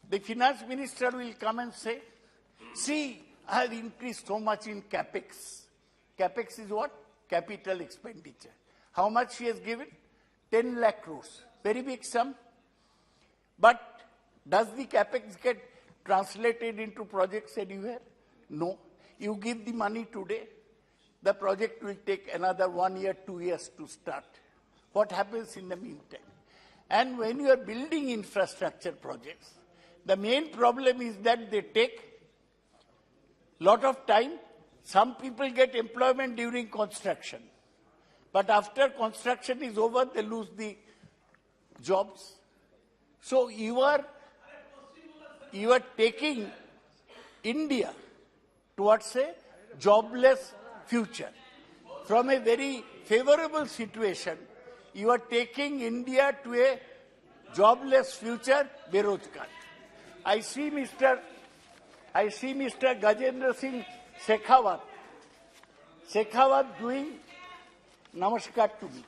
The finance minister will come and say, see, has increased so much in capex. Capex is what? Capital expenditure. How much she has given? 10 lakh crores. Very big sum. But does the capex get translated into projects anywhere? No. You give the money today, the project will take another 1 year, 2 years to start. What happens in the meantime? And when you are building infrastructure projects, the main problem is that they take lot of time. Some people get employment during construction. But after construction is over, they lose the jobs. So you are taking India towards a jobless future. From a very favorable situation, you are taking India to a jobless future, berojgar. I see Mr. Gajendra Singh Shekhawat doing namaskar to me.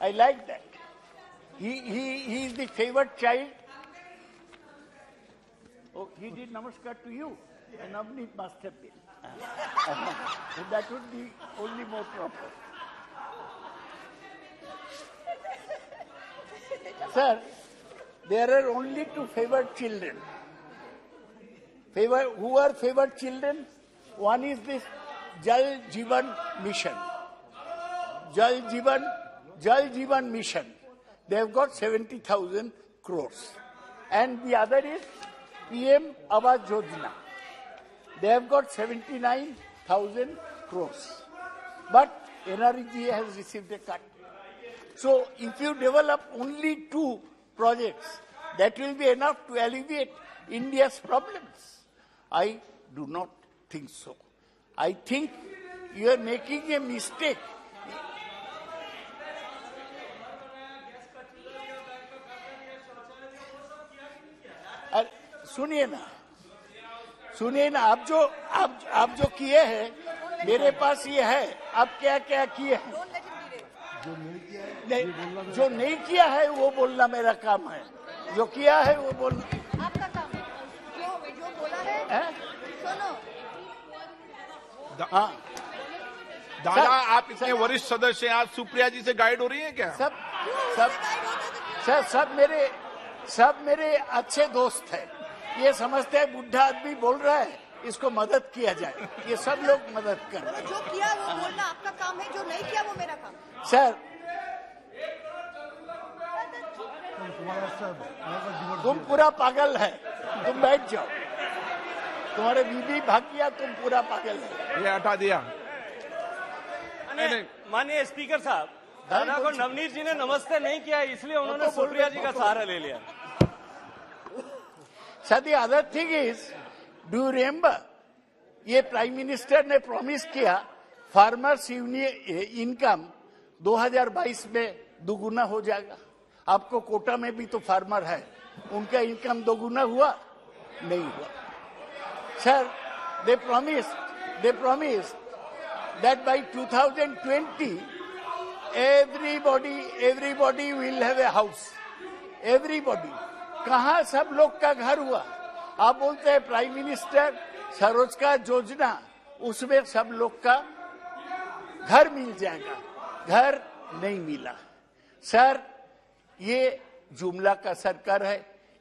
I like that. He is the favored child. Oh, he did namaskar to you. And Navneet must have been. That would be only more proper. Sir, there are only two favored children. Who are favored children? One is this Jal Jeevan Mission. Jal Jeevan Mission. They have got 70,000 crores. And the other is PM Awas Yojana. They have got 79,000 crores. But NREGA has received a cut. So if you develop only two projects, that will be enough to alleviate India's problems. I do not think so. I think you are making a mistake. सुनिए ना आप जो किए हैं मेरे पास ये है आप क्या क्या किए हैं जो नहीं किया है वो बोलना मेरा काम है जो किया है वो बोलना आपका काम है जो बोला है सुनो हाँ दादा आप इतने वरिष्ठ सदस्य आज सुप्रिया जी से गाइड हो रही हैं क्या सब मेरे अच्छे दोस्त हैं ये समझते हैं बुढ़ा आदमी बोल रहा है इसको मदद किया जाए ये सब लोग मदद कर रहे हैं जो किया वो बोलना आपका काम है जो नहीं किया वो मेरा काम सर तुम पूरा पागल है तुम बैठ जाओ तुम्हारे बीबी भाग गया तुम पूरा पागल है ये हटा दिया माननीय स्पीकर साहब दादा को नवनीत जी ने नमस्ते नहीं किया इसलिए उन्होंने सुप्रिया जी का सहारा ले लिया Sir, the other thing is, do you remember, ये प्राइम मिनिस्टर ने प्रॉमिस किया फार्मर्स इनकम 2022 में दुगुना हो जाएगा आपको कोटा में भी तो फार्मर है उनका इनकम दोगुना हुआ नहीं हुआ sir they promised that by 2020 everybody will have a house everybody कहाँ सब लोग का घर हुआ आप बोलते हैं प्राइम मिनिस्टर स्वरोजगार योजना उसमें सब लोग का घर मिल जाएगा घर नहीं मिला सर ये जुमला का सरकार है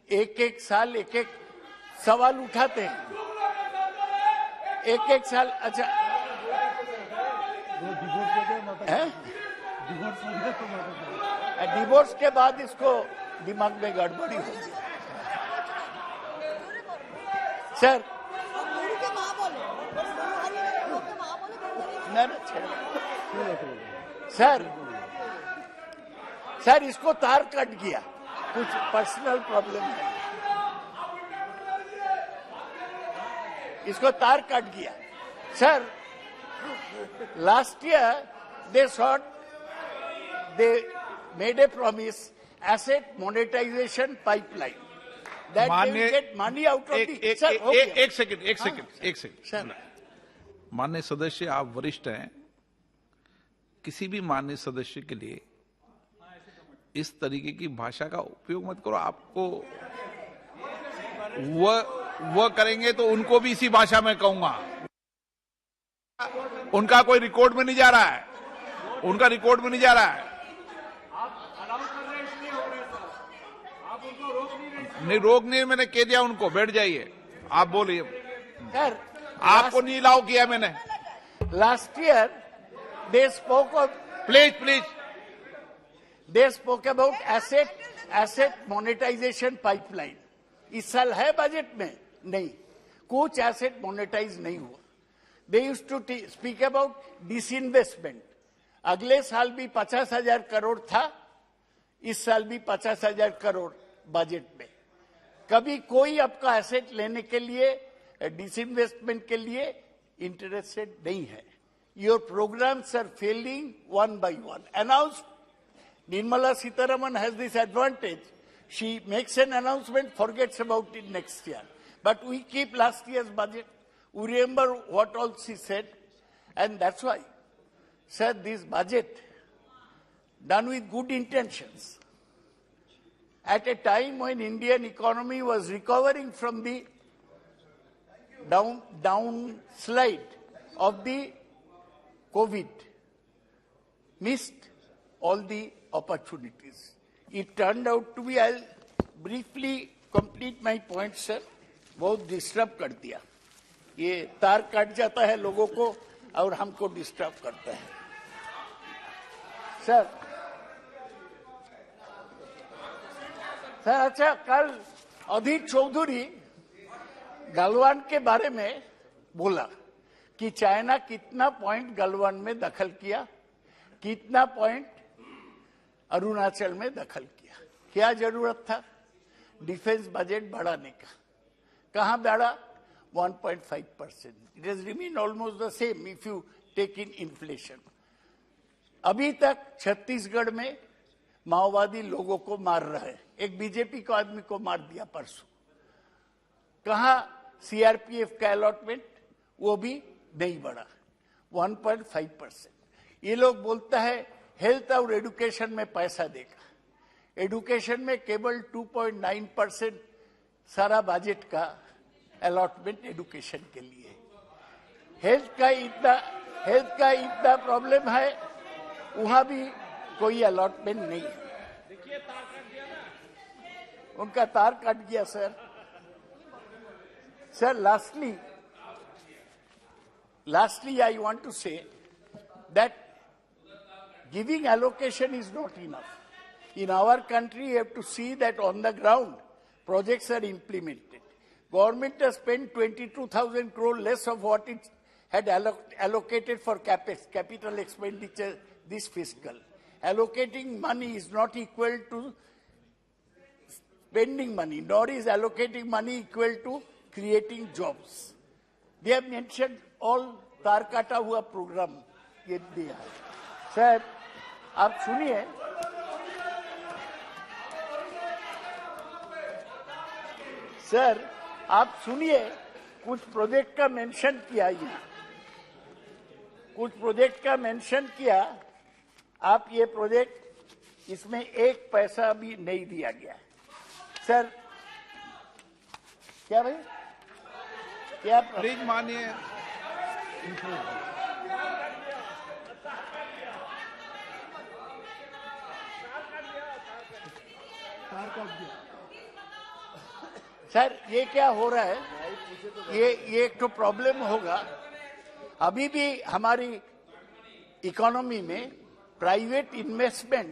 एक साल एक सवाल उठाते हैं एक साल अच्छा डिवोर्स के बाद इसको दिमाग में गड़बड़ी होगी सर सर इसको तार कट गया कुछ पर्सनल प्रॉब्लम है इसको तार कट गया sir last year they made a promise asset monetization pipeline that they will get money out of the sir एक सेकंड माननीय सदस्य आप वरिष्ठ हैं किसी भी माननीय सदस्य के लिए इस तरीके की भाषा का उपयोग मत करो आपको वो करेंगे तो उनको भी इसी भाषा में कहूंगा उनका कोई रिकॉर्ड में नहीं जा रहा है, उनका रिकॉर्ड में नहीं जा रहा है। नहीं रोक नहीं, मैंने कह दिया उनको बैठ जाइए, आप बोलिए सर। आपको नहीं अलाउ किया मैंने। Last year they spoke of please they spoke about asset monetisation pipeline. इस साल है बजट में? नहीं, कुछ एसेट मोनेटाइज नहीं हुआ। They used to speak about disinvestment. अगले साल भी 50,000 करोड़ था, इस साल भी 50,000 करोड़ बजट में। कभी कोई आपका एसेट लेने के लिए, डिसइन्वेस्टमेंट के लिए इंटरेस्टेड नहीं है। Your programmes are failing one by one. Announce Nirmala Sitharaman has this advantage. She makes an announcement, forgets about it next year. But we keep last year's budget. We remember what all she said. And that's why, sir, this budget, done with good intentions, at a time when Indian economy was recovering from the downslide of the COVID, missed all the opportunities. It turned out to be, I'll briefly complete my point, sir. बहुत disturb कर दिया, ये तार काट जाता है लोगों को और हमको डिस्टर्ब करता है। सर अच्छा, कल अधीर चौधरी गलवान के बारे में बोला कि चाइना कितना पॉइंट गलवान में दखल किया, कितना पॉइंट अरुणाचल में दखल किया। क्या जरूरत था डिफेंस बजट बढ़ाने का? कहां बढ़ा? 1.5%। It has remain almost the same if you take in inflation. अभी तक छत्तीसगढ़ में माओवादी लोगों को मार रहा है। एक बीजेपी को आदमी को मार दिया परसों। कहां सीआरपीएफ का अलॉटमेंट? वो भी नहीं बढ़ा, 1.5%। ये लोग बोलता है हेल्थ और एडुकेशन में पैसा देगा। एडुकेशन में केवल 2.9% सारा बजट का अलॉटमेंट एडुकेशन के लिए। हेल्थ का इतना प्रॉब्लम है, वहां भी कोई अलॉटमेंट नहीं है। उनका तार कट गया sir. Sir lastly I want to say that giving allocation is not enough. In our country, you have to see that on the ground, projects are implemented. Government has spent 22,000 crore less of what it had allocated for CapEx, capital expenditure, this fiscal. Allocating money is not equal to spending money, nor is allocating money equal to creating jobs. They have mentioned all तार काटा हुआ programme ये दिया है। Sir आप सुनिए, sir आप सुनिए, कुछ प्रोजेक्ट का मेंशन किया, कुछ प्रोजेक्ट का मेंशन किया। आप ये प्रोजेक्ट, इसमें एक पैसा भी नहीं दिया गया। सर क्या भाई, क्या प्लीज मानिए। सर ये क्या हो रहा है? ये एक तो प्रॉब्लम होगा। अभी भी हमारी इकोनॉमी में प्राइवेट इन्वेस्टमेंट